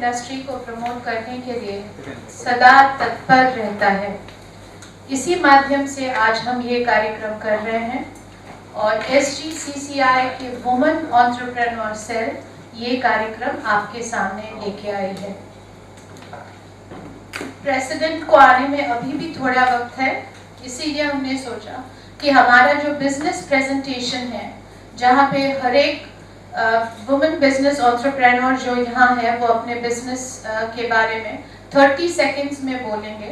Industry को promote करने के लिए सदा तत्पर रहता है। इसी माध्यम से आज हम ये कार्यक्रम कर रहे हैं और SGCCI के वुमेन एंटरप्रेन्योर सेल ये कार्यक्रम आपके सामने लेके आई है। प्रेसिडेंट को आने में अभी भी थोड़ा वक्त है, इसीलिए हमने सोचा कि हमारा जो बिजनेस प्रेजेंटेशन है, जहाँ पे हर एक वुमेन बिजनेस एंटरप्रेन्योर जो यहाँ है वो अपने बिजनेस के बारे में 30 सेकंड्स में बोलेंगे,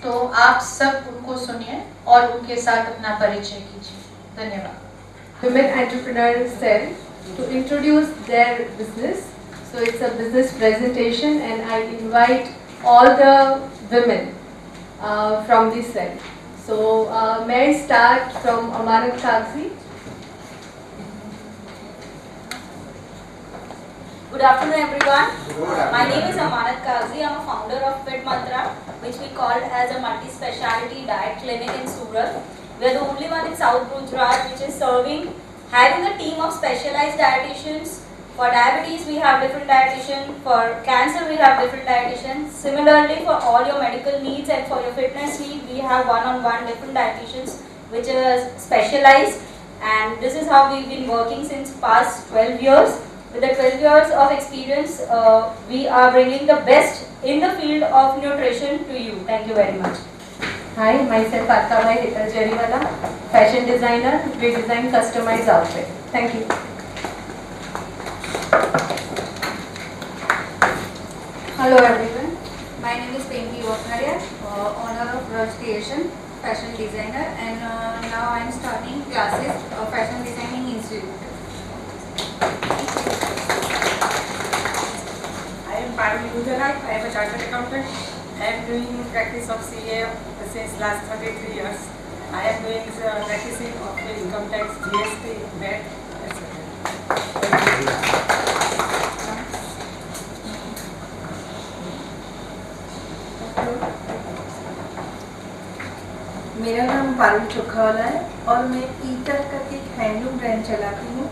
तो आप सब उनको सुनिए और उनके साथ अपना परिचय कीजिए। धन्यवाद। Women Entrepreneur Cell to introduce their business. So it's a business presentation and I invite all the women from this cell. So may I start from Amanat Kagzi? Good afternoon everyone. My name is Amanat Kagzi. I am a founder of Fit Mantra, which we call as a multi-speciality diet clinic in Surat. We are the only one in South Gujarat which is having a team of specialized dietitians. For diabetes we have different dietitians, for cancer we have different dietitians. Similarly for all your medical needs and for your fitness needs we have one-on-one different dietitians which is specialized, and this is how we've been working since past 12 years. With the 12 years of experience, we are bringing the best in the field of nutrition to you. Thank you very much. Hi, myself Attabhai Hital Jariwala, fashion designer. We design customized outfit. Thank you. Hello everyone. My name is Penki Wakharia, owner of Raj Creation, fashion designer, and now I am starting classes of Fashion Designing Institute. I am Parvati Gujarat. I am a chartered accountant. I am doing practice of CA since last 33 years. I am doing practicing of income tax, GST, VAT, etc. मेरा नाम पारुल चोखावाला है और मैं eater करके एक handloom brand चलाती हूँ,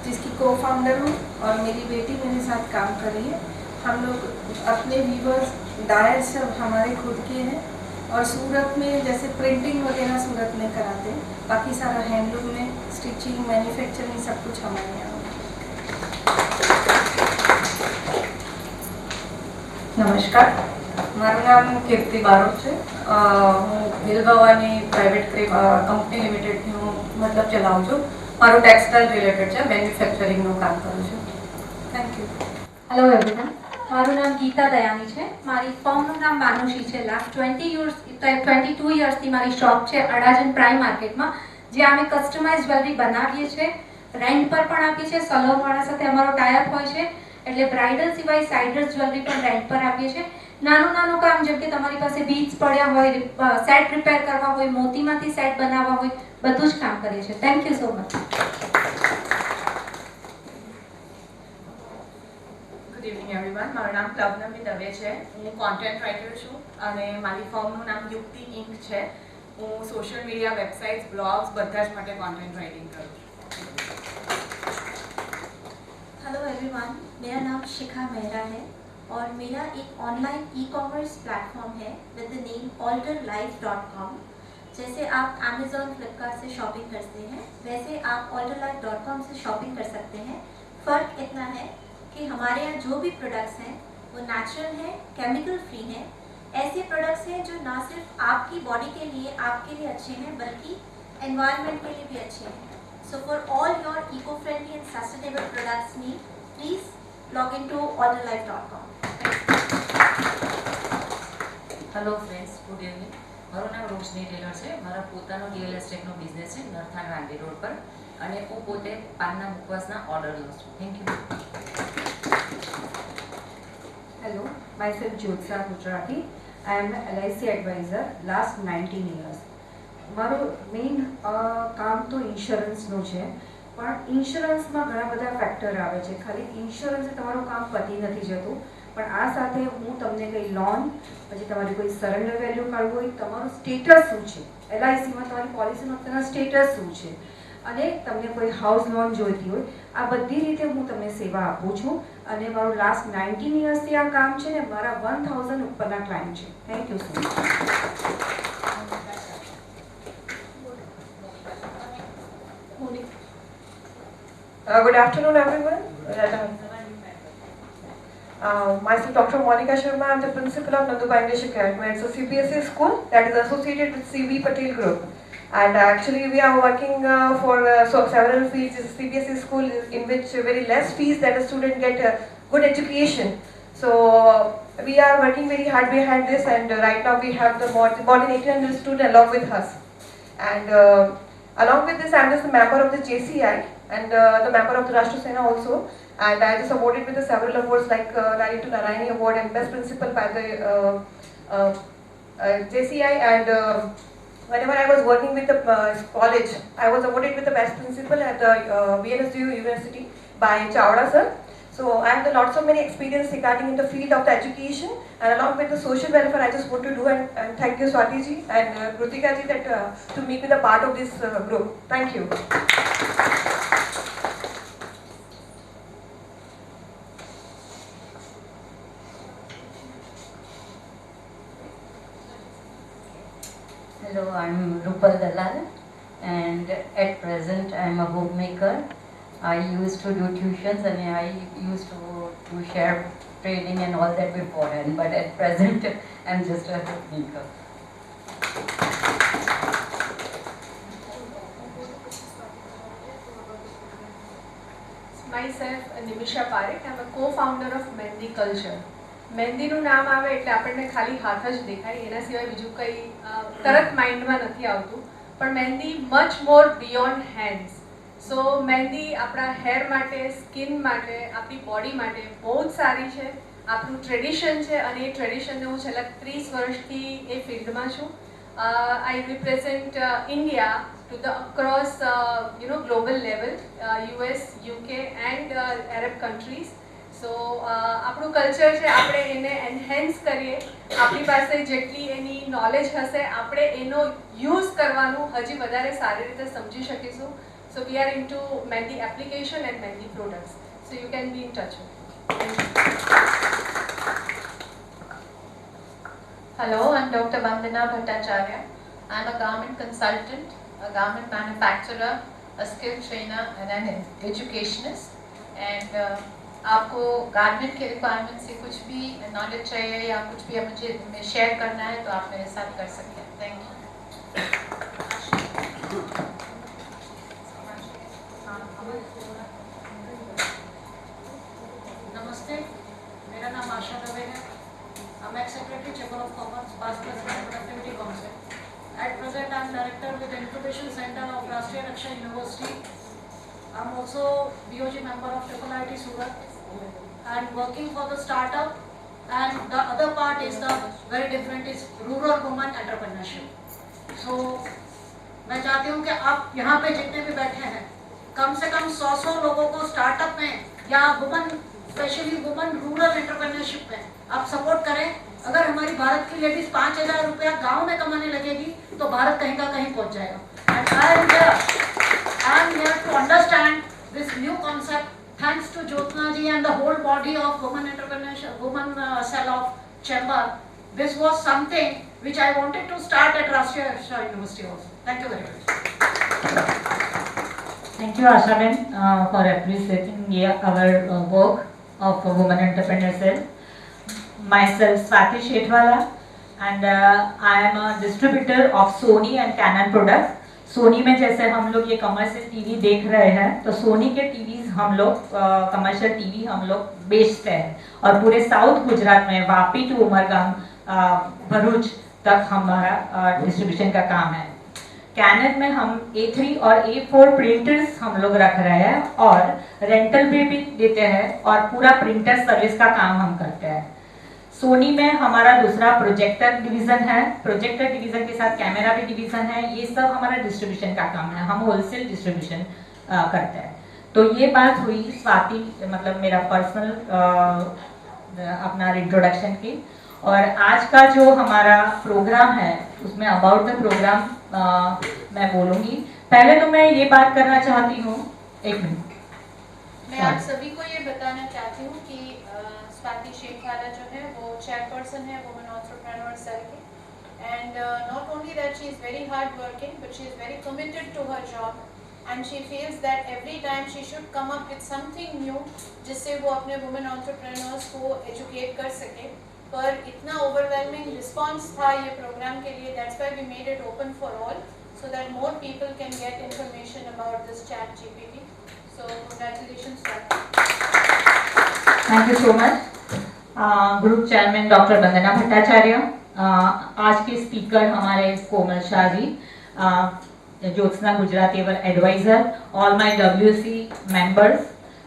जिसकी को फाउंडर हूँ और मेरी बेटी मेरे साथ काम कर रही है। हम लोग अपने वीवर्स डायर सब हमारे खुद के हैं और सूरत में जैसे प्रिंटिंग वगैरह सूरत में कराते हैं, बाकी सारा हैंडलूम में स्टिचिंग, मैन्युफैक्चरिंग सब कुछ हमारे यहाँ। नमस्कार, મારું નામ કીર્તિ બારોટ છે। હું દિલ ભવાની પ્રાઇવેટ કંપની લિમિટેડની હું મતલબ ચલાવું છું। મારું ટેક્સટાઇલ રિલેટેડ છે, મેન્યુફેક્ચરિંગનું કામ કરું છું। Thank you. હેલો એવરીવન, મારું નામ ગીતા દયાની છે। મારી ફર્મનું નામ માનુષી છે। લાસ્ટ 22 યર્સથી મારી શોપ છે અડાજણ પ્રાઇમ માર્કેટમાં, જ્યાં અમે કસ્ટમાઇઝ જ્વેલરી બનાવીએ છીએ, રેન્ટ પર પણ આપીએ છીએ। સલોનવાળા સાથે અમારો ટાઈઅપ હોય છે, એટલે બ્રાઇડલ સિવાય સાઇડર્સ જ્વેલરી પણ રેન્ટ પર આપીએ છીએ। નાનું કામ, જેમ કે તમારી પાસે બીડ્સ પડ્યા હોય, સેટ રિપેર કરવા હોય, મોતીમાંથી સેટ બનાવવા હોય, બધું જ કામ કરીએ છીએ। Thank you so much. Good evening everyone, મારું નામ પ્લવનમી દવે છે। હું કોન્ટેન્ટ રાઇટર છું અને મારી ફર્મનું નામ યુક્તિ ઇન્ક છે। હું સોશિયલ મીડિયા, વેબસાઇટ્સ, બ્લોગ્સ બધા જ માટે કોન્ટેન્ટ રાઇટિંગ કરું છું। हेलो एवरीवन, मेरा नाम शिखा मेहरा है और मेरा एक ऑनलाइन ई-कॉमर्स प्लेटफॉर्म है विद द नेम alterlife.com। जैसे आप अमेज़ॉन, फ्लिपकार्ट से शॉपिंग करते हैं, वैसे आप alterlife.com से शॉपिंग कर सकते हैं। फ़र्क इतना है कि हमारे यहाँ जो भी प्रोडक्ट्स हैं वो नेचुरल हैं, केमिकल फ्री हैं। ऐसे प्रोडक्ट्स हैं जो ना सिर्फ आपकी बॉडी के लिए, आपके लिए अच्छे हैं, बल्कि एनवायरनमेंट के लिए भी अच्छे हैं। So for all your eco-friendly and sustainable products need, please log into alterlife.com. Hello friends, good evening. મારું નામ રોશની ટેલર છે। મારા પોતાનો રિયલ એસ્ટેટનો બિઝનેસ છે નરથાણ ગાંધી રોડ પર, અને હું પોતે પાનના મુખવાસના ઓર્ડર લઉં છું। Thank you. Hello, myself Jyotsna Gujarati. I am an LIC advisor last 19 years. મારું મેઇન કામ તો ઇન્સ્યોરન્સનું છે, પણ ઇન્સ્યોરન્સમાં ઘણા બધા ફેક્ટર આવે છે। ખાલી ઇન્સ્યોરન્સે તમારું કામ પતી નથી જતું, પણ આ સાથે હું તમને કંઈ લોન, પછી તમારી કોઈ સરેન્ડર વેલ્યુ કાઢવું હોય, તમારું સ્ટેટસ શું છે, LICમાં તમારી પોલિસીનું અત્યારના સ્ટેટસ શું છે, અને તમને કોઈ હાઉસ લોન જોઈતી હોય, આ બધી રીતે હું તમને સેવા આપું છું। અને મારું લાસ્ટ 19 યર્સથી આ કામ છે ને મારા 1000 ઉપરના ક્લાયન્ટ છે. Thank you so much. Good afternoon, everyone. Myself Dr. Monica Sharma. I'm the principal of Nandubai English Academy. It's a CBSE school that is associated with CV Patel Group. And actually we are working for several fees. It's a CBSE school in which very less fees that a student get good education. So we are working very hard behind this, and right now we have the more than 800 students along with us. And along with this, I'm just a member of the JCI and the member of the Rashtra Sena also. And I just awarded with the several awards like Rani to Narayani Award and Best Principal by the JCI. And whenever I was working with the college, I was awarded with the Best Principal at the VNSU University by Chawda sir. So I have lots of many experience regarding in the field of the education, and along with the social welfare I just want to do, and thank you Swati ji and Krutika ji that to make me the part of this group. Thank you. Hello, I'm Rupal Dalal, and at present I'm a homemaker. I used to do tuitions and I used to do share trading and all that beforehand, but at present I'm just a homemaker. Myself Nimisha Parekh. I'm a co-founder of Mehndi Culture. મહેંદીનું નામ આવે એટલે આપણને ખાલી હાથ જ દેખાય, એના સિવાય બીજું કંઈ તરત માઇન્ડમાં નથી આવતું. પણ મહેંદી મચ મોર બિયોન્ડ હેન્ડ્સ. સો મહેંદી આપણા હેર માટે, સ્કિન માટે, આપણી બોડી માટે બહુ જ સારી છે. આપણું ટ્રેડિશન છે અને એ ટ્રેડિશનને હું છેલ્લા 30 વર્ષથી એ ફિલ્ડમાં છું. I represent India to the across global level, US, UK and Arab countries. સો આપણું કલ્ચર છે, આપણે એને એન્હેન્સ કરીએ. આપણી પાસે જેટલી એની નોલેજ હશે આપણે એનો યુઝ કરવાનું હજી વધારે સારી રીતે સમજી શકીશું. So we are into mehndi application and mehndi products. So you can be in touch. Hello, I'm Dr. Vandana Bhattacharya. I'm a garment consultant, a garment manufacturer, a skill trainer and an educationist. And आपको garment के requirement से कुछ भी knowledge चाहिए या कुछ भी मुझे शेयर करना है तो आप मेरे साथ कर सकते हैं. Thank you. नमस्ते, मेरा नाम आशा दवे है. I'm ex-secretary Chamber of Commerce, past president Productivity Council. At present, I'm director with Incubation Center of Rashtriya Raksha University. I'm also BOG member of IIT Surat and working for the startup. And the other part is the very different is rural women entrepreneurship. So, मैं चाहती हूँ कि आप यहाँ पे जितने भी बैठे हैं कम से कम 100 लोगों को स्टार्टअप में या woman specially woman rural entrepreneurship में आप सपोर्ट करें. अगर हमारी भारत की लेडीज 5000 रुपया गांव में कमाने लगेगी तो भारत कहीं का कहीं पहुंच जाएगा. And I am here to understand this new concept thanks to Jyotna ji and the whole body of women entrepreneurship, women cell of chamber. This was something which I wanted to start at Rashtriya Raksha University also. Thank you very much. Thank you, Asha Ben, for appreciating our work of women entrepreneur cell. Myself, Swati Shetwala, and I am a distributor of Sony and Canon products. Soni में जैसे हम लोग ये commercial TV देख रहे हैं तो सोनी के टीवीज हम लोग कमर्शियल टीवी हम लोग बेचते हैं और पूरे साउथ गुजरात में वापी टू उमरगाम भरूच तक हमारा डिस्ट्रीब्यूशन का काम है. कैनन में हम A3 और A4 प्रिंटर्स हम लोग रख रहे हैं और रेंटल भी देते हैं और पूरा प्रिंटर सर्विस का काम हम करते हैं. सोनी में हमारा दूसरा प्रोजेक्टर डिवीजन है. प्रोजेक्टर डिवीजन के साथ कैमरा भी डिवीजन है. ये सब हमारा डिस्ट्रीब्यूशन का काम है. हम होलसेल डिस्ट्रीब्यूशन करते हैं. तो ये बात हुई स्वाति मतलब मेरा पर्सनल अपना इंट्रोडक्शन की. और आज का जो हमारा प्रोग्राम है उसमें अबाउट द प्रोग्राम मैं बोलूँगी. पहले तो मैं ये बात करना चाहती हूँ, एक मिनट. मैं आप सभी को ये बताना चाहती हूँ कि स्वाति शेखवाला जो है वो चेयरपर्सन है वुमेन एंटरप्रेन्योर सेल की, and not only that she is very hard working but she is very committed to her job and she feels that every time she should come up with something new जिससे वो अपने women entrepreneurs को educate कर सके। पर इतना overwhelming response था ये प्रोग्राम के लिए, that's why we made it open for all so that more people can get information about this chat GPT. So congratulations Swati. Thank you so much. Group chairman doctor Vandana Bhattacharya, आज के speaker हमारे Komal Shah ji, Jyotsna Gujarati our adviser, all my WC members,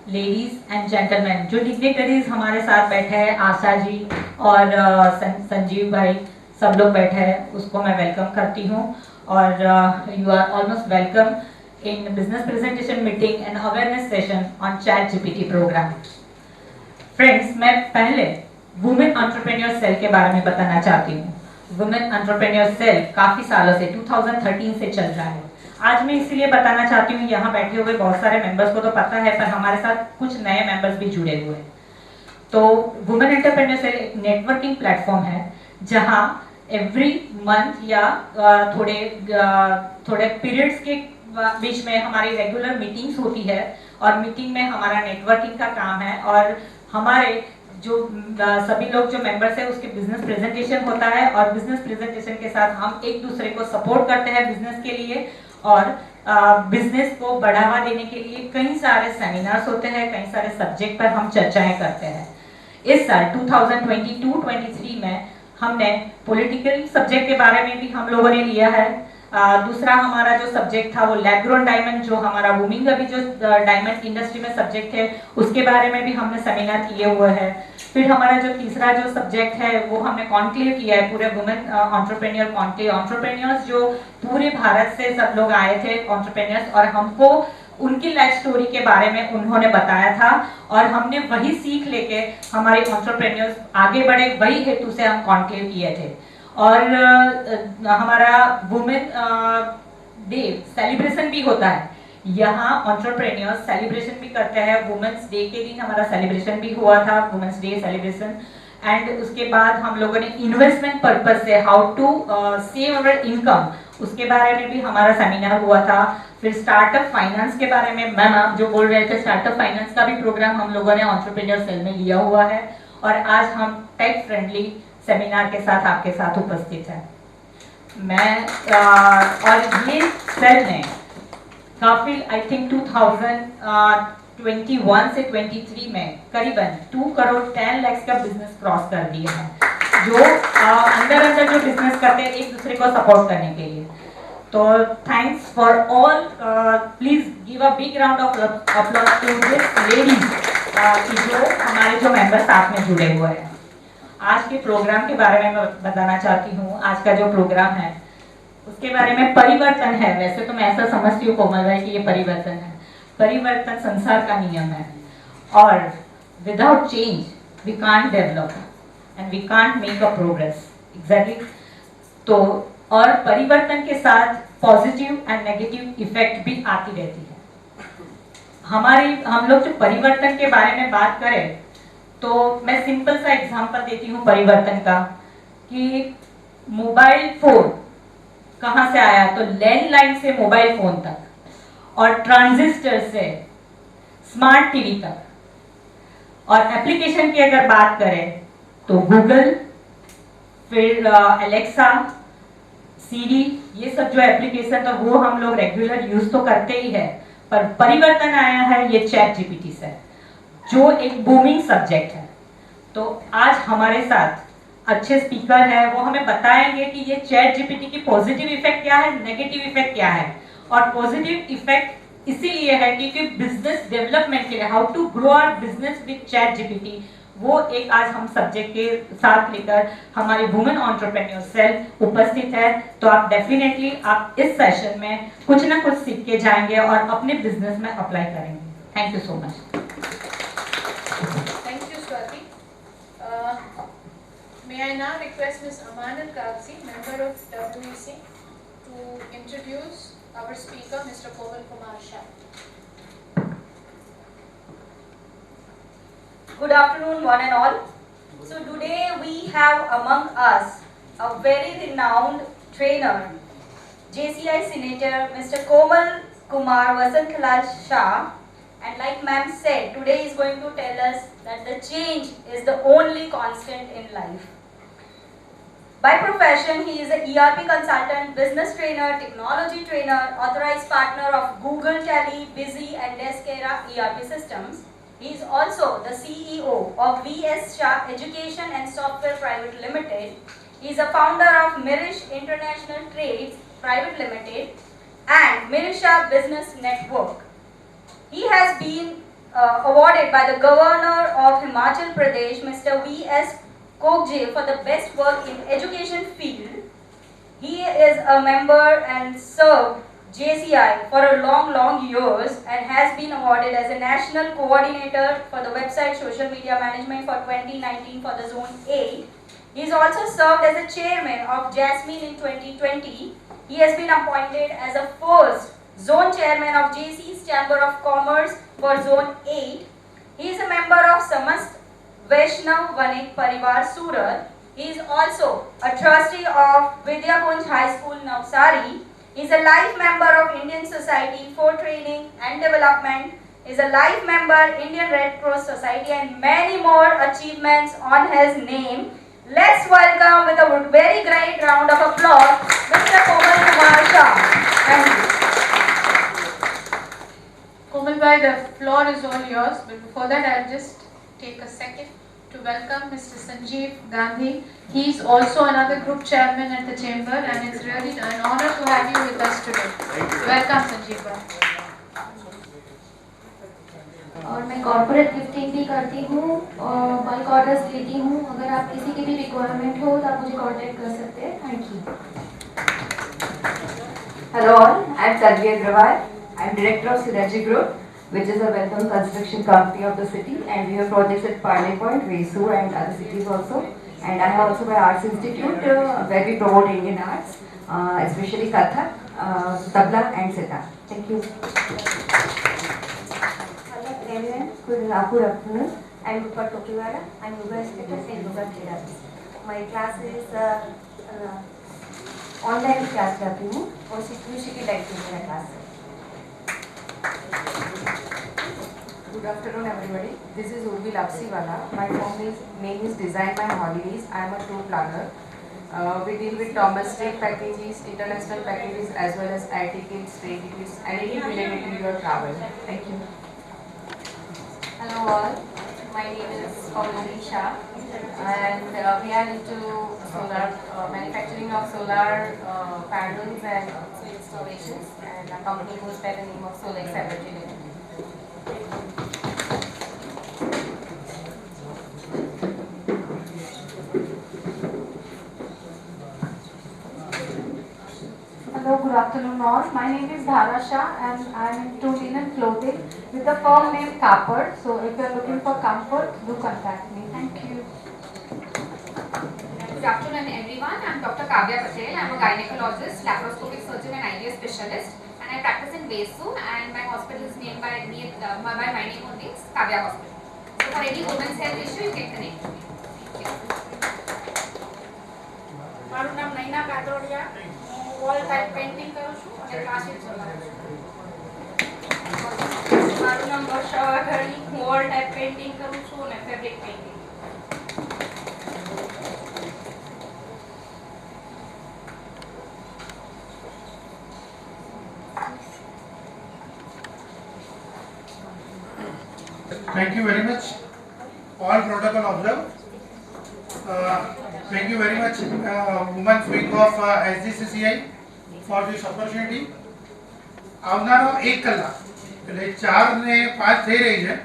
ladies and gentleman, जो dignitaries हमारे साथ बैठे हैं, आशा जी और संजीव भाई, सब लोग बैठे हैं, उसको मैं वेलकम करती हूँ। और you are almost welcome in business presentation meeting and awareness session on chat GPT programme. Friends, मैं पहले वुमेन एंटरप्रेन्योर सेल के बारे में बताना चाहती हूँ। वुमेन एंटरप्रेन्योर सेल काफ़ी सालों से 2013 से चल रहा है। आज मैं इसीलिए बताना चाहती हूँ, यहाँ बैठे हुए बहुत सारे मेंबर्स को तो पता है, पर हमारे साथ कुछ नए मेंबर्स भी जुड़े हुए हैं। तो वुमेन एंटरप्रेन्योर सेल एक नेटवर्किंग प्लेटफॉर्म है जहाँ एवरी मंथ या थोड़े पीरियड्स के बीच में हमारी रेगुलर मीटिंग्स होती है और मीटिंग में हमारा नेटवर्किंग का काम है और हमारे जो सभी लोग जो मेंबर्स हैं उसके बिजनेस प्रेजेंटेशन होता है और बिजनेस प्रेजेंटेशन के साथ हम एक दूसरे को सपोर्ट करते हैं बिजनेस के लिए और बिजनेस को बढ़ावा देने के लिए कई सारे सेमिनार्स होते हैं, कई सारे सब्जेक्ट पर हम चर्चाएं करते हैं। इस साल 2022-23 में हमने पॉलिटिकल सब्जेक्ट के बारे में भी हम लोगों ने लिया है। दूसरा हमारा जो सब्जेक्ट था वो लैब ग्रोन डायमंड, जो हमारा बूमिंग अभी जो डायमंड इंडस्ट्री में सब्जेक्ट है उसके बारे में भी हमने सेमिनार किए हुए हैं। फिर हमारा जो तीसरा जो सब्जेक्ट है वो हमने कॉन्क्लेव किया है, पूरे वुमेन एंटरप्रेन्योर कॉन्क्लेव, एंटरप्रेन्योर्स जो पूरे भारत से सब लोग आए थे एंटरप्रेन्योर्स, और हमको उनकी लाइफ स्टोरी के बारे में उन्होंने बताया था और हमने वही सीख लेके हमारे एंटरप्रेन्योर्स आगे बढ़े, वही हेतु से हम कॉन्क्लेव किए थे। और हमारा वुमेन डे सेलिब्रेशन भी होता है, यहाँ एंटरप्रेन्योर्स सेलिब्रेशन भी करते हैं। वुमेन्स डे के दिन हमारा सेलिब्रेशन भी हुआ था, वुमेन्स डे सेलिब्रेशन। एंड उसके बाद हम लोगों ने इन्वेस्टमेंट पर्पस से how to save our income, उसके बारे में भी हमारा सेमिनार हुआ था। फिर स्टार्टअप फाइनेंस के बारे में मैम आप जो बोल रहे थे, स्टार्टअप फाइनेंस का भी प्रोग्राम हम लोगों ने एंटरप्रेन्योर सेल में लिया हुआ है और आज हम टेक फ्रेंडली सेमिनार के साथ आपके साथ उपस्थित है। मैं और ये सेल ने काफी आई थिंक 2021 से 23 में करीबन 2 करोड़ 10 लाख का बिजनेस क्रॉस कर दिया है, जो अंदर जो बिजनेस करते हैं एक दूसरे को सपोर्ट करने के लिए। तो thanks for all, please give a big round of applause to this ladies कि जो हमारे जो मेंबर साथ में जुड़े हुए हैं। आज के प्रोग्राम के बारे में मैं बताना चाहती हूँ। आज का जो प्रोग्राम है उसके बारे में परिवर्तन है। वैसे तो मैं ऐसा समझती हूँ कोमल भाई कि ये परिवर्तन है, परिवर्तन संसार का नियम है और without change we can't develop and we can't make a progress. Exactly. तो और परिवर्तन के साथ पॉजिटिव एंड नेगेटिव इफेक्ट भी आती रहती है। हम लोग जो परिवर्तन के बारे में बात करें तो मैं सिंपल सा एग्जांपल देती हूँ परिवर्तन का, कि मोबाइल फोन कहाँ से आया, तो लैंडलाइन से मोबाइल फोन तक और ट्रांजिस्टर से स्मार्ट टीवी तक। और एप्लीकेशन की अगर बात करें तो गूगल, फिर एलेक्सा, सीरी, ये सब जो एप्लीकेशन तो वो हम लोग रेगुलर यूज तो करते ही है, पर परिवर्तन आया है ये चैट जीपीटी से, जो एक बूमिंग सब्जेक्ट है। तो आज हमारे साथ अच्छे स्पीकर है, वो हमें बताएंगे कि ये चैट जीपीटी की पॉजिटिव इफेक्ट क्या है, नेगेटिव इफेक्ट क्या है। और पॉजिटिव इफेक्ट इसीलिए है क्योंकि बिजनेस डेवलपमेंट के लिए how to grow our business with chat GPT, वो एक आज हम सब्जेक्ट के साथ लेकर हमारे वुमेन एंटरप्रेन्योर सेल उपस्थित है। तो आप डेफिनेटली आप इस सेशन में कुछ ना कुछ सीख के जाएंगे और अपने बिजनेस में अप्लाई करेंगे। Thank you so much. Thank you, Swati. May I now request Ms. Amanat Kagzi, member of WEC, to introduce our speaker, Mr. Komal Kumar Shah. Good afternoon, one and all. So today we have among us a very renowned trainer, JCI Senator Mr. Komal Kumar Vasantlal Shah. And like ma'am said, today is going to tell us that the change is the only constant in life. By profession, he is an ERP consultant, business trainer, technology trainer, authorized partner of Google, Tally, Busy and Deskera ERP systems. He is also the CEO of VS Shah Education and Software Private Limited. He is a founder of Mirish International Trades Private Limited and Mirisha Business Network. He has been awarded by the Governor of Himachal Pradesh, Mr. V.S. Kokje, for the best work in education field. He is a member and served JCI for a long years and has been awarded as a national coordinator for the website social media management for 2019 for the Zone 8. He is also served as a chairman of Jasmine in 2020. He has been appointed as a first Zone Chairman of JC's Chamber of Commerce for Zone 8. He is a member of Samast Vaishnav Vanik Parivar Surat. He is also a trustee of Vidya Kunj High School Navsari. He is a life member of Indian Society for Training and Development. He is a life member Indian Red Cross Society and many more achievements on his name. Let's welcome with a very great round of applause Mr. Komal Kumar Shah. Thank you. Komal bhai, the floor is all yours, but before that I'll just take a second to welcome Mr. Sanjeev Gandhi. He is also another group chairman at the chamber and it's really an honor to have you with us today. Welcome Sanjeev bhai. और मैं corporate gifting भी करती हूँ और bulk orders लेती हूँ. अगर आप किसी की भी रिक्वायरमेंट हो तो आप मुझे कांटेक्ट कर सकते हैं. Thank you. Hello all, I am Tanvi Agrawal. I am director of Synergy Group, which is a well-known construction company of the city, and we have projects at Parley Point, Vesu and other cities also. And I have also my arts institute where we promote Indian arts, especially Kathak, Tabla and Sitar. Thank you. Everyone, good afternoon. I am Rupa Tokiwala. I am yoga instructor and yoga therapist. My class is online class करती हूँ और security life की मेरा class है. Good afternoon, everybody. This is Urvi Lapsiwala. My name is Design My Holidays. I am a tour planner. We deal with domestic packages, international packages, as well as air tickets, train tickets, anything related to your travel. Thank you. Hello all, my name is Paulani Shah and we are into solar manufacturing of solar panels and installations, and our company goes by the name of Solex Energy Limited. Hello, good afternoon all. My name is Dhara Shah and I am into linen clothing with the firm name Kapad. So if you are looking for comfort, do contact me. Thank you. Good afternoon everyone. I am Dr. Kavya Patel. I am a gynecologist, laparoscopic surgeon and IVF specialist, and I practice in Vesu, and my hospital is named by me by my name only, Kavya Hospital. So for any women's health issue, you can connect with me. મારું નામ નૈના કાદરોડિયા. હું wall type painting કરું છું અને classes ચલાવું છું. મારું નામ વર્ષા વાઘાણી. હું વોલ ટાઇપ પેઇન્ટિંગ કરું છું અને fabric painting. Thank you very much. All protocol observed. Thank you very much, Women's Wing of SGCCI for this opportunity. આવનારો 1 કલાક એટલે 4 ને 5 થઈ રહી છે,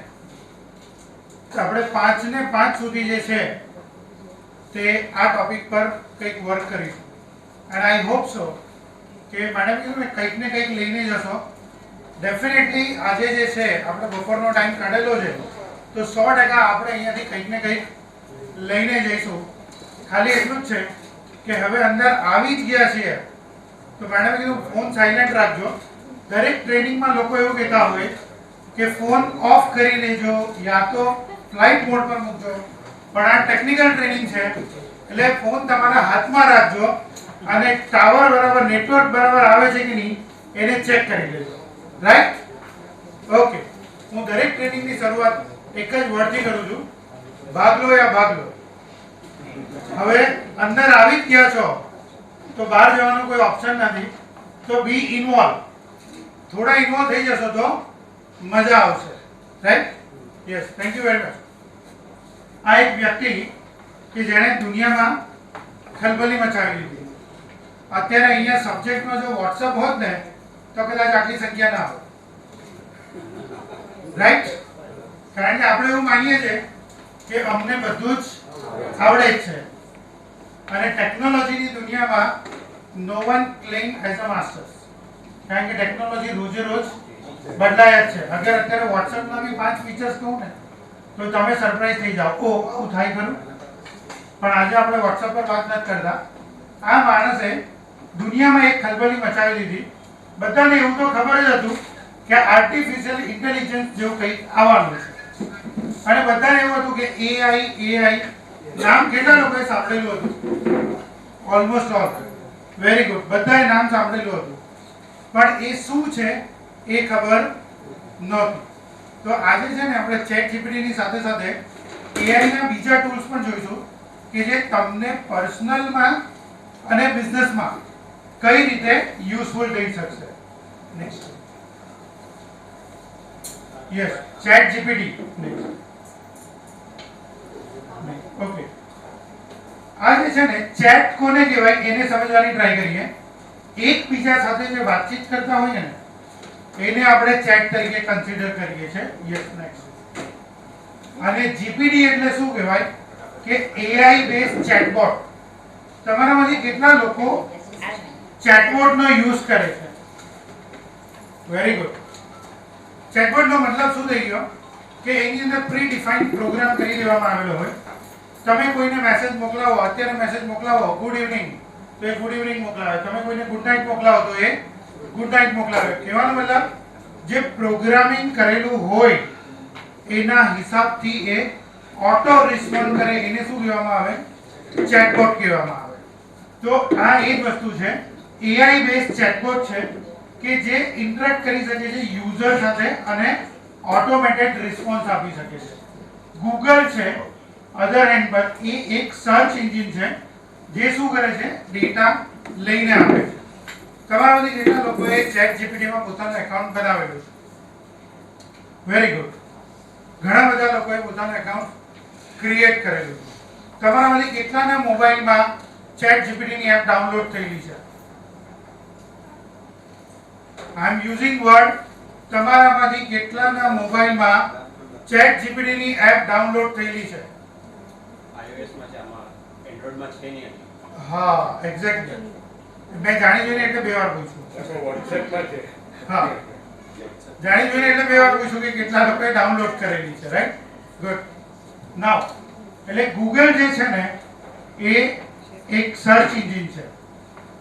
આપણે 5 ને 5 સુધી જે છે તે આ ટોપિક પર કંઈક વર્ક કરીશું. એન્ડ આઈ હોપ સો કે મેડમ તમે કંઈક ને કંઈક લઈને જશો. ડેફિનેટલી આજે જે છે આપણે બપોરનો ટાઈમ કાઢેલો છે તો 100% આપણે અહીંયાથી કંઈક ને કંઈક લઈને જઈશું. ખાલી એટલું જ છે કે હવે અંદર આવી જ ગયા છીએ તો મેડમે કીધું ફોન સાયલેન્ટ રાખજો. દરેક ટ્રેનિંગમાં લોકો એવું કહેતા હોય કે ફોન ઓફ કરી લેજો યા તો ફ્લાઇટ મોડ પર મૂકજો. પણ આ ટેકનિકલ ટ્રેનિંગ છે એટલે ફોન તમારા હાથમાં રાખજો અને ટાવર બરાબર નેટવર્ક બરાબર આવે છે કે નહીં એને ચેક કરી લેજો. રાઈટ? ઓકે. હું દરેક ટ્રેનિંગની શરૂઆત એક જ વર્ડથી કરું છું, ભાગ લો યા ભાગ લો. હવે અંદર આવી જ ગયા છો તો બહાર જવાનો કોઈ ઓપ્શન નથી, તો બી ઇન્વોલ્વ. થોડા ઇન્વોલ્વ થઈ જશો તો મજા આવશે. Right? Yes, thank you very much. આ એક વ્યક્તિ કે જેણે દુનિયામાં ખલબલી મચાવી લીધી. અત્યારે અહીંયા સબ્જેક્ટનો જો વોટ્સઅપ હોત ને તો કદાચ આટલી સંખ્યા ના હોત. રાઈટ? કારણ કે આપણે એવું માનીએ છીએ કે અમને બધું જ આવડે જ છે અને ટેકનોલોજીની દુનિયામાં no one claim as a masters. કારણ કે ટેકનોલોજી રોજે રોજ બદલાય જ છે. અગર અત્યારે વોટ્સએપમાં બી 5 ફીચર્સ કહું ને તો તમે સરપ્રાઈઝ થઈ જાઓ, ઓ આવું થાય ખરું. પણ આજે આપણે વોટ્સએપ પર વાત નથી કરતા. આ માણસે દુનિયામાં એક ખલબલી મચાવી દીધી. બધાને એવું તો ખબર જ હતું કે આર્ટિફિશિયલ ઇન્ટેલિજન્સ જેવું કંઈક આવવાનું છે અને બધાને એવું હતું કે એઆઈ નામ કેટલા લોકોએ સાંભળેલું હતું? Almost all. Very good. બધાએ નામ સાંભળેલું હતું પણ એ શું છે એ ખબર નહોતી. તો આજે છે ને આપણે ચેટ જીપીટીની સાથે સાથે એઆઈના બીજા ટૂલ્સ પણ જોઈશું કે જે તમને પર્સનલમાં અને બિઝનેસમાં કઈ રીતે યુઝફુલ થઈ શકશે. Next. Yes, chat GPT. Okay. આ જે છે ને ચેટ કોને કહેવાય એને સમજવાની ટ્રાય કરીએ. એકબીજા સાથે જે વાતચીત કરતા હોઈએ ને એને આપણે ચેટ તરીકે કન્સિડર કરીએ છીએ. Yes, next. અને જીપીટી એટલે શું કહેવાય કે એઆઈ બેઝ ચેટબોટ. તમારામાંથી કેટલા લોકો ચેટબોટનો યુઝ કરે છે? Very good. ચેટબોટનો મતલબ શું થઈ ગયો કે એની અંદર પ્રી ડિફાઇન્ડ પ્રોગ્રામ કરી દેવામાં આવેલો હોય. તમે કોઈને મેસેજ મોકલાવો, અત્યારે મેસેજ મોકલાવો ગુડ ઇવનિંગ તો એ ગુડ ઇવનિંગ મોકલાવે. તમે કોઈને ગુડ નાઇટ મોકલાવો તો એ ગુડ નાઇટ મોકલાવે. કહેવાનો મતલબ જે પ્રોગ્રામિંગ કરેલું હોય એના હિસાબથી એ ઓટો રિસ્પોન્ડ કરે એને શું કહેવામાં આવે? ચેટબોટ કહેવામાં આવે. તો આ એ જ વસ્તુ છે, એઆઈ બેઝ ચેટબોટ છે કે જે ઇન્ટરેક્ટ કરી શકે છે યુઝર સાથે અને ઓટોમેટેડ રિસ્પોન્સ આપી શકે છે. ગૂગલ છે અધર હેન્ડ પર એ એક સર્ચ એન્જિન છે જે શું કરે છે? ડેટા લઈને આપે છે. તમારામાંથી કેટલા લોકોએ ચેટ જીપીટીમાં પોતાનું એકાઉન્ટ બનાવેલું છે? Very good. ઘણા બધા લોકોએ પોતાનું એકાઉન્ટ ક્રિએટ કરેલું છે. તમારામાંથી કેટલાના મોબાઈલમાં ચેટ જીપીટીની એપ ડાઉનલોડ થયેલી છે? આઈ એમ યુઝિંગ વર્ડ. તમારામાંથી કેટલાના મોબાઈલમાં ચેટ જીપીટીની એપ ડાઉનલોડ થયેલી છે? iOS માં છે, આમાં Android માં છે નહીં. હા, એક્ઝેક્ટલી. મેં જાણી જોઈને એટલે બે વાર પૂછ્યું. WhatsApp માં છે. હા, જાણી જોઈને એટલે બે વાર પૂછ્યું કે કેટલા લોકોએ ડાઉનલોડ કરેલી છે. રાઈટ? ગુડ. નાઉ એટલે ગૂગલ જે છે ને એ એક સર્ચ એન્જિન છે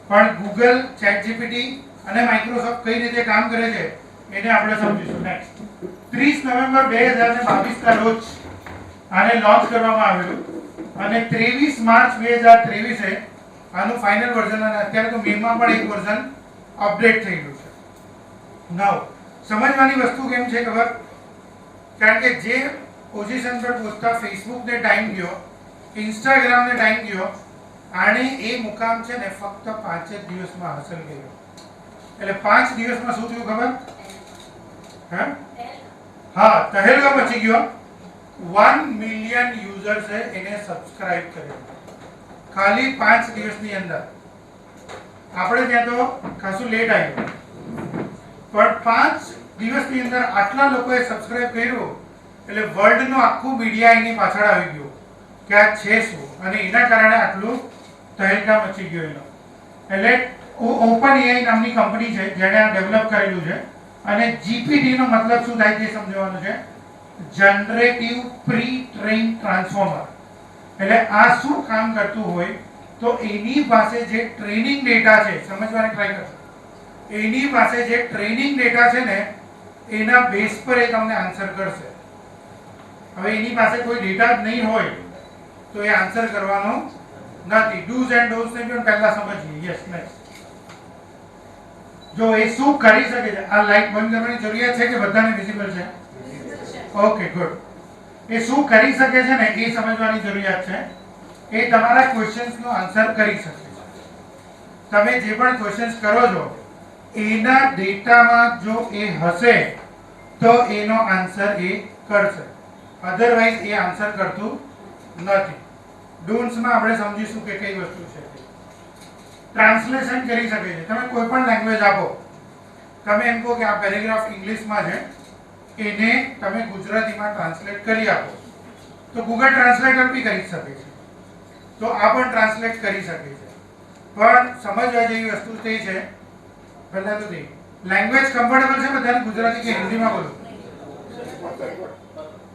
પણ ગૂગલ, ચેટ જીપીટી અને માઇક્રોસોફ્ટ કઈ રીતે કામ કરે છે એને આપણે સમજીશું. નેક્સ્ટ. 30 નવેમ્બર 2022 રોજ આને લોન્ચ કરવામાં આવેલું અને 23 માર્ચ 2023 આનું ફાઇનલ વર્ઝન અને અત્યારે તો મેમાં પણ એક વર્ઝન અપડેટ થયેલું છે. નાઉ સમજવાની વસ્તુ કેમ છે ખબર? કારણ કે જે પોઝિશન પર પહોંચતા ફેસબુકને ટાઈમ ગયો, ઇન્સ્ટાગ્રામને ટાઈમ ગયો, આને એ મુકામ છે ને ફક્ત 5 જ દિવસમાં હાંસલ કર્યો. એટલે 5 દિવસમાં શું થયું ખબર? હા, તહેલકા મચી ગયો. 1 મિલિયન યુઝર્સે એને સબસ્ક્રાઇબ કર્યો ખાલી 5 દિવસની અંદર. આપણે ત્યાં તો ખાસું લેટ આવ્યું પણ 5 દિવસની અંદર આટલા લોકોએ સબસ્ક્રાઇબ કર્યું એટલે વર્લ્ડનું આખું મીડિયા એની પાછળ આવી ગયું કે આ છે શું અને એના કારણે આટલું તહેલકા મચી ગયો એનો. એટલે ઓપન એઆઈ નામની કંપની છે જેણે આ ડેવલપ કરેલું છે અને જીપીટી નો મતલબ શું થાય તે સમજવાનું છે. Generative pre train transformer. એટલે આ શું કામ કરતું હોય તો એની પાસે જે ટ્રેનિંગ ડેટા છે, સમજવાની ટ્રાય કરજો. એની પાસે જે ટ્રેનિંગ ડેટા છે ને એના બેઝ પર એ તમને આન્સર કરશે. હવે એની પાસે કોઈ ડેટા જ નહીં હોય તો એ આન્સર કરવાનો નથી. ડૂઝ એન્ડ ડોન્ટ્સ ને પણ પહેલા સમજીએ. Yes, next. જો એ શું કરી શકે છે, આ લાઈટ બંધ કરવાની જરૂરિયાત છે કે બધાને વિઝિબલ છે? Okay, good. એ શું કરી શકે છે ને એ સમજવાની જરૂરિયાત છે. એ તમારા ક્વેશ્ચન્સ નો આન્સર કરી શકે છે. તમે જે પણ ક્વેશ્ચન્સ કરો છો એના ડેટામાં જો એ હશે તો એનો આન્સર એ કરશે, અધરવાઇઝ એ આન્સર કરતું નથી. ડોન્ટ્સ માં આપણે સમજીશું કે કઈ વસ્તુ છે. ટ્રાન્સલેશન કરી શકે છે. તમે કોઈ પણ લેંગ્વેજ આપો, તમે એમ કહો કે આ પેરેગ્રાફ ઇંગ્લિશમાં છે, એને તમે ગુજરાતીમાં ટ્રાન્સલેટ કરી આપો તો ગૂગલ ટ્રાન્સલેટર બી કરી શકે છે. તો આ પણ ટ્રાન્સલેટ કરી શકે છે. પણ સમજવા જેવી વસ્તુ તે છે, પહેલા તો તે લેંગ્વેજ કમ્ફર્ટેબલ છે બધાને, ગુજરાતી કે હિન્દીમાં બોલો?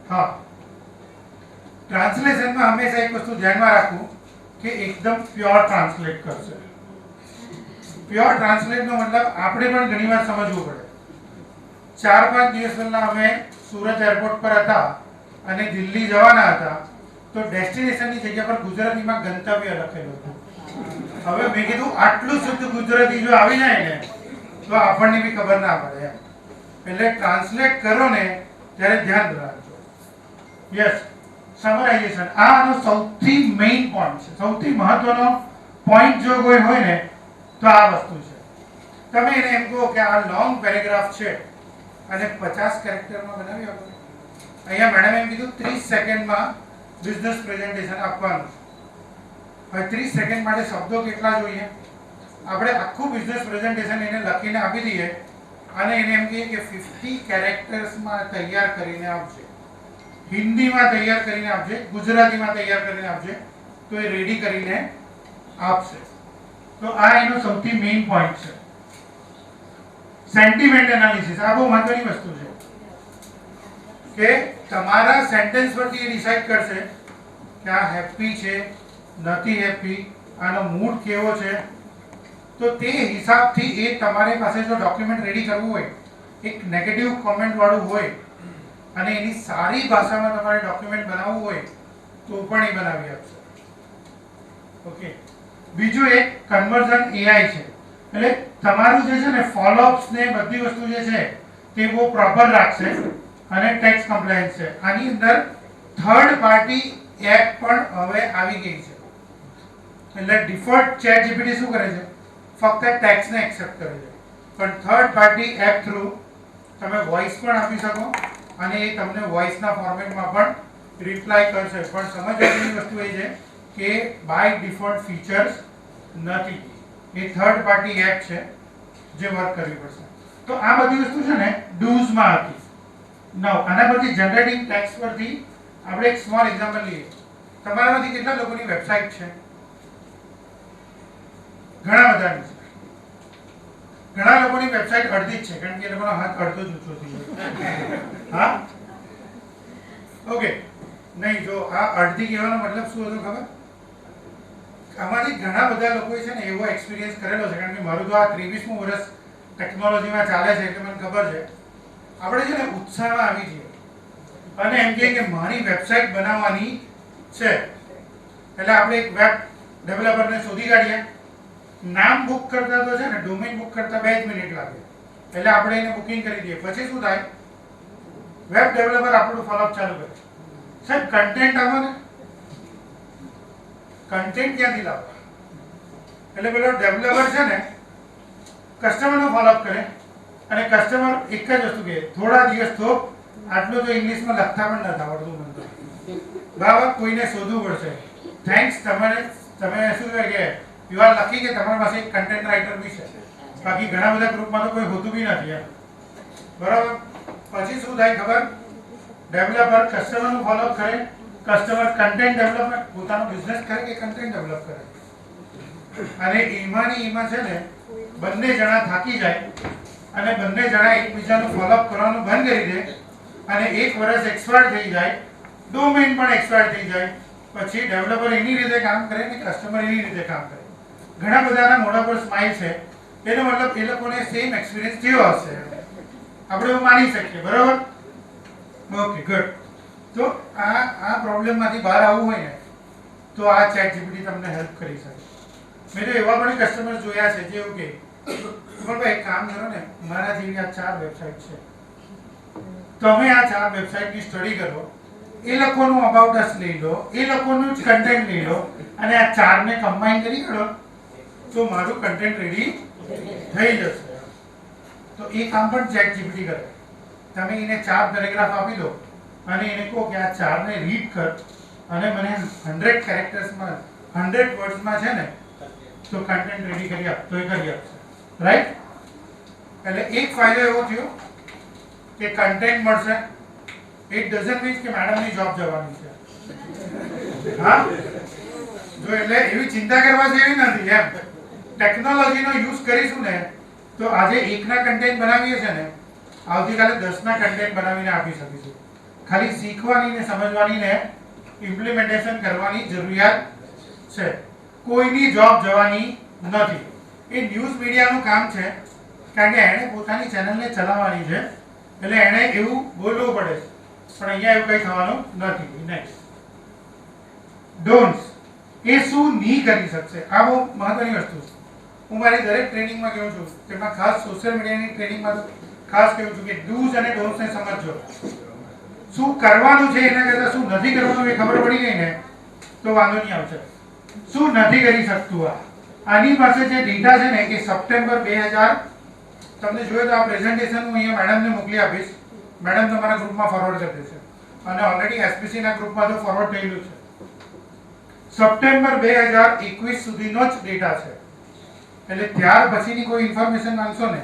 હા. ટ્રાન્સલેશનમાં હંમેશા એક વસ્તુ ધ્યાનમાં રાખવું કે એકદમ પ્યોર ટ્રાન્સલેટ કરશે. પ્યોર ટ્રાન્સલેટનો મતલબ આપણે પણ ઘણીવાર સમજવું પડે. 4-5 દિવસ પહેલા અમે સુરત એરપોર્ટ પર હતા અને દિલ્હી જવાના હતા, તો ડેસ્ટિનેશનની જગ્યા પર ગુજરાતીમાં ગંતવ્ય લખેલું હતું. હવે મેં કીધું આટલું શુદ્ધ ગુજરાતી જો આવી જાય ને તો આપણને બી ખબર ના પડે. એટલે ટ્રાન્સલેટ કરો ને ત્યારે ધ્યાન રાખજો. યસ, સમરાઇઝેશન આનો સૌથી મેઇન પોઈન્ટ છે. સૌથી મહત્વનો પોઈન્ટ જો કોઈ હોય ને તો આ વસ્તુ છે. તમે એને એમ કહો કે આ લોંગ પેરેગ્રાફ છે અને 50 કેરેક્ટરમાં બનાવી આપો. અહીંયા મેડમ એમ કીધું 30 સેકન્ડમાં બિઝનેસ પ્રેઝન્ટેશન આપવાનું છે. હવે 30 સેકન્ડ માટે શબ્દો કેટલા જોઈએ? આપણે આખું બિઝનેસ પ્રેઝન્ટેશન એને લખીને આપી દઈએ અને એને એમ કહીએ કે 50 કેરેક્ટર્સમાં તૈયાર કરીને આપજે, હિન્દીમાં તૈયાર કરીને આપજે, ગુજરાતીમાં તૈયાર કરીને આપજે, તો એ રેડી કરીને આપશે. તો આ એનો સૌથી મેઇન પોઈન્ટ છે. સેન્ટિમેન્ટ એનાલિસિસ આ બહુ મહત્વની વસ્તુ છે કે તમારા સેન્ટેન્સ પરથી એ ડિસાઈડ કરશે કે આ હેપી છે, નથી હેપી, આનો મૂડ કેવો છે. તો તે હિસાબથી એ તમારી પાસે જો ડોક્યુમેન્ટ રેડી કરવું હોય, એક નેગેટિવ કોમેન્ટ વાળું હોય અને એની સારી ભાષામાં તમારે ડોક્યુમેન્ટ બનાવવું હોય તો પણ એ બનાવી આપશે. ઓકે. બીજું એક કન્વર્ઝન એઆઈ છે. એટલે તમારું જે છે ને ફોલોઅપ્સ ને બધી વસ્તુ જે છે તે બહુ પ્રોપર રાખશે અને ટેક્સ કમ્પ્લાયન્સ છે. આની અંદર થર્ડ પાર્ટી એપ પણ હવે આવી ગઈ છે. એટલે ડિફોલ્ટ ચેટ જીપીટી શું કરે છે? ફક્ત ટેક્સ ને એક્સેપ્ટ કરે છે. પણ થર્ડ પાર્ટી એપ થ્રુ તમે વોઇસ પણ આપી શકો અને એ તમને વોઇસના ફોર્મેટમાં પણ રિપ્લાય કરશે. પણ સમજવાની વસ્તુ એ છે કે બાય ડિફોલ્ટ ફીચર્સ નથી, એ થર્ડ પાર્ટી એપ છે જે વર્ક કરવી પડશે. તો આ બધી વસ્તુ છે ને ડૂઝમાં હતી. નાઉ આના પરથી જનરેટિંગ ટેક્સ્ટ પરથી આપણે એક સ્મોલ એક્ઝામ્પલ લઈએ. તમારામાંથી કેટલા લોકોની વેબસાઇટ છે? ઘણા બધાની છે. ઘણા લોકોની વેબસાઇટ અડધી જ છે કારણ કે એ લોકોનો હાથ અડધો જ ઊંચો થઈ જાય. હા, ઓકે. નહીં, જો આ અડધી કહેવાનો મતલબ શું હતો ખબર? આમાંથી ઘણા બધા લોકોએ છે ને એવો એક્સપિરિયન્સ કરેલો છે, કારણ કે મારું તો આ 23મું વર્ષ ટેકનોલોજીમાં ચાલે છે એટલે મને ખબર છે. આપણે છે ને ઉત્સાહમાં આવી જઈએ અને એમ કહીએ કે મારી વેબસાઇટ બનાવવાની છે, એટલે આપણે એક વેબ ડેવલપરને શોધી કાઢીએ. નામ બુક કરતા તો છે ને ડોમેન બુક કરતા 2 જ મિનિટ લાગે, એટલે આપણે એને બુકિંગ કરી દઈએ. પછી શું થાય? વેબ ડેવલપર આપણું ફોલોઅપ ચાલુ કરે. સાહેબ કન્ટેન્ટ આવો ને, કન્ટેન્ટ ક્યાંથી લાવવા? એટલે પેલો ડેવલપર છે ને કસ્ટમરનો ફોલોઅપ કરે અને કસ્ટમર એક જ વસ્તુ કહે, થોડા દિવસ તો આટલું તો ઇંગ્લિશમાં લખતા પણ નથી આવડતું મને તો. બરાબર, કોઈને શોધવું પડશે. થેન્ક્સ, તમે શું કહે કે યુ આર લકી કે તમારી પાસે એક કન્ટેન્ટ રાઇટર બી છે. બાકી ઘણા બધા ગ્રુપમાં તો કોઈ હોતું બી નથી. બરાબર. પછી શું થાય ખબર? ડેવલપર કસ્ટમરનું ફોલોઅપ કરે, કસ્ટમર કન્ટેન્ટ ડેવલપમેન્ટ પોતાનો બિઝનેસ કરે કે કન્ટેન્ટ ડેવલપ કરે, અને એમાં છે ને બંને જણા થાકી જાય અને બંને જણા એકબીજાનું ફોલોઅપ કરવાનું બંધ કરી દે અને 1 વર્ષ એક્સપાયર થઈ જાય, ડોમેન પણ એક્સપાયર થઈ જાય. પછી ડેવલપર એની રીતે કામ કરે ને કસ્ટમર એની રીતે કામ કરે. ઘણા બધાના મોઢા પર સ્માઈલ છે, એનો મતલબ એ લોકોને સેમ એક્સપિરિયન્સ થયો હશે, આપણે એવું માની શકીએ. બરાબર? Okay, good. તો આ પ્રોબ્લેમમાંથી બહાર આવવું હોય ને તો આ ચેટ જીપીટી તમને હેલ્પ કરી શકે. મેં તો એવા પણ કસ્ટમર જોયા છે જે એવું કે ભાઈ એક કામ કરો ને, મારા જેવી આ 4 વેબસાઇટ છે, તમે આ 4 વેબસાઇટની સ્ટડી કરો, એ લોકોનું અબાઉટ અસ લઈ લો, એ લોકોનું જ કન્ટેન્ટ લઈ લો અને આ 4 ને કમ્બાઈન કરી કરો તો મારું કન્ટેન્ટ રેડી થઈ જશે. તો એ કામ પણ ચેટ જીપીટી કરે. તમે એને 4 પેરેગ્રાફ આપી દો અને એને કહો કે આ 4 ને રીડ કર અને મને 100 કેરેક્ટર્સમાં 100 વર્ડ્સમાં છે ને તો કન્ટેન્ટ રેડી કરી આપ, તો એ કરી આપશે. રાઈટ? એટલે એક ફાયદો એવો થયો કે કન્ટેન્ટ મળશે. ઇટ ડઝન્ટ મીન કે મેડમની જોબ જવાની છે. હા, જો એટલે એવી ચિંતા કરવા જેવી નથી એમ. ટેકનોલોજીનો યુઝ કરીશું ને તો આજે એકના કન્ટેન્ટ બનાવીએ છે ને, આવતીકાલે 10ના કન્ટેન્ટ બનાવીને આપી શકીશું. ખાલી શીખવાની ને સમજવાની ને ઇમ્પ્લિમેન્ટેશન કરવાની જરૂરિયાત છે. કોઈની જોબ જવાની નથી. એ ન્યૂઝ મીડિયાનું કામ છે, કારણ કે એણે પોતાની ચેનલને ચલાવવાની છે એટલે એણે એવું બોલવું પડે છે. પણ અહીંયા એવું કંઈ થવાનું નથી. Next, don'ts. એ શું નહીં કરી શકશે, આ બહુ મહત્વની વસ્તુ છે. હું મારી દરેક ટ્રેનિંગમાં કહું છું, તેમાં ખાસ સોશિયલ મીડિયાની ટ્રેનિંગમાં ખાસ કહું છું કે ડૂઝ અને ડોન્ટ્સને સમજજો. શું કરવાનું છે એના કરતાં શું નથી કરવાનું એ ખબર પડી ગઈ ને તો વાંધો નહીં આવશે. શું નથી કરી શકતું, આની પાસે જે ડેટા છે ને એ સપ્ટેમ્બર 2000, તમને જોઈએ તો આ પ્રેઝન્ટેશન હું અહીંયા મેડમને મોકલી આપીશ. મેડમ તમારા ગ્રુપમાં ફોરવર્ડ કરી દેશે અને ઓલરેડી એસપીસી ના ગ્રુપમાં તો ફોરવર્ડ થયેલું છે. સપ્ટેમ્બર 2021 સુધીનો જ ડેટા છે. એટલે ત્યાર પછીની કોઈ ઇન્ફોર્મેશન માંગશો ને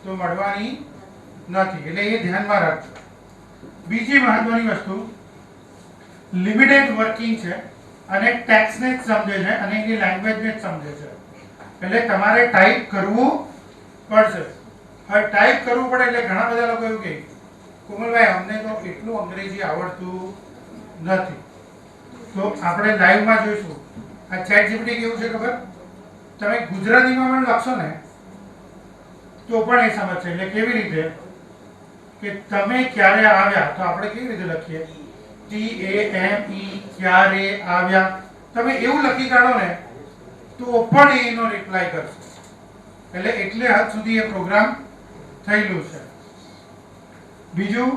તો મળવાની નથી. એટલે એ ધ્યાનમાં રાખજો. બીજી મહત્વની વસ્તુ, લિમિટેડ વર્કિંગ છે અને ટેક્સને જ સમજે છે અને એની લેંગ્વેજને જ સમજે છે. એટલે તમારે ટાઈપ કરવું પડશે. હવે ટાઈપ કરવું પડે એટલે ઘણા બધા લોકો એવું કહે, કોમલભાઈ અમને તો એટલું અંગ્રેજી આવડતું નથી. તો આપણે લાઈવમાં જોઈશું. આ ચેટ જીપીટી કેવું છે ખબર? તમે ગુજરાતીમાં પણ લખશો ને તો પણ એ સમજશે. એટલે કેવી રીતે કે તમે ક્યારે આવ્યા, તો આપણે કેવી રીતે લખીએ? TAME, ક્યારે આવ્યા. તમે એવું લખી કાઢો ને તો પણ એનો રિપ્લાય કરશે. એટલે હદ સુધી એ પ્રોગ્રામ થયેલું છે. બીજું,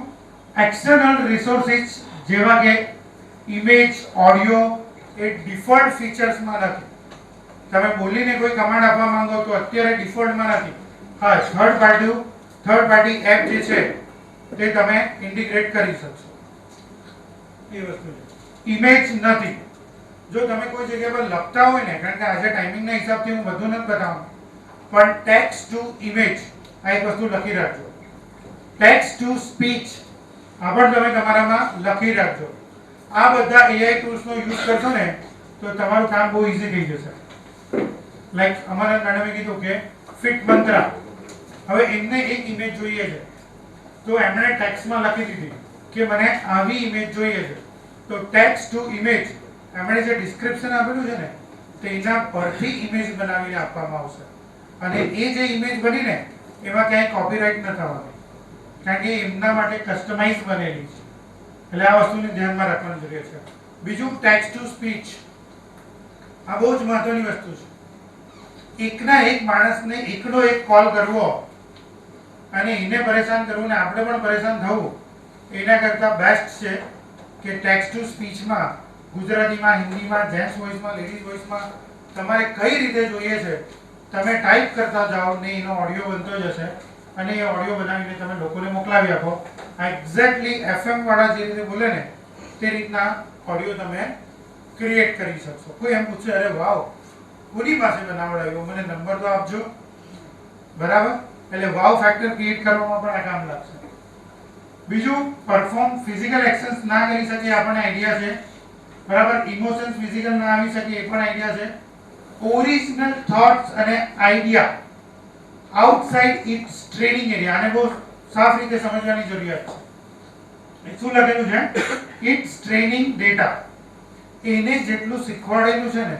એક્સટર્નલ રિસોર્સિસ જેવા કે ઇમેજ, ઓડિયો એ ડિફોલ્ટ ફીચર્સમાં નથી. તમે બોલીને કોઈ કમાન્ડ આપવા માંગો તો અત્યારે ડિફોલ્ટમાં નથી. હા, થર્ડ પાર્ટી એપ જે છે તે તમે ઇન્ટિગ્રેટ કરી શકશો. એ વસ્તુ છે. ઇમેજ નથી. જો તમે કોઈ જગ્યા પર લખતા હોય ને, કારણ કે આજે ટાઈમિંગના હિસાબથી હું બધું નથી બતાવું, પણ ટેક્સ્ટ ટુ ઇમેજ આ એક વસ્તુ લખી રાખજો. ટેક્સ્ટ ટુ સ્પીચ આ પણ તમે તમારામાં લખી રાખજો. આ બધા AI ટૂલ્સનો યુઝ કરશો ને તો તમારું કામ બહુ ઈઝી થઈ જશે. લાઈક અમારા મેડમે કીધું કે ફિટ મંત્રા, હવે એમને એક ઇમેજ જોઈએ છે તો એમણે ટેક્સ્ટમાં લખી દીધી કે મને આવી ઇમેજ જોઈએ છે. તો ટેક્સ્ટ ટુ ઇમેજ એમણે જે ડિસ્ક્રિપ્શન આપેલું છે ને તેના પરથી ઇમેજ બનાવીને આપવામાં આવશે. અને એ જે ઇમેજ બની ને એમાં ક્યાંય કોપીરાઇટ ન થવાનું, કારણ કે એમના માટે કસ્ટમાઇઝ બનેલી છે. એટલે આ વસ્તુને ધ્યાનમાં રાખવાની જરૂર છે. બીજું, ટેક્સ્ટ ટુ સ્પીચ આ બહુ જ મહત્વની વસ્તુ છે. એકના એક માણસને એકનો એક કોલ કરવો અને એને પરેશાન કરવું ને આપણે પણ પરેશાન થવું એના કરતાં બેસ્ટ છે કે ટેક્સ્ટ ટુ સ્પીચમાં ગુજરાતીમાં, હિન્દીમાં, જેન્ટ્સ વોઇસમાં, લેડીઝ વોઇસમાં તમારે કઈ રીતે જોઈએ છે તમે ટાઈપ કરતા જાઓ ને એનો ઓડિયો બનતો જશે અને એ ઓડિયો બનાવીને તમે લોકોને મોકલાવી આપો. આ એક્ઝેક્ટલી FM વાળા જે રીતે બોલે ને તે રીતના ઓડિયો તમે ક્રિએટ કરી શકશો. કોઈ એમ પૂછે, અરે વાવ, કોની પાસે બનાવડાવ્યો, મને નંબર તો આપજો. બરાબર? એટલે વાવ ફેક્ટર ક્રિએટ કરવામાં પણ આ કામ લાગશે. બીજું, પરફોર્મ ફિઝિકલ એક્શન્સ ના કરી શકે આપણને આઈડિયા છે. બરાબર? ઇમોશન્સ ફિઝિકલ ના આવી શકે એ પણ આઈડિયા છે. ઓરિજિનલ થોટ્સ અને idea outside its training area, આને બહુ સાફ રીતે સમજવાની જરૂરિયાત છે. શું લખેલું છે? It's training data. એને જેટલું શીખવાડેલું છે ને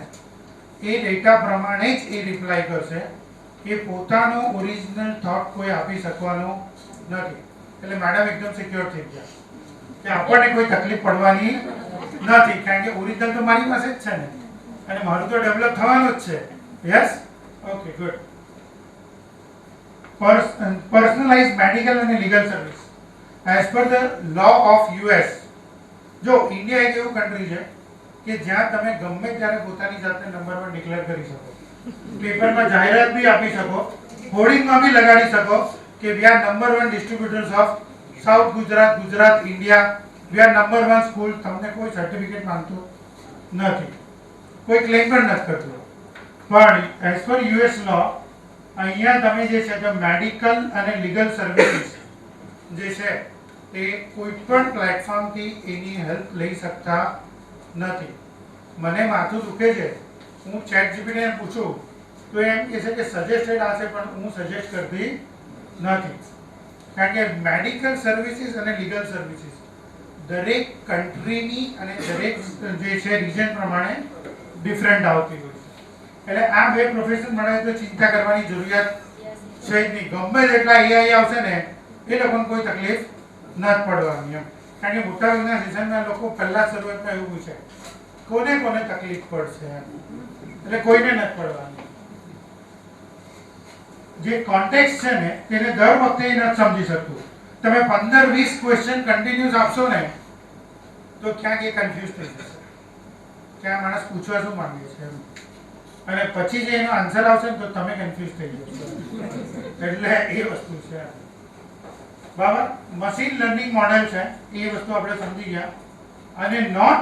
એ ડેટા પ્રમાણે જ એ રિપ્લાય કરશે. એ પોતાનો ઓરિજિનલ થોટ કોઈ આપી શકવાનો નથી. એટલે મેડમ એકદમ સિક્યોર થઈ ગયા. કે આપણને કોઈ તકલીફ પડવાની નથી, કારણ કે ઓરિજિનલ તો મારી પાસે જ છે ને, અને મારું તો ડેવલપ થવાનું જ છે. Yes, okay, good. Personalise medical અને legal service as per the law of US. જો ઇન્ડિયા એક એવું કન્ટ્રી છે કે જ્યાં તમે ગમે ત્યારે પોતાની જાતને નંબર 1 ડિક્લેર કરી શકો, પેપરમાં જાહેરાત બી આપી શકો, હોર્ડિંગમાં બી લગાડી શકો કે we are number 1 distributors of south Gujarat India, we are number 1 school. તમને કોઈ સર્ટિફિકેટ માંગતું નથી, કોઈ ક્લેમ પણ નથી કરતું. પણ એઝ પર યુએસ લો અહીંયા તમે જે છે તે મેડિકલ અને લીગલ સર્વિસીસ જે છે તે કોઈ પણ પ્લેટફોર્મથી એની હેલ્પ લઈ શકતા નથી. મને માથું દુખે છે, હું ચેટ જીપીટીને પૂછું તો એમ કહે છે કે સજેસ્ટેડ આ છે, પણ હું સજેસ્ટ કરતી નથી. કારણ કે મેડિકલ સર્વિસીસ અને લીગલ સર્વિસીસ દરેક કન્ટ્રીની અને દરેક જે છે રિજન પ્રમાણે ડિફરન્ટ આવતી હોય છે. એટલે આ બે પ્રોફેશન મળે તો ચિંતા કરવાની જરૂરિયાત છે જ નહીં. ગમે તેટલા એઆઈ આવશે ને એ લોકોને કોઈ તકલીફ નથી પડવાની એમ. કારણ કે મોટાભાગના સેશનના લોકો પહેલા શરૂઆતમાં એવું પૂછે કોને કોને તકલીફ પડશે, એટલે કોઈને નથી પડવાની. જે કોન્ટેક્સ્ટ છે ને તેને દર વખતે એ નથી સમજી શકતું. તમે 15-20 ક્વેશ્ચન કન્ટિન્યુઅસ આપશો ને તો ક્યાંક એ કન્ફ્યુઝ થઈ જશે કે આ માણસ પૂછવા શું માંગે છે એમ, અને પછી જે એનો આન્સર આવશે ને તો તમે કન્ફ્યુઝ થઈ જશો. એટલે એ વસ્તુ છે બરાબર. મશીન લર્નિંગ મોડેલ છે એ વસ્તુ આપણે સમજી ગયા. અને not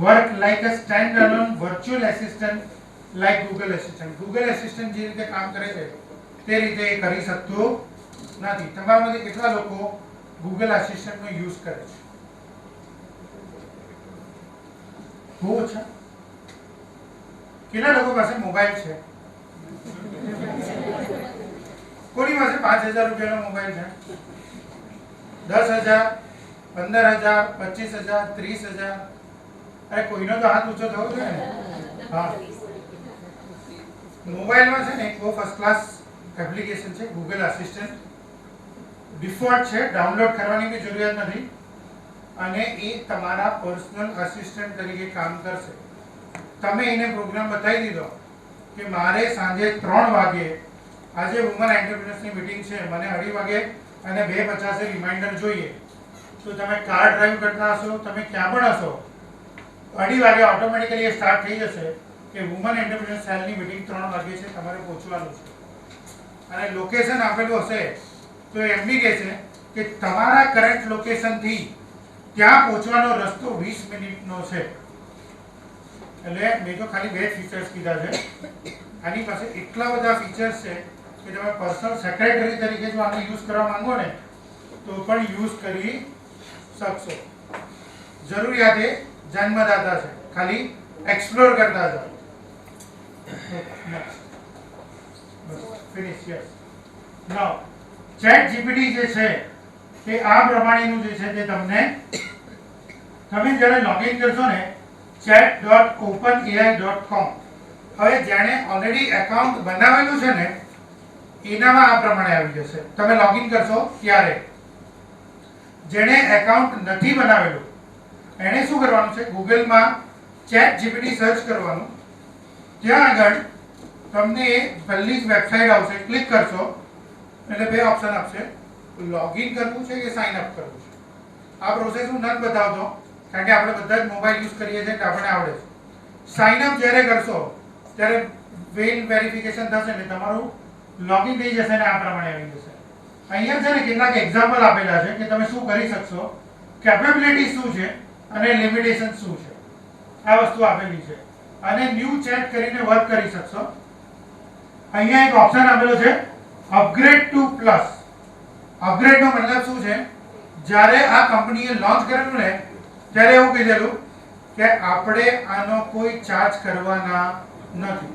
work like a stand alone virtual assistant like Google assistant. Google assistant જે રીતે કામ કરે છે તે રીતે એ કરી શકતું નથી. તમારામાંથી કેટલા લોકો ગૂગલ આસિસ્ટન્ટનો યુઝ કરે છે? બહુ ઓછા. કેટલા લોકો પાસે મોબાઈલ છે? કોની પાસે 5,000 રૂપિયાનો મોબાઈલ છે? 10,000, 15,000, 25,000, 30,000? અરે કોઈનો તો હાથ ઊંચો થવો જોઈએ ને. હા, મોબાઈલમાં છે ને એક બહુ ફર્સ્ટ ક્લાસ એપ્લિકેશન છે ગૂગલ આસિસ્ટન્ટ. ડિફોલ્ટ છે, ડાઉનલોડ કરવાની બી જરૂરિયાત નથી, અને એ તમારા પર્સનલ આસિસ્ટન્ટ તરીકે કામ કરશે. તમે એને પ્રોગ્રામ બતાવી દીધો કે મારે સાંજે 3 વાગે આજે વુમન એન્ટરપ્રિન્યોર્સની મીટિંગ છે, મને 2:30 વાગે અને 2:50 રિમાઇન્ડર જોઈએ, તો તમે કાર ડ્રાઈવ કરતા હશો, તમે ક્યાં પણ હશો, 2:30 વાગે ઓટોમેટિકલી એ સ્ટાર્ટ થઈ જશે કે વુમન એન્ટરપ્રિન્યોર સેલની મીટિંગ 3 વાગે છે, તમારે પહોંચવાનું છે. અને લોકેશન આપેલું હશે તો એમ બી કહે છે કે તમારા કરંટ લોકેશનથી ત્યાં પહોંચવાનો રસ્તો 20 મિનિટનો છે. એટલે મેં તો ખાલી 2 ફીચર્સ કીધા છે. આની પાસે એટલા બધા ફીચર્સ છે કે તમે પર્સનલ સેક્રેટરી તરીકે જો આને યુઝ કરવા માંગો ને તો પણ યુઝ કરી શકશો. જરૂરિયાત એ જન્મદાતા છે, ખાલી એક્સપ્લોર કરતા જાઓ. ફિનિશ. યસ. નાઉ ચેટ જીપીટી જે છે તે આ પ્રમાણેનું જે છે તે તમને તમે જ્યારે લોગિન કરશો ને chat.openai.com, હવે જેણે ઓલરેડી એકાઉન્ટ બનાવેલું છે ને એનામાં આ પ્રમાણે આવી જશે. તમે લોગિન કરશો ત્યારે જેણે એકાઉન્ટ નથી બનાવેલું એણે શું કરવાનું છે, ગૂગલમાં ચેટ જીપીટી સર્ચ કરવાનું. ત્યાં આગળ તમને પહેલી જ વેબસાઇટ આવશે, ક્લિક કરશો એટલે 2 ઓપ્શન આપશે, લોગિન કરવું છે કે સાઇન અપ કરવું છે. આ પ્રોસેસ હું નથી બતાવતો કારણ કે આપણે બધા જ મોબાઈલ યુઝ કરીએ છીએ એટલે આપણે આવડે છે. સાઇન અપ જ્યારે કરશો ત્યારે વેલ વેરિફિકેશન થશે ને તમારું લોગિન થઈ જશે ને આ પ્રમાણે આવી જશે. અહીંયા છે ને કેટલાક એક્ઝામ્પલ આપેલા છે કે તમે શું કરી શકશો, કેપેબિલિટી શું છે અને લિમિટેશન શું છે, આ વસ્તુ આપેલી છે. અને ન્યૂ ચેટ કરીને વર્ક કરી શકશો. અહીંયા એક ઓપ્શન આપેલો છે અપગ્રેડ ટુ પ્લસ. અપગ્રેડ નો મતલબ શું છે, જ્યારે આ કંપનીએ લોન્ચ કરેલું ને ત્યારે એવું કીધેલું કે આપણે આનો કોઈ ચાર્જ કરવાના નથી,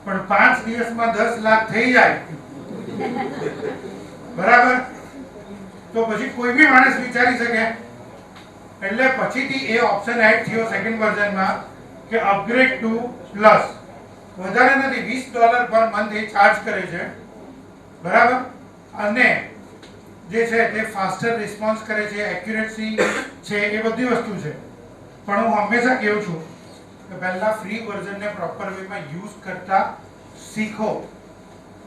પણ 5 દિવસમાં 10 લાખ થઈ જાય બરાબર, તો પછી કોઈ બી માણસ વિચારી શકે. એટલે પછીથી એ ઓપ્શન એડ થયો સેકન્ડ વર્ઝનમાં કે અપગ્રેડ ટુ પ્લસ. વધારે નથી, $20 પર મંથ એ ચાર્જ કરે છે બરાબર. અને જે છે તે ફાસ્ટર રિસ્પોન્સ કરે છે, એક્યુરેસી છે, એ બધી વસ્તુ છે. પણ હું હંમેશા કહું છું કે પહેલા ફ્રી વર્ઝનને પ્રોપર વેમાં યુઝ કરતા શીખો,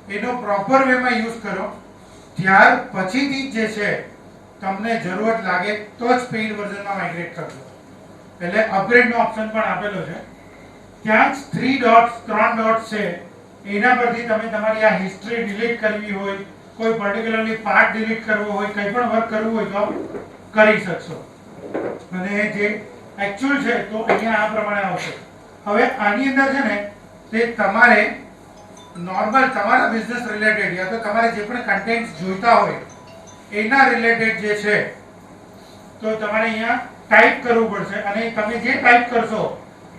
એનો પ્રોપર વેમાં યુઝ કરો, ત્યાર પછીથી જે છે તમને જરૂરત લાગે તો જ પેઇડ વર્ઝનમાં માઇગ્રેટ કરજો. એટલે અપગ્રેડનો ઓપ્શન પણ આપેલો છે. ત્યાં જ 3 ડોટ્સ છે, એના પરથી તમે તમારી આ હિસ્ટ્રી ડિલીટ કરવી હોય, કોઈ પર્ટિક્યુલરલી પાર્ટ ડિલીટ કરવો હોય, કંઈ પણ વર્ક કરવું હોય તો કરી શકશો. અને જે એકચ્યુઅલ છે તો અહીંયા આ પ્રમાણે આવશે. હવે આની અંદર છે ને તે તમારે નોર્મલ તમારા બિઝનેસ રિલેટેડ યા તો તમારે જે પણ કન્ટેન્ટ્સ જોઈતા હોય એના રિલેટેડ જે છે તો તમારે અહીંયા ટાઈપ કરવું પડશે અને તમે જે ટાઈપ કરશો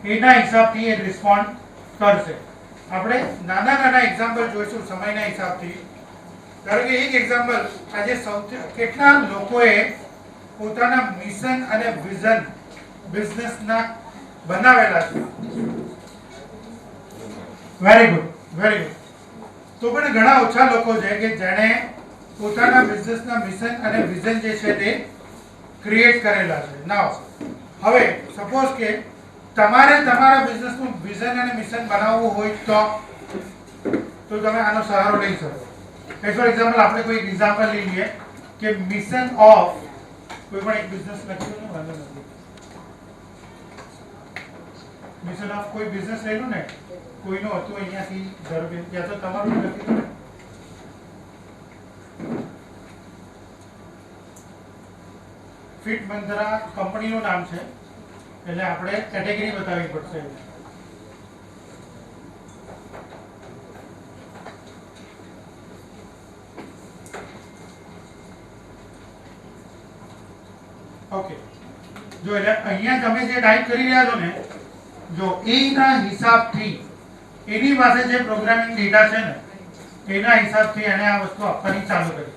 એના હિસાબથી એ રિસ્પોન્ડ કરશે. આપણે નાના નાના એક્ઝામ્પલ જોઈશું સમયના હિસાબથી. ધારો કે એક એક્ઝામ્પલ, આજે સૌથી કેટલા લોકોએ પોતાના મિશન અને વિઝન બિઝનેસના બનાવેલા છે? Very good, very good. તો પણ ઘણા ઓછા લોકો છે કે જેણે પોતાના બિઝનેસના મિશન અને વિઝન જે છે તે ક્રિએટ કરેલા છે. નાવ હવે સપોઝ કે તમારે તમારા બિઝનેસનું વિઝન અને મિશન બનાવવું હોય તો તમે આનો સહારો લઈ શકો. ફોર એક્ઝામ્પલ આપણે કોઈ એક્ઝામ્પલ લઈ લઈએ કે મિશન ઓફ કોઈ પણ એક બિઝનેસ લખ્યું ને, વાંધો નથી, મિશન ઓફ કોઈ બિઝનેસ લઈ લો ને, કોઈનું હતું અહીંયાથી ધારો કે યા તો તમારું લખી દો. ફિટ મંત્રા કંપનીનું નામ છે એટલે આપણે કેટેગરી બતાવવી પડશે. ઓકે, જો એટલે અહીંયા તમે જે ટાઈપ કરી રહ્યા છો ને, જો એના હિસાબથી એની પાસે જે પ્રોગ્રામિંગ ડેટા છે ને એના હિસાબથી એને આ વસ્તુ આપવાની ચાલુ કરી.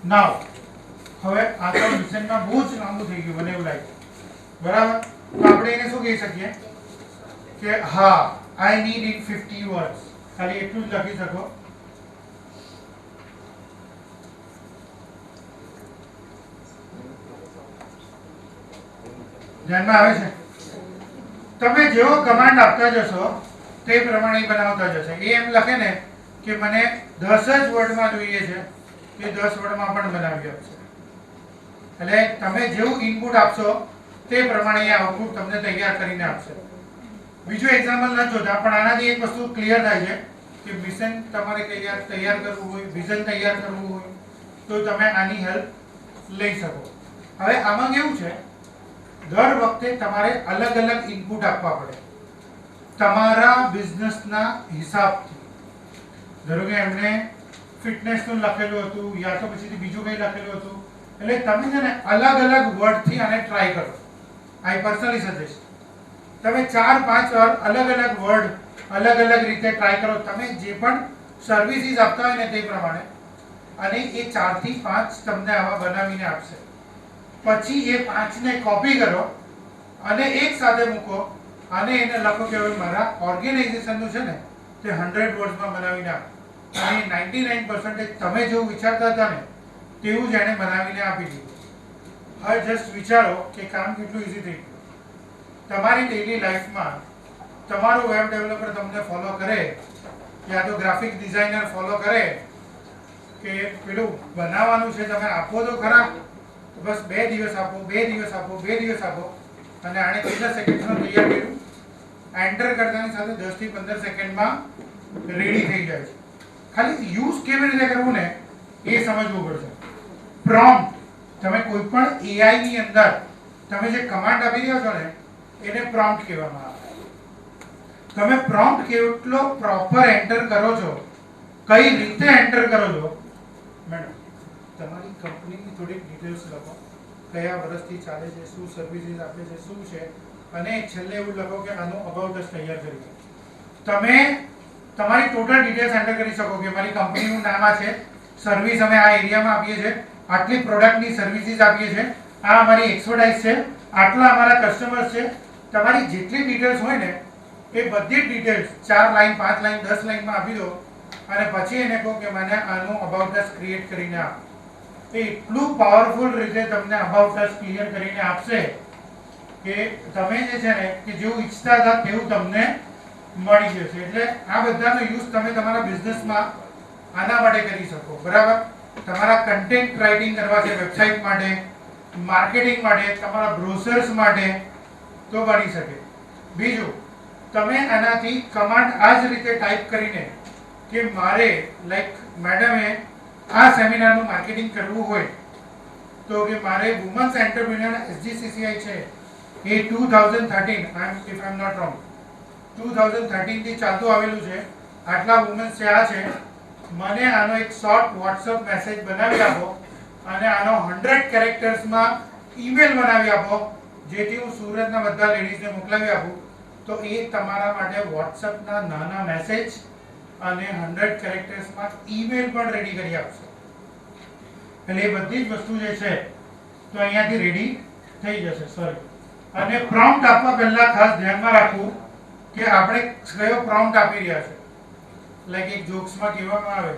નાવ હવે આ તો મિશનમાં બહુ જ લાંબુ થઈ ગયું મને એવું લાગ્યું, બરાબર? તો આપણે એને શું કહી શકીએ કે હા, આઈ નીડ ઇન 50 વર્ડ્સ, ખાલી એટલું જ લખી શકો. ધ્યાનમાં આવે છે? તમે જેવો કમાન્ડ આપતા જશો તે પ્રમાણે બનાવતા જશે. એ એમ લખે ને કે મને 10 જ વર્ડમાં જોઈએ છે, એ 10 વર્ડમાં પણ બનાવી આપશે. એટલે તમે જેવું ઇનપુટ આપશો તે પ્રમાણે એ આઉટપુટ તમને તૈયાર કરીને આપશે. બીજું એક્ઝામ્પલ ન જોતા પણ આનાથી એક વસ્તુ ક્લિયર થાય છે કે મિશન તમારે તૈયાર કરવું હોય, વિઝન તૈયાર કરવું હોય તો તમે આની હેલ્પ લઈ શકો. હવે આમાં કેવું છે, દર વખતે તમારે અલગ અલગ ઇનપુટ આપવા પડે તમારા બિઝનેસના હિસાબથી. ધારો કે એમણે ફિટનેસનું લખેલું હતું યા તો પછી બીજું કંઈ લખેલું હતું, એટલે તમે છે ને અલગ અલગ વર્ડથી આને ટ્રાય કરો. આઈ પર્સનલી સજેસ્ટ તમે 4-5 વાર અલગ અલગ વર્ડ અલગ અલગ રીતે ટ્રાય કરો, તમે જે પણ સર્વિસીસ આપતા હોય ને તે પ્રમાણે, અને એ 4 થી 5 તમને આવા બનાવીને આપશે. પછી એ 5 ને કોપી કરો અને એક સાથે મૂકો અને એને લખો કે હવે મારા ઓર્ગેનાઇઝેશનનું છે ને તે 100 વર્ડ્સમાં બનાવીને આપો. અને 99% તમે જેવું વિચારતા હતા ને તેવું જ એને બનાવીને આપી દીધું. હવે જસ્ટ વિચારો કે કામ કેટલું ઇઝી થઈ ગયું. તમારી ડેઈલી લાઈફમાં તમારો વેબ ડેવલપર તમને ફોલો કરે યા તો ગ્રાફિક ડિઝાઇનર ફોલો કરે કે પેલું બનાવવાનું છે, તમે આપો તો ખરા, બસ 2 દિવસ આપો, 2 દિવસ આપો, 2 દિવસ આપો, અને આને કેટલા સેકન્ડમાં તૈયાર કર્યું? એન્ટર કરતાની સાથે 10 થી 15 સેકન્ડમાં રેડી થઈ જાય છે. ખાલી યુઝ કેવી રીતે કરવું ને એ સમજવું પડશે. પ્રોમ્પ્ટ, તમે કોઈ પણ AI ની અંદર તમે જે કમાન્ડ આપી રહ્યા છો ને એને પ્રોમ્પ્ટ કહેવામાં આવે. તમે પ્રોમ્પ્ટ કેટલો પ્રોપર એન્ટર કરો છો, કઈ રીતે એન્ટર કરો છો, મેડમ તમારી કંપનીની થોડીક ડિટેલ્સ લખો, કયા વર્ષથી ચાલે છે, શું સર્વિસીસ આપે છે, શું છે, અને છેલ્લે એવું લખો કે આનું અબાઉટ અસ તૈયાર કરી છે. તમે તમારી ટોટલ ડિટેલ્સ એન્ટર કરી શકો કે મારી કંપનીનું નામ આ છે, સર્વિસ અમે આ એરિયામાં આપીએ છીએ, આટલી પ્રોડક્ટની સર્વિસીસ આપીએ છીએ, આ અમારી એક્સપર્ટાઇઝ છે, આટલા અમારા કસ્ટમર્સ છે. તમારી જેટલી ડિટેલ્સ હોય ને એ બધી જ ડિટેલ્સ 4 લાઈન, 5 લાઈન, 10 લાઈનમાં આપી દો અને પછી એને કહો કે મને આનું અબાઉટ અસ ક્રિએટ કરીને આપ. એ એટલું પાવરફુલ રીતે તમને અબાઉટ અસ ક્લિયર કરીને આપશે કે તમે જે છે ને કે જેવું ઈચ્છતા હતા તેવું તમને મળી જશે. એટલે આ બધાનો યુઝ તમે તમારા બિઝનેસમાં આના માટે કરી શકો. બરાબર, તમારા કન્ટેન્ટ રાઇટિંગ કરવા છે, વેબસાઇટ માટે, માર્કેટિંગ માટે, તમારા બ્રોશર્સ માટે તો બની શકે. બીજું, તમે આનાથી કમાન્ડ આ જ રીતે ટાઈપ કરીને કે મારે લાઈક મેડમે આ સેમિનારનું માર્કેટિંગ કરવું હોય તો કે મારે વુમન્સ એન્ટરપ્રિન્યોર SGCCI છે એ 2013 if I'm not wrong 2013 થી ચાલતું આવેલું છે. આટલા વુમન્સ છે, આ છે, મને આનો એક શોર્ટ WhatsApp મેસેજ બનાવી આપો અને આનો 100 કેરેક્ટર્સમાં ઈમેલ બનાવી આપો જેથી હું સુરતના બધા લેડીઝને મોકલાવી આપું. તો એ તમારા માટે WhatsAppના નાના મેસેજ અને 100 કેરેક્ટર્સમાં ઈમેલ પણ રેડી કરી આપશે. એટલે એ બધી જ વસ્તુ જે છે તો અહીંયાથી રેડી થઈ જશે. સોરી, અને પ્રોમ્પ્ટ આપવા પહેલા ખાસ ધ્યાનમાં રાખવું કે આપણે કયો પ્રોમ્પ્ટ આપી રહ્યા છે. લાઈક એક જોક્સમાં કહેવામાં આવે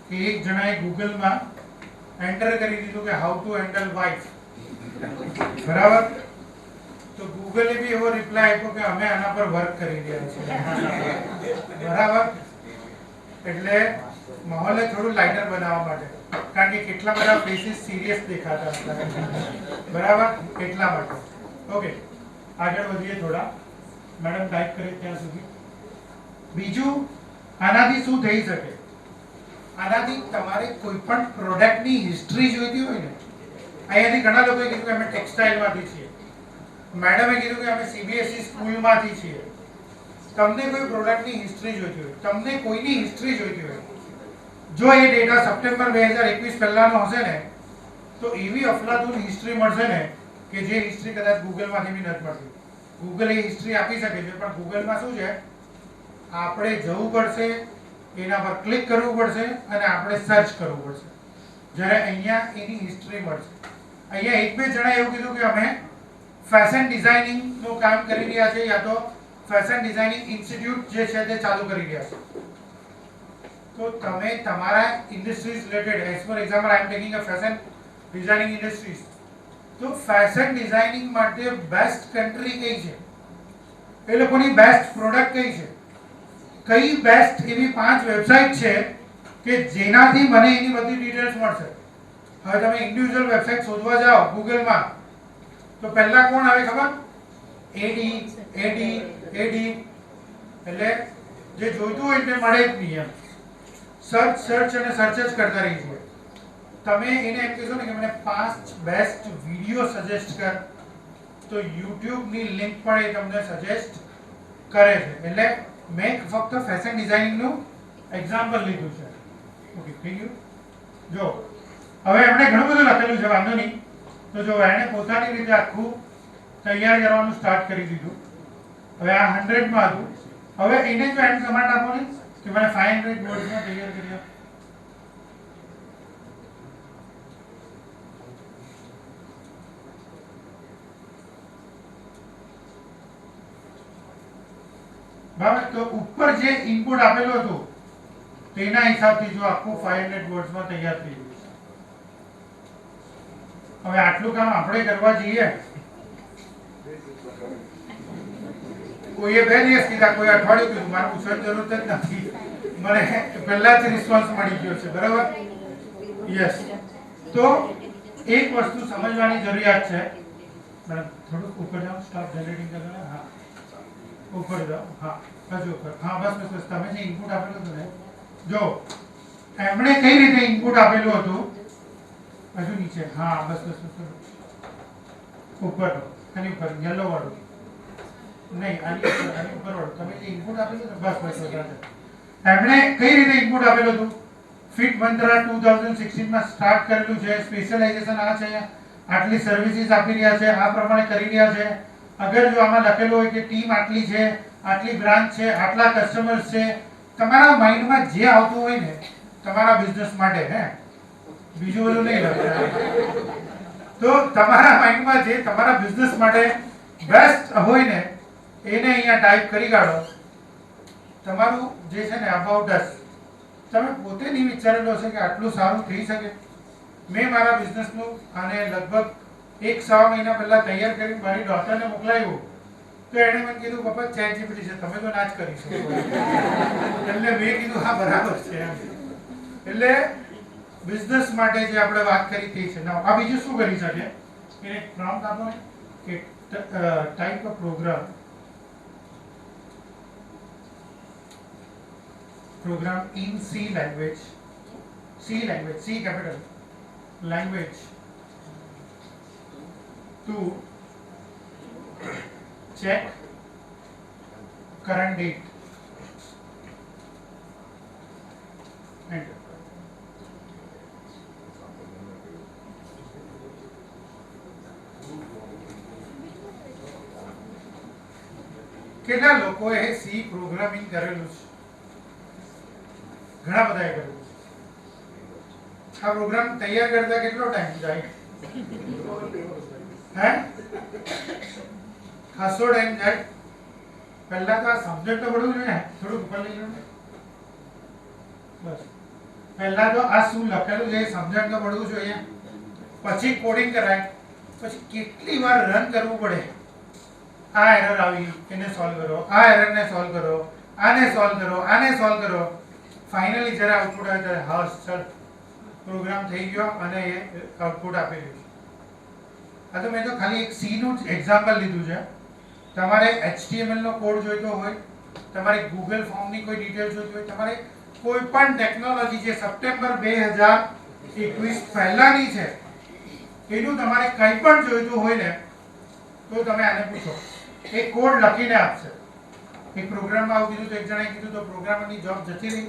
કે એક જણાએ ગૂગલમાં એન્ટર કરી દીધું કે હાઉ ટુ હેન્ડલ વાઇફ. બરાબર, તો ગૂગલે બી એવો રિપ્લાય આપ્યો કે અમે આના પર વર્ક કરી રહ્યા છીએ. બરાબર, એટલે માહોલને થોડું લાઇટર બનાવવા માટે, કારણ કે કેટલા બધા ફેસીસ સિરિયસ દેખાતા હતા. બરાબર, એટલા માટે. ઓકે, આગળ વધીએ થોડા. મેડમ ટાઈપ કરે ત્યાં સુધી. બીજું, આનાથી શું થઈ શકે? આનાથી તમારે કોઈ પણ પ્રોડક્ટની હિસ્ટ્રી જોઈતી હોય ને, અહીંયાથી ઘણા લોકોએ કીધું કે અમે ટેક્સટાઇલમાંથી છીએ, મેડમે કીધું કે અમે CBSE સ્કૂલમાંથી છીએ. તમને કોઈ પ્રોડક્ટની હિસ્ટ્રી જોઈતી હોય, તમને કોઈની હિસ્ટ્રી જોઈતી હોય, જો એ ડેટા સપ્ટેમ્બર 2021 પહેલાનો હશે ને તો એવી અફલાતુન હિસ્ટ્રી મળશે ને કે જે હિસ્ટ્રી કદાચ ગૂગલમાંથી બી નથી મળતી. ગૂગલ એ હિસ્ટ્રી આપી શકે છે, પણ ગૂગલમાં શું છે, આપણે જવું પડશે, એના પર ક્લિક કરવું પડશે અને આપણે સર્ચ કરવું પડશે. જ્યારે અહીંયા એની હિસ્ટ્રી મળશે. અહીંયા એક બે જણા એવું કીધું કે અમે ફેશન ડિઝાઇનિંગ નું કામ કરી રહ્યા છે, યા તો ફેશન ડિઝાઇનિંગ ઇન્સ્ટિટ્યૂટ જે છે તે ચાલુ કરી રહ્યા છે. તો તમે તમારા industries related, as for example I am taking a fashion designing industries, તો ફેશન ડિઝાઇનિંગ માટે બેસ્ટ કન્ટ્રી કઈ છે, એ લોકોની બેસ્ટ પ્રોડક્ટ કઈ છે, કઈ બેસ્ટ એવી 5 વેબસાઇટ છે કે જેનાથી મને એની બધી ડિટેલ્સ મળશે. હવે તમે ઇન્ડિવિડ્યુઅલ વેબસાઇટ શોધવા જાઓ ગૂગલમાં તો પહેલા કોણ આવે ખબર? AD એટલે જે જોઈતું હોય તે મળે જ નહીં એમ. સર્ચ અને સર્ચ જ કરતા રહી છે. તમે એને એમ કહેશો ને કે મને 5 બેસ્ટ વિડીયો સજેસ્ટ કર, તો YouTube ની લિંક પણ એ તમને સજેસ્ટ કરે છે. એટલે મેં ફક્ત ફેશન ડિઝાઇનિંગ નું એક્ઝામ્પલ લીધું છે. ઓકે, થઈ ગયું. જો હવે એમણે ઘણું બધું લખેલું છે, વાંધો નહીં. તો જો એણે પોતાની રીતે આખું તૈયાર કરવાનું સ્ટાર્ટ કરી દીધું. હવે આ 100 માં હતું. હવે એને જો એમ કમાન્ડ આપો ને કે મને 500 વર્ડ્સમાં તૈયાર કરી આપો, બરાબર, તો ઉપર જે ઇનપુટ આપેલું હતું તેના હિસાબથી જો આખું 500 વર્ડ્સમાં તૈયાર થઈ ગયું. હવે આટલું કામ આપણે કરવા જઈએ, કોઈએ 2 દિવસ કીધા, કોઈ અઠવાડિયું કીધું, મારે પૂછવાની જરૂર જ નથી, મને પહેલા જ રિસ્પોન્સ મળી ગયો છે. બરાબર, યસ. તો એક વસ્તુ સમજવાની જરૂરિયાત છે. થોડુંક ઉપર જાઓ, સ્ટાફ જનરેટિંગ કરો. હા, ઉપર જાઓ. હા, હજુ ઉપર. હા, બસ. તમે જે ઇનપુટ આપેલું હતું ને, જો એમણે કઈ રીતે ઇનપુટ આપેલું હતું, હજુ નીચે. હા, બસ ઉપર. આની ઉપર યલો વાળું નહીં, આની ઉપર વાળું. તમે જે ઇનપુટ આપેલું ને, બસ. એમણે કઈ રીતે ઇનપુટ આપેલું હતું? ફિટ મંત્રા 2016 માં સ્ટાર્ટ કરેલું છે, સ્પેશિયલાઇઝેશન આ છે, આટલી સર્વિસીસ આપી રહ્યા છે, આ પ્રમાણે કરી રહ્યા છે. અગર જો આમાં લખેલું હોય કે ટીમ આટલી છે, આટલી બ્રાન્ચ છે, આટલા કસ્ટમર્સ છે, તમારા માઇન્ડમાં જે આવતું હોય ને તમારા બિઝનેસ માટે, બીજું બધું નહીં લખે, તો તમારા માઇન્ડમાં જે તમારા બિઝનેસ માટે બેસ્ટ હોય ને એને અહીંયા ટાઈપ કરી કાઢો. તમારું જે છે ને અબાઉટ અસ, તમે પોતે નહીં વિચારેલો હશે કે આટલું સારું થઈ શકે. મેં મારા બિઝનેસનું આને લગભગ 1-1.5 મહિના પહેલા તૈયાર કરીને મારી ડોટરને મોકલાવ્યું તો એણે મને કીધું પપ્પા ચેટ જીપીટી છે, તમે તો ના જ કરી શકો. એટલે મેં કીધું હા બરાબર છે એમ. એટલે બિઝનેસ માટે જે આપણે વાત કરી તે છે. આ બીજું શું કરી શકે એને પ્રોમ્પ્ટ આપો ને કે type of program in C language, C capital language to check current date. Enter. કેટલા લોકોએ સી પ્રોગ્રામિંગ કરેલું છે? ઘણા બધાએ કરેલું છે. આ પ્રોગ્રામ તૈયાર કરતા કેટલો ટાઈમ જાય? હે? ખાસો ટાઈમ જાય. પહેલા તો આ સમજણ તો પડવું જોઈએ ને. થોડુંક ઉપર લઈ લો ને. બસ પહેલા તો આ શું લખેલું છે સમજણ તો પડવું જોઈએ. પછી કોડિંગ કરાય. પછી કેટલી વાર રન કરવું પડે. આ એરર આવી એને સોલ્વ કરો, આ એરરને સોલ્વ કરો, આને સોલ્વ કરો, આને સોલ્વ કરો. ફાઇનલી જ્યારે આઉટપુટ આવે ત્યારે હા સર પ્રોગ્રામ થઈ ગયો અને એ આઉટપુટ આપી રહ્યું છે. આ તો મેં તો ખાલી એક સી નું એક્ઝામ્પલ લીધું છે. તમારે HTML નો કોડ જોઈતો હોય, તમારે ગૂગલ ફોર્મની કોઈ ડિટેલ જોઈતી હોય, તમારે કોઈ પણ ટેકનોલોજી જે સપ્ટેમ્બર 2021 પહેલાની છે એનું તમારે કંઈ પણ જોઈતું હોય ને તો તમે આને પૂછો. એ કોડ લખીને આપશે. એક પ્રોગ્રામમાં આવું કીધું તો એક જણાએ કીધું તો પ્રોગ્રામરની જોબ જતી રહી.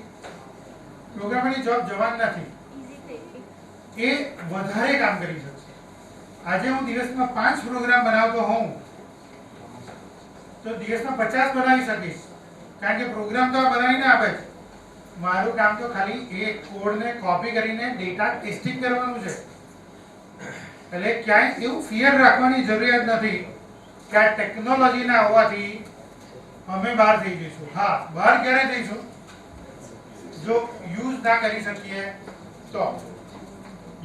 પ્રોગ્રામરની જોબ જવાની નથી. એ વધારે કામ કરી શકશે. આજે હું દિવસમાં 5 પ્રોગ્રામ બનાવતો હોઉં તો દિવસમાં 50 બનાવી શકીશ. કારણ કે પ્રોગ્રામ તો બનાવીને આપે છે. મારું કામ તો ખાલી એ કોડને કોપી કરીને ડેટા ટેસ્ટિંગ કરવાનું છે. એટલે ક્યાંય એવું ફિયર રાખવાની જરૂરિયાત નથી કે આ ટેકનોલોજીના હોવાથી અમે બહાર થઈ જઈશું. હા, બહાર ક્યારે જઈશું? જો યુઝ ના કરી શકીએ તો.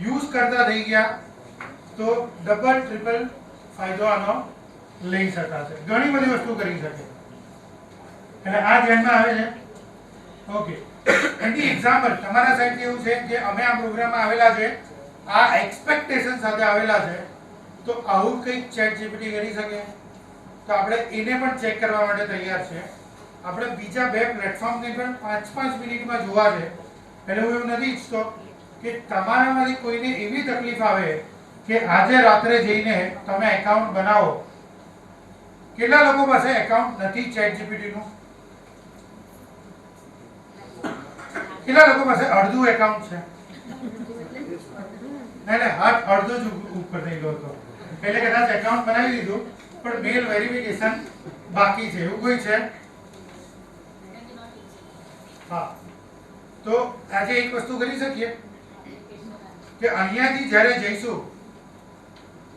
યુઝ કરતા થઈ ગયા તો ડબલ ટ્રિપલ ફાયદો આનો લઈ શકાશે. ઘણી બધી વસ્તુ કરી શકે. એટલે આ ધ્યાનમાં આવે છે. ઓકે, એની એક્ઝામ્પલ તમારા સાઈડથી એવું છે કે અમે આ પ્રોગ્રામમાં આવેલા છે, આ એક્સપેક્ટેશન સાથે આવેલા છે, તો આવું કંઈક ચેટ જીપીટી કરી શકે. તો આપણે એને પણ ચેક કરવા માટે તૈયાર છે. આપણે બીજા 2 પ્લેટફોર્મને પણ 5-5 મિનિટમાં જોવા છે. એટલે હું એવું નથી ઈચ્છતો કે તમારામાંથી કોઈને એવી તકલીફ આવે કે આજે રાત્રે જઈને તમે એકાઉન્ટ બનાવો. કેટલા લોકો પાસે એકાઉન્ટ નથી ચેટ જીપીટીનું? કેટલા લોકો પાસે અડધું એકાઉન્ટ છે? એટલે હાથ અડધો જ ઉપર થઈ ગયો હતો. એટલે કદાચ એકાઉન્ટ બનાવી દીધું પણ મેલ વેરિફિકેશન બાકી છે. એવું કોઈ છે? હા, તો આજે એક વસ્તુ કરી શકીએ કે અહીંયાથી જ્યારે જઈશું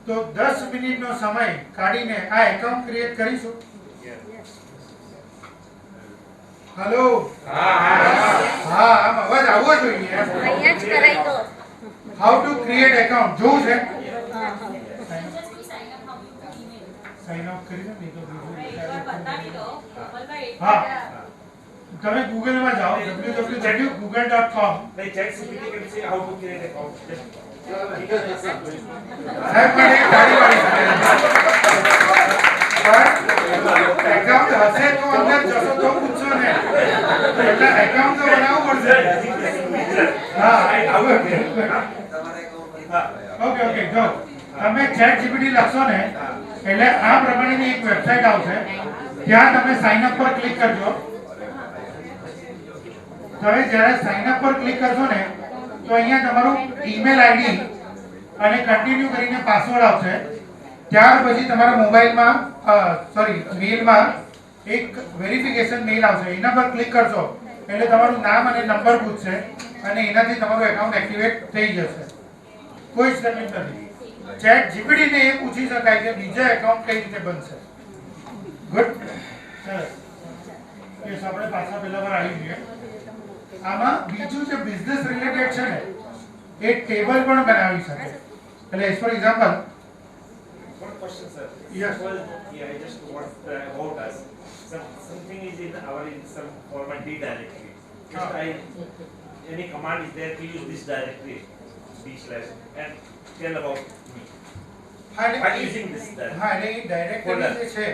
તો 10 મિનિટનો સમય કાઢીને આ એકાઉન્ટ ક્રિએટ કરીશું. હેલો, હા, આમ અવાજ આવવો જોઈએ. અહીંયા જ કરાઈ દો. હાઉ ટુ ક્રિએટ એકાઉન્ટ જોવું છે? સાઇન અપ કરી દો ને તો હા, તમે ગૂગલ માં જાઓ www.google.com. They check CPT can see how to create account. સાહેબ પણ એક ગાડી વાળી પણ એકાઉન્ટ હશે તો અંદર જશો તો પૂછશો ને. એટલે એકાઉન્ટ તો બનાવવું પડશે. હા, ઓકે જો તમે ચેટ જીપીટી લખશો ને એટલે આ પ્રમાણેની એક વેબસાઇટ આવશે. ત્યાં તમે સાઇન અપ પર ક્લિક કરજો. તમે જ્યારે સાઇન અપ પર ક્લિક કરશો ને તો અહીંયા તમારું ઈમેલ આઈડી અને કન્ટિન્યુ કરીને પાસવર્ડ આવશે. ત્યાર પછી તમારા મોબાઈલમાં મેલમાં એક વેરિફિકેશન મેલ આવશે. એના પર ક્લિક કરશો એટલે તમારું નામ અને નંબર પૂછશે અને એનાથી તમારું એકાઉન્ટ એક્ટિવેટ થઈ જશે. કોઈ જ તકલીફ નથી. ચેટ જીપીટીને એ પૂછી શકાય કે બીજા એકાઉન્ટ કઈ રીતે બનશે. ગુડ, સરસ. યસ, આપણે પાછા પહેલા પર આવી ગયા. આમાં બીજું જે બિઝનેસ રિલેટેડ છે ને એક ટેબલ પણ બનાવી શકે. એટલે as for example One question, sir. Yes. Well, yeah, I just want about us. Something is in some format D directory. Just any command is there to use this directory, d/ and tell about me. By using this directory. હા એટલે એ directory જે છે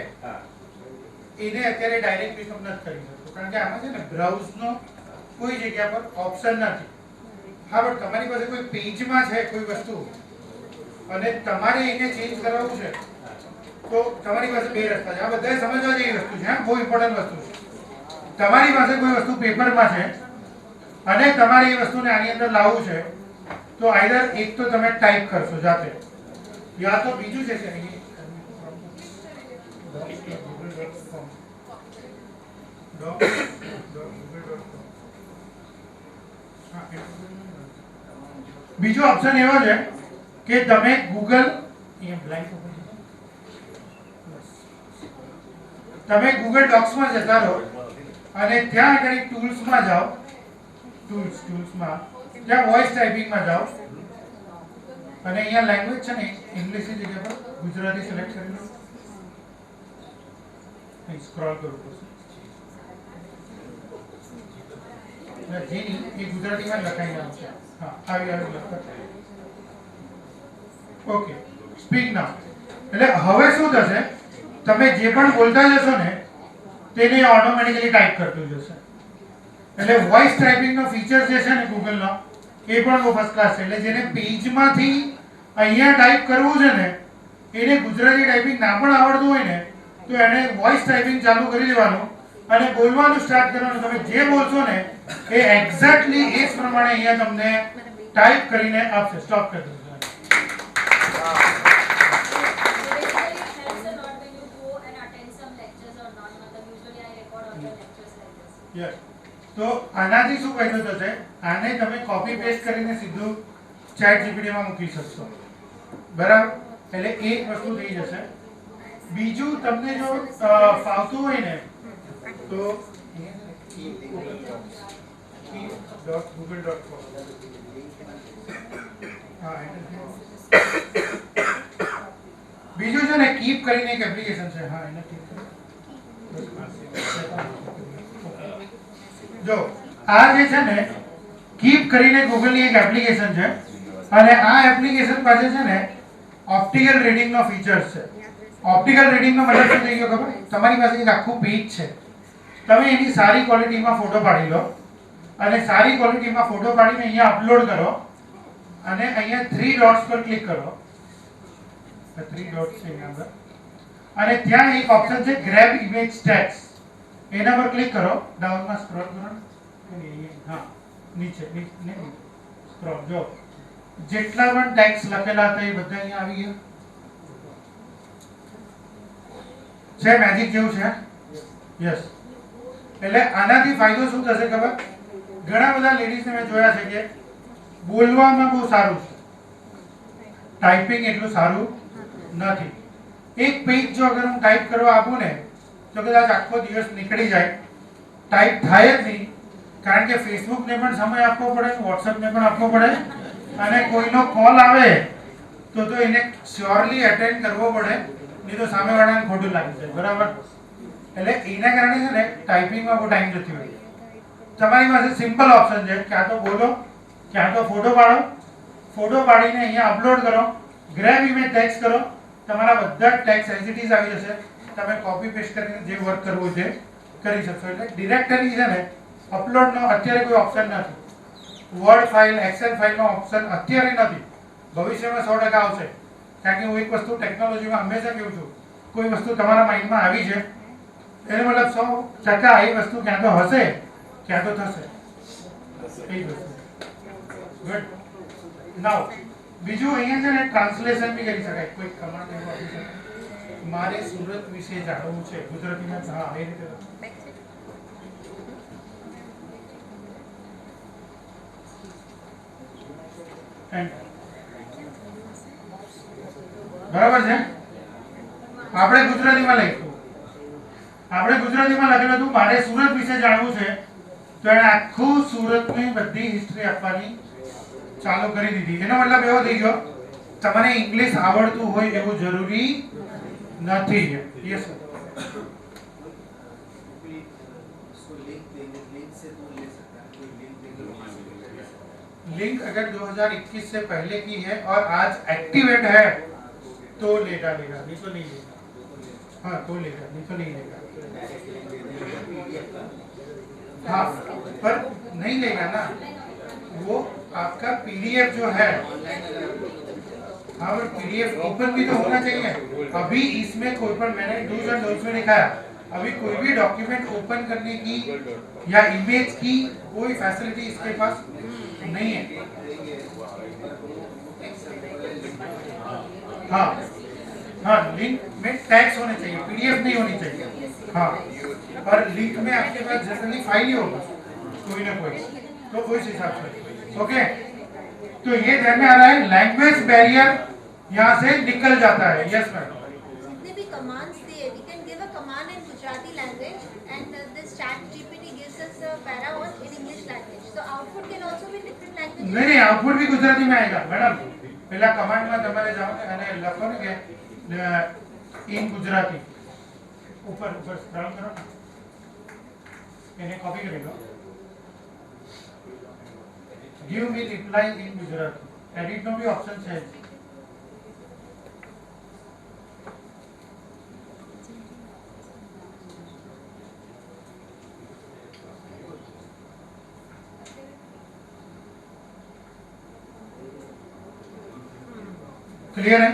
એને અત્યારે direct pickup નથી કરી શકતો, કારણ કે આમાં છે ને બ્રાઉઝનો કોઈ જગ્યા પર ઓપ્શન નથી. હા, પણ તમારી પાસે કોઈ પેજમાં છે કોઈ વસ્તુ અને તમારે એને ચેન્જ કરાવવું છે તો તમારી પાસે બે રસ્તા છે. આ બધાએ સમજવા જેવી વસ્તુ છે, બહુ ઇમ્પોર્ટન્ટ વસ્તુ છે. તમારી પાસે કોઈ વસ્તુ પેપરમાં છે અને તમારે એ વસ્તુને આની અંદર લાવવું છે તો આઈધર એક તો તમે ટાઈપ કરશો જાતે, યા તો બીજું છે બીજો ઓપ્શન એવો છે કે તમે ગૂગલ ડોક્સમાં જતા રહો અને ત્યાં આગળ ટૂલ્સમાં જાઓ, ટૂલ્સમાં ત્યાં વોઇસ ટાઈપિંગમાં જાઓ અને અહીંયા લેંગ્વેજ છે ને ઇંગ્લિશની જગ્યા પર ગુજરાતી સિલેક્ટ કરી લો. સ્ક્રોલ કરવું પડશે. જેની એ ગુજરાતીમાં લખાઈ આવશે. હા, આવી લખાય. ઓકે, સ્પીક નાઉ. એટલે હવે શું થશે, તમે જે પણ બોલતા જશો ને તેને ઓટોમેટિકલી ટાઈપ કરતું જશે. એટલે વોઇસ ટાઈપિંગનો ફીચર જે છે ને ગૂગલનો એ પણ બહુ ફર્સ્ટ ક્લાસ છે. એટલે જેને પેજમાંથી અહીંયા ટાઈપ કરવું છે ને એને ગુજરાતી ટાઈપિંગ ના પણ આવડતું હોય ને તો એને વોઇસ ટાઈપિંગ ચાલુ કરી દેવાનું અને બોલવાનું સ્ટાર્ટ કરવાનું. તમે જે બોલશો ને એ એક્ઝેક્ટલી એ જ પ્રમાણે અહીંયા તમને ટાઈપ કરીને આપશે. સ્ટોપ કરી દો. યસ, તો આનાથી શું ફાયદો થશે, આને તમે કોપી પેસ્ટ કરીને સીધું ચેટ જીપીટીમાં મૂકી શકશો. બરાબર, એટલે એક વસ્તુ થઈ જશે. બીજું તમને જો ફાવતું હોય ને તો keep.google.com. બીજું છે ને કીપ કરીને એક એપ્લિકેશન છે. હા, એને કીપ જો આ જે છે ને કીપ કરીને ગૂગલની એક એપ્લિકેશન છે અને આ એપ્લિકેશન પાસે છે ને ઓપ્ટિકલ રીડિંગનો ફીચર્સ છે. ઓપ્ટિકલ રીડિંગનો મતલબ શું થઈ ગયો ખબર? તમારી પાસે એક આખું પેજ છે, તમે એની સારી ક્વોલિટીમાં ફોટો પાડી લો અને સારી ક્વોલિટીમાં ફોટો પાડીને અહીંયા અપલોડ કરો અને અહીંયા 3 ડોટ્સ પર ક્લિક કરો. 3 ડોટ્સ છે અહીંયા અંદર અને ત્યાં એક ઓપ્શન છે ગ્રેબ ઇમેજ ટેક્સ. એના પર ક્લિક કરો, ડાઉનમાં સ્ક્રોલ કરો. હા, નીચે સ્ક્રોલ. જો જેટલા પણ ટેક્સ લખેલા હતા એ બધા અહીંયા આવી ગયા છે. મેજિક જેવું છે. યસ, એટલે આનાથી ફાયદો શું થશે ખબર? ઘણા બધા લેડીઝને મેં જોયા છે કે બોલવામાં બહુ સારું છે, ટાઈપિંગ એટલું સારું નથી. એક પેજ જો અગર હું ટાઈપ કરવા આપું ને તો કદાચ આખો દિવસ નીકળી જાય, ટાઈપ થાય જ નહીં. કારણ કે ફેસબુકને પણ સમય આપવો પડે, વોટ્સએપને પણ આપવો પડે અને કોઈનો કોલ આવે તો એને શ્યોરલી અટેન્ડ કરવો પડે, નહીં તો સામેવાળાને ખોટું લાગી જાય. બરાબર, એટલે એના કારણે છે ને ટાઈપિંગમાં બહુ ટાઈમ જતી હોય. તમારી પાસે સિમ્પલ ઓપ્શન છે, ક્યાં તો બોલો ક્યાં તો ફોટો પાડો. ફોટો પાડીને અહીંયા અપલોડ કરો, ગ્રેબ ઇમેજ ટેક્સ કરો, તમારા બધા ટેક્સ એઝ ઇટ ઇઝ આવી જશે. તમે કોપી પેસ્ટ કરીને જે વર્ક કરવું છે કરી શકશો. એટલે ડિરેક્ટરી છે ને અપલોડનો અત્યારે કોઈ ઓપ્શન નથી. વર્ડ ફાઇલ, એક્સેલ ફાઇલનો ઓપ્શન અત્યારે નથી, ભવિષ્યમાં 100% આવશે. કારણ કે હું એક વસ્તુ ટેકનોલોજીમાં હંમેશા કહું છું, કોઈ વસ્તુ તમારા માઇન્ડમાં આવી છે એને મતલબ 100% એ વસ્તુ ક્યાં તો હશે ક્યાં તો થશે. ગુડ. નાઉ બીજું અહીંયા છે ને ટ્રાન્સલેશન બી કરી શકાય. કોઈ કમાન્ડ એવો આપી શકાય, મારે સુરત વિશે જાણવું છે ગુજરાતીમાં. હા, એ રીતે બરાબર છે. આપણે ગુજરાતીમાં લખ્યું, લખેલું હતું મારે સુરત વિશે જાણવું છે તો એને આખું સુરતની બધી હિસ્ટ્રી આપવાની ચાલુ કરી દીધી. એનો મતલબ એવો થઈ ગયો તમને ઇંગ્લિશ આવડતું હોય એવું જરૂરી નથી. Yes sir. लिंक अगर 2021 से पहले की है और आज एक्टिवेट है तो लेगा, नहीं तो नहीं लेगा. हाँ तो लेगा, नहीं तो नहीं लेगा. हाँ पर नहीं लेगा ना, वो आपका पीडीएफ जो है, हाँ पीडीएफ ओपन भी तो होना चाहिए. अभी इसमें कोई पर मैंने डूज एंड डोंट्स में लिखा है, अभी कोई भी डॉक्यूमेंट ओपन करने की या इमेज की कोई फैसिलिटी इसके पास नहीं है. हाँ हाँ लिंक में टैग्स होने चाहिए, पीडीएफ नहीं होनी चाहिए. हाँ पर लिंक में आपके पास जनरली फाइल ही होगा कोई ना कोई, तो उस हिसाब से. ओके तो ये ध्यान में आ रहा है. लैंग्वेज बैरियर यहाँ से निकल जाता है. Yes ma'am. जितने भी कमांड्स दिए, we can give a command in Gujarati language and this chat GPT gives us a para on in English language. So output can also be different languages. नहीं output भी गुजराती में आएगा madam. पहला command में તમારે જાઓ અને લખો ને કે इन गुजराती, ऊपर ऊपर स्क्रॉल करो, એને कॉपी કરી લો. Give me reply in Gujarati. Edit નો भी ऑप्शन છે. क्लियर है?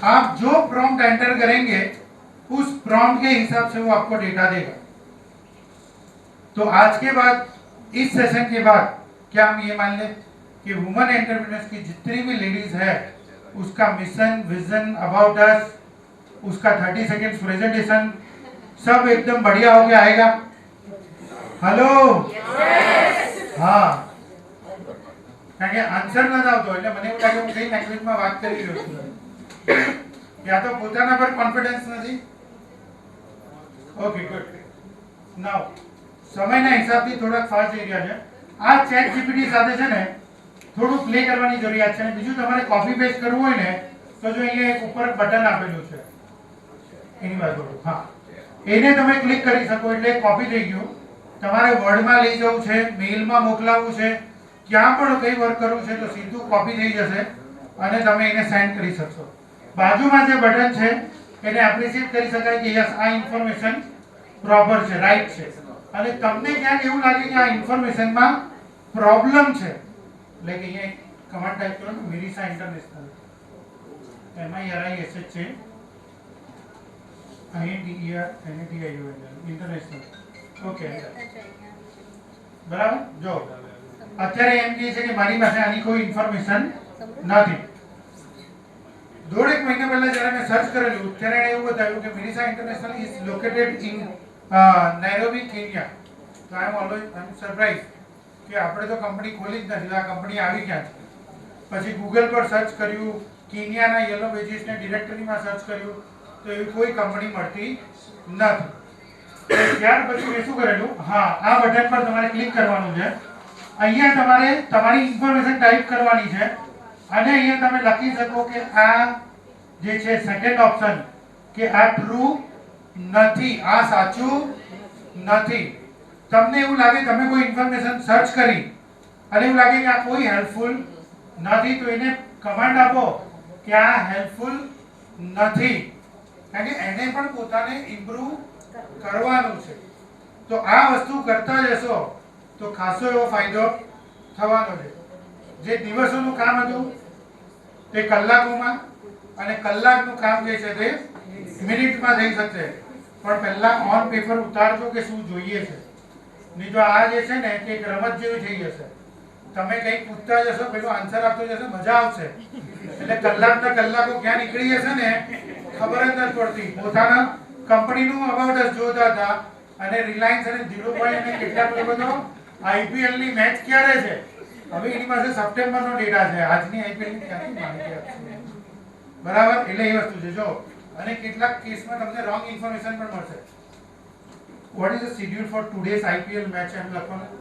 आप जो प्रॉम्प्ट एंटर करेंगे उस प्रॉम्प्ट के हिसाब से वो आपको डेटा देगा. तो आज के बाद इस सेशन के बाद क्या हम ये मान लें कि वुमेन एंटरप्रेन्योर्स की जितनी भी लेडीज है उसका मिशन, विजन, अबाउट अस, उसका 30 सेकंड्स प्रेजेंटेशन सब एकदम बढ़िया हो गया आएगा. हेलो हाँ કારણ કે આન્સર ન આવતો એટલે મને એવું લાગે હું કઈ લેંગ્વેજમાં વાત કરી રહ્યો છું. યા તો પોતાના પર કોન્ફિડન્સ નથી. Okay good. નાઉ સમયના હિસાબથી થોડાક ફાસ્ટ જઈ રહ્યા છે. આ ચેટ જીપીટી સાથે છે ને થોડું પ્લે કરવાની જરૂરિયાત છે. અને બીજું તમારે કોપી પેસ્ટ કરવું હોય ને તો જો અહીંયા એક ઉપર બટન આપેલું છે એની બાજુ, હા એને તમે ક્લિક કરી શકો એટલે કોપી થઈ ગયું. તમારે વર્ડમાં લઈ જવું છે, મેઇલમાં મોકલાવવું છે, ક્યાં પણ કઈ વર્ક કરવું છે તો સીધું કોપી થઈ જશે અને તમે એને સેન્ડ કરી શકશો. બાજુમાં જે બટન છે એને એપ્રિશિએટ કરી શકાય કે યસ આ ઇન્ફોર્મેશન પ્રોપર છે, રાઈટ છે. અને તમને ક્યાંક એવું લાગે કે આ ઇન્ફોર્મેશનમાં પ્રોબ્લેમ છે એટલે કે અહીંયા એક કમાન્ડ ટાઈપ કરો મિરિસા ઇન્ટરનેશનલ, MIRISH છે, INTER ઇન્ટરનેશનલ. ઓકે બરાબર. જો અત્યારે એમ કહે છે કે મારી પાસે આની કોઈ ઇન્ફોર્મેશન નથી. દોઢેક મહિના પહેલા જ્યારે મેં સર્ચ કરેલું ત્યારે એને એવું બતાવ્યું કે Mirisa international is located in Nairobi, Kenya. તો આઈ એમ સરપ્રાઈઝ કે આપણે તો કંપની ખોલી જ નથી, આ કંપની આવી ક્યાં છે. પછી ગૂગલ પર સર્ચ કર્યું, કેન્યાના યલો પેજીસને ડિરેક્ટરીમાં સર્ચ કર્યું તો એવી કોઈ કંપની મળતી નથી. ત્યાર પછી મેં શું કરેલું, હા આ બટન પર તમારે ક્લિક કરવાનું છે. અહીંયા તમારે તમારી ઇન્ફોર્મેશન ટાઈપ કરવાની છે અને અહીંયા તમે લખી શકો કે આ જે છે સેકન્ડ ઓપ્શન કે આ ટ્રુ નથી, આ સાચું નથી. તમને એવું લાગે તમે કોઈ ઇન્ફોર્મેશન સર્ચ કરી અને એવું લાગે કે આ કોઈ હેલ્પફુલ નથી તો એને કમાન્ડ આપો કે આ હેલ્પફુલ નથી, કારણ કે એને પણ પોતાને ઇમ્પ્રૂવ કરવાનું છે. તો આ વસ્તુ કરતા જશો તો ખાસો એવો ફાયદો થવાનો છે. જે દિવસોનું કામ હતું તે કલાકોમાં અને કલાકનું કામ જે છે તે મિનિટમાં થઈ શકશે. પણ પહેલા ઓન પેપર ઉતારજો કે શું જોઈએ છે, નહીં તો આ જે છે ને તે એક રમત જેવી થઈ જશે. તમે કંઈક પૂછતા જશો, પેલો આન્સર આપતો જશે, મજા આવશે એટલે કલાકના કલાકો ક્યાં નીકળી જશે ને ખબર જ નથી પડતી. પોતાના કંપનીનું અબાઉટ અસ જોતા હતા અને રિલાયન્સ અને ધીરુભાઈ અને કેટલાક બધો આઈપીએલ ની મેચ ક્યારે છે, હવે એની પાસે સપ્ટેમ્બર નો ડેટા છે, આજની આઈપીએલ ની ક્યાંથી માહિતી આપશે. બરાબર, એટલે એ વસ્તુ છે. જો અને કેટલાક કેસમાં તમને રોંગ ઇન્ફોર્મેશન પણ મળશે. What is the schedule for today's IPL match એમ લખવાનું.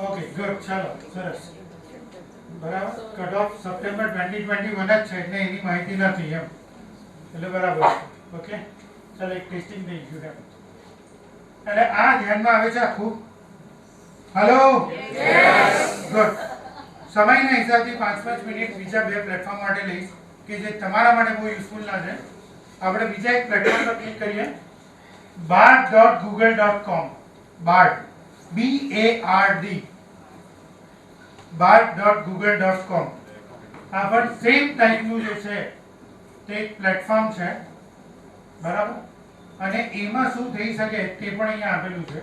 ઓકે ગુડ, ચાલો સરસ. બરાબર, કટ ઓફ સપ્ટેમ્બર 2021 જ છે એટલે એની માહિતી નથી એમ, એટલે બરાબર. ઓકે, ચાલો એક ટેસ્ટિંગ થઈ ગયું એમ. એટલે આ ધ્યાનમાં આવે છે આખું. Hello, good. સમયના હિસાબથી 5-5 મિનિટ બીજા બે પ્લેટફોર્મ માટે લઈશ કે જે તમારા માટે બહુ યુઝફુલ ના છે. આપણે બીજા એક પ્લેટફોર્મ પર ક્લિક કરીએ, bard.google.com. bard, BARD, bard.google.com. આ પણ સેમ ટાઈપનું જે છે તે એક પ્લેટફોર્મ છે, બરાબર. અને એમાં શું થઈ શકે તે પણ અહીંયા આપેલું છે.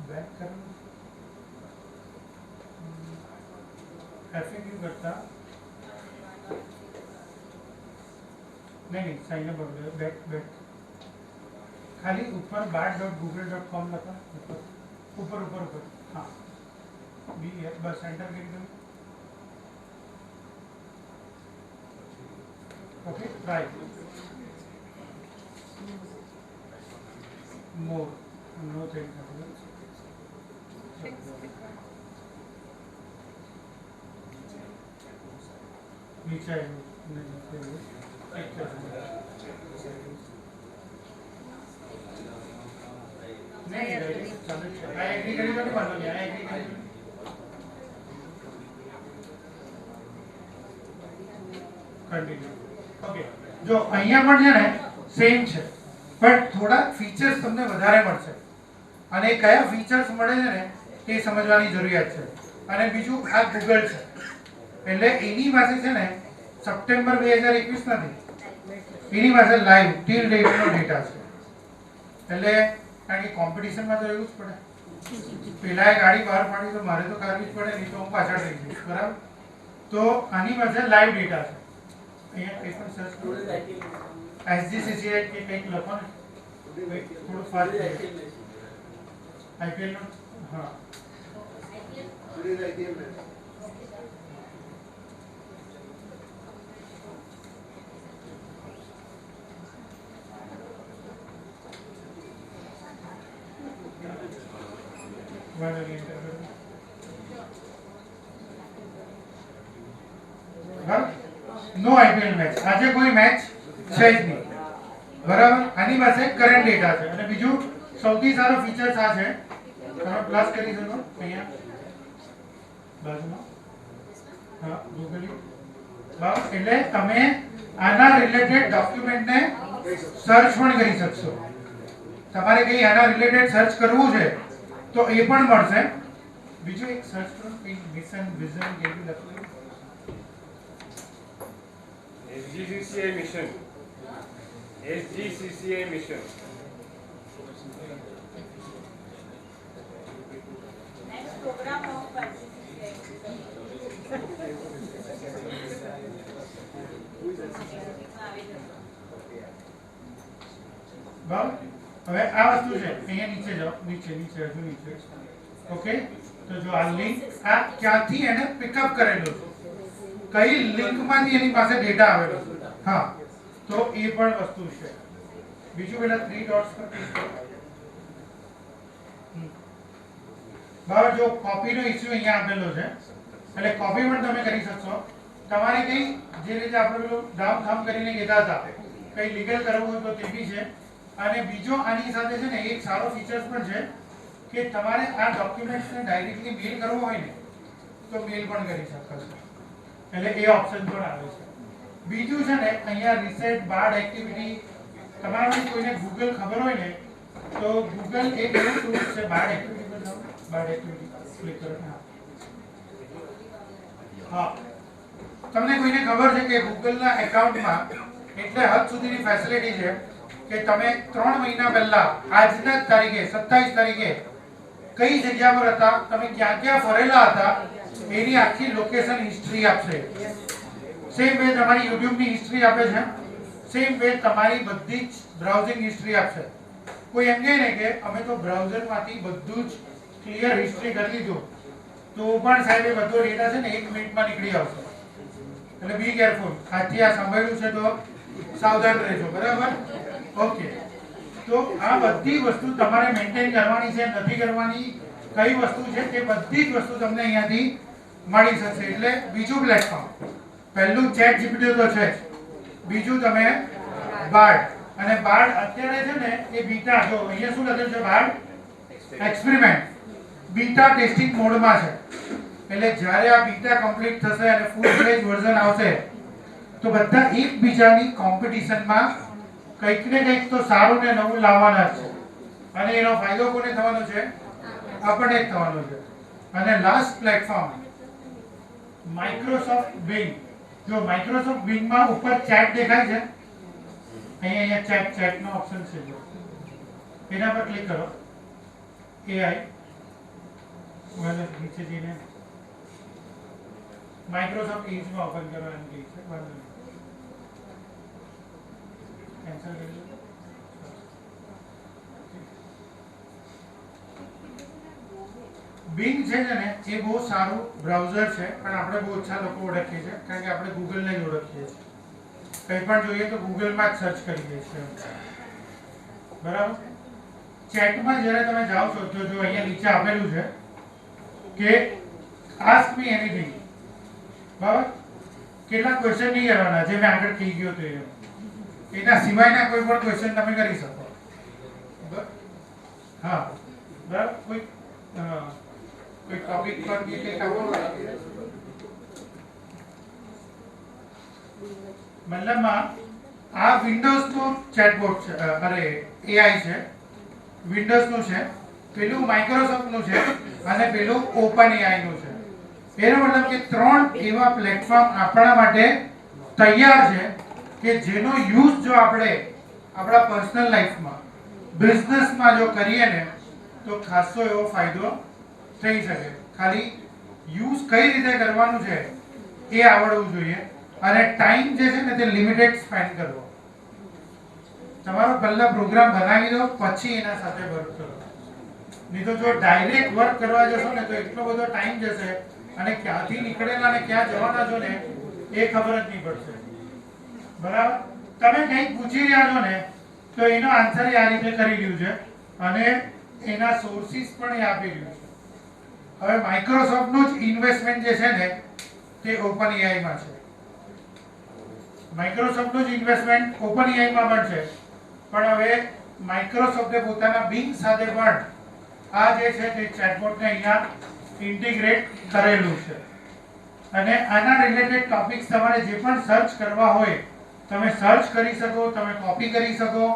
બેક કરો, FAQ કરતા नहीं साइन अप बैक बैक खाली ऊपर bard.google.com लगा, ऊपर ऊपर ऊपर हाँ बी है, बस एंटर कर दो. Okay, try more no change. नीचे ઓકે, જો અહીંયા પણ છે ને સેમ છે, પણ થોડા ફીચર્સ તમને વધારે મળશે. અને કયા ફીચર્સ મળે છે ને તે સમજવાની જરૂરિયાત છે. અને બીજું આ ગૂગલ છે એટલે એની પાસે છે ને સપ્ટેમ્બર 2021 નથી, એની પાસે લાઈવ ટીલ ડેટનો ડેટા છે. એટલે કારણ કે કોમ્પિટિશનમાં તો એવું જ પડે, પેલાએ ગાડી બહાર પાડી તો મારે તો કરવી જ પડે, નહીં તો હું પાછળ રહી જઈશ, બરાબર. તો આની પાસે લાઈવ ડેટા છે. અહીંયા કંઈ પણ સર્ચ કરો, SGCCI કે કંઈક લખો ને, થોડું ફાસ્ટ IPL નો. હા, નો IPL મેચ, આજે કોઈ મેચ છે જ નહીં, બરાબર. આની પાસે કરંટ ડેટા છે. અને બીજું સૌથી સારો ફીચર્સ આ છે, તમે પ્લસ કરી શકો અહીંયા બાજુમાં, હા ગૂગલ, બરાબર. એટલે તમે આના રિલેટેડ ડોક્યુમેન્ટને સર્ચ પણ કરી શકશો. તમારે કઈ આના રિલેટેડ સર્ચ કરવું છે તો એ પણ મળશે. બીજું એક સર્ચ કરો, મિશન વિઝન કેવું લખવું, SGCCI mission. SGCCI mission. Next program of બરાબર. હવે આ વસ્તુ છે, અહીંયા નીચે જાઓ, નીચે નીચે હજુ નીચે. ઓકે, તો જો આ લિંક, આ ક્યાંથી એને પિકઅપ કરેલું છે, કઈ લિંકમાંથી એની પાસે ડેટા આવેલો છે. હા, તો એ પણ વસ્તુ છે. બીજું પેલા 3 ડોટ્સ પર ક્લિક કરો. બરાબર. જો કોપીનો ઇશ્યુ અહીંયા આપેલો છે એટલે કોપી પણ તમે કરી શકશો. તમારે કઈ જે રીતે આપણે પેલું ડાઉન થમ કરીને કહેતા હતા, કઈ લીગલ કરવું હોય તો તે બી છે. અને બીજો આની સાથે છે ને એક સારો ફીચર્સ પણ છે કે તમારે આ ડોક્યુમેન્ટ્સને ડાયરેક્ટલી મેલ કરવો હોય ને તો મેલ પણ કરી શકો છો, એટલે એ ઓપ્શન પણ આવે છે. બીજું છે ને અહીંયા રીસેટ બાર્ડ એક્ટિવિટી, તમારામાંથી કોઈને ગૂગલ ખબર હોય ને તો ગૂગલ એક એવું ટૂલ છે, બાર્ડ એક્ટિવિટી પર જાઓ, બાર્ડ એક્ટિવિટી ક્લિક કરો. હા, તમને કોઈને ખબર છે કે ગૂગલના એકાઉન્ટમાં એટલે હદ સુધીની ફેસિલિટી છે કે તમે 3 મહિના પહેલા આજના જ તારીખે 27 તારીખે કઈ જગ્યા પર હતા, તમે ક્યાં ક્યાં ફરેલા હતા એની આખી લોકેશન હિસ્ટ્રી આપશે. સેમ વે તમારી YouTube ની હિસ્ટ્રી આપે છે, સેમ વે તમારી બધી જ બ્રાઉઝિંગ હિસ્ટ્રી આપશે. કોઈ એમ કહે ને કે અમે તો બ્રાઉઝરમાંથી બધું જ ક્લિયર હિસ્ટ્રી કરી લીધું તો પણ સાહેબ એ બધો ડેટા છે ને 1 મિનિટમાં નીકળી આવશે. એટલે બી કેરફુલ. આજથી આ સાંભળ્યું છે તો સાવધાન રહેજો, બરાબર. ઓકે, તો આ બધી વસ્તુ તમારે મેન્ટેન કરવાની છે, નથી કરવાની, કઈ વસ્તુ છે તે બધી જ વસ્તુ તમને અહીંયાથી મળી શકશે. એટલે બીજું પ્લેટફોર્મ, પહેલું ચેટ જીપીટી તો છે જ, બીજું તમે બાર્ડ, અને બાર્ડ અત્યારે છે ને એ બીટા, જો અહીંયા શું લખ્યું છે, બાર્ડ એક્સપેરિમેન્ટ બીટા ટેસ્ટિંગ મોડમાં છે. એટલે જ્યારે આ બીટા કમ્પ્લીટ થશે અને ફૂલ ફ્લેજ વર્ઝન આવશે તો બધા એકબીજાની કોમ્પિટિશનમાં કંઈક ને કંઈક તો સારું ને નવું લાવવાના છે. અને એનો ફાયદો કોને થવાનો છે? આપણને જ થવાનો છે. અને લાસ્ટ પ્લેટફોર્મ માઇક્રોસોફ્ટ બિંગ. જો માઇક્રોસોફ્ટ બિંગ માં ઉપર ચેટ દેખાય છે, અહીંયા ચેટ નો ઓપ્શન છે, જો એના પર ક્લિક કરો. AI વાલે નીચે જઈને માઇક્રોસોફ્ટ ટીમ્સ માં ઓપન કરો એમ કહે છે. કેન્સલ કરી દો. બિંગ છે ને એ બહુ સારું બ્રાઉઝર છે, પણ આપણે બહુ ઓછા લોકો ઓળખીએ છીએ, કારણ કે આપણે ગૂગલ ને જ ઓળખીએ છીએ. કંઈ પણ જોઈએ તો ગૂગલમાં જ સર્ચ કરીએ છીએ, બરાબર. ચેટમાં જ્યારે તમે જાઓ છો તો જો અહીંયા નીચે આપેલું છે કે આસ્ક મી એનીથિંગ, બરાબર. કેટલા ક્વેશ્ચન નહીં કરવાના, જે મેં આગળ કહી ગયો તો એના સિવાયના કોઈ પણ ક્વેશ્ચન તમે કરી શકો. હા, બરાબર. કોઈ ટોપિક પર કે કંઈક મતલબમાં આ વિન્ડોઝ નું ચેટબોટ છે, અરે AI છે, વિન્ડોઝ નું છે, પેલું માઇક્રોસોફ્ટ નું છે અને પેલું ઓપન AI નું છે. એનો મતલબ કે 3 એવા પ્લેટફોર્મ આપણા માટે તૈયાર છે કે જેનો યુઝ જો આપણે આપણા પર્સનલ લાઈફમાં, બિઝનેસમાં જો કરીએ ને તો ખાસો એવો ફાયદો થઈ શકે. ખાલી યુઝ કઈ રીતે કરવાનું છે એ આવડવું જોઈએ, અને ટાઈમ જે છે ને તે લિમિટેડ સ્પેન્ડ કરવો. તમારો પહેલા પ્રોગ્રામ બનાવી દો, પછી એના સાથે વર્ક કરો. નહીં તો જો ડાયરેક્ટ વર્ક કરવા જશો ને તો એટલો બધો ટાઈમ જશે અને ક્યાંથી નીકળેલા અને ક્યાં જવાના છો ને એ ખબર જ નહીં પડશે, બરાબર. તમે કંઈક પૂછી રહ્યા છો ને તો એનો આન્સર આ રીતે કરી રહ્યું છે અને એના સોર્સિસ પણ એ આપી રહ્યું છે. હવે માઇક્રોસોફ્ટ નું જ ઇન્વેસ્ટમેન્ટ જે છે ને તે ઓપન AI માં છે. માઇક્રોસોફ્ટ નું જ ઇન્વેસ્ટમેન્ટ ઓપન AI માં પણ છે, પણ હવે માઇક્રોસોફ્ટે પોતાના બિંગ સાથે પણ આ જે છે તે ચેટબોટને અહીંયા ઇન્ટિગ્રેટ કરેલું છે. અને આના રિલેટેડ ટોપિક્સ તમારે જે પણ સર્ચ કરવા હોય તમે સર્ચ કરી શકો, તમે કોપી કરી શકો,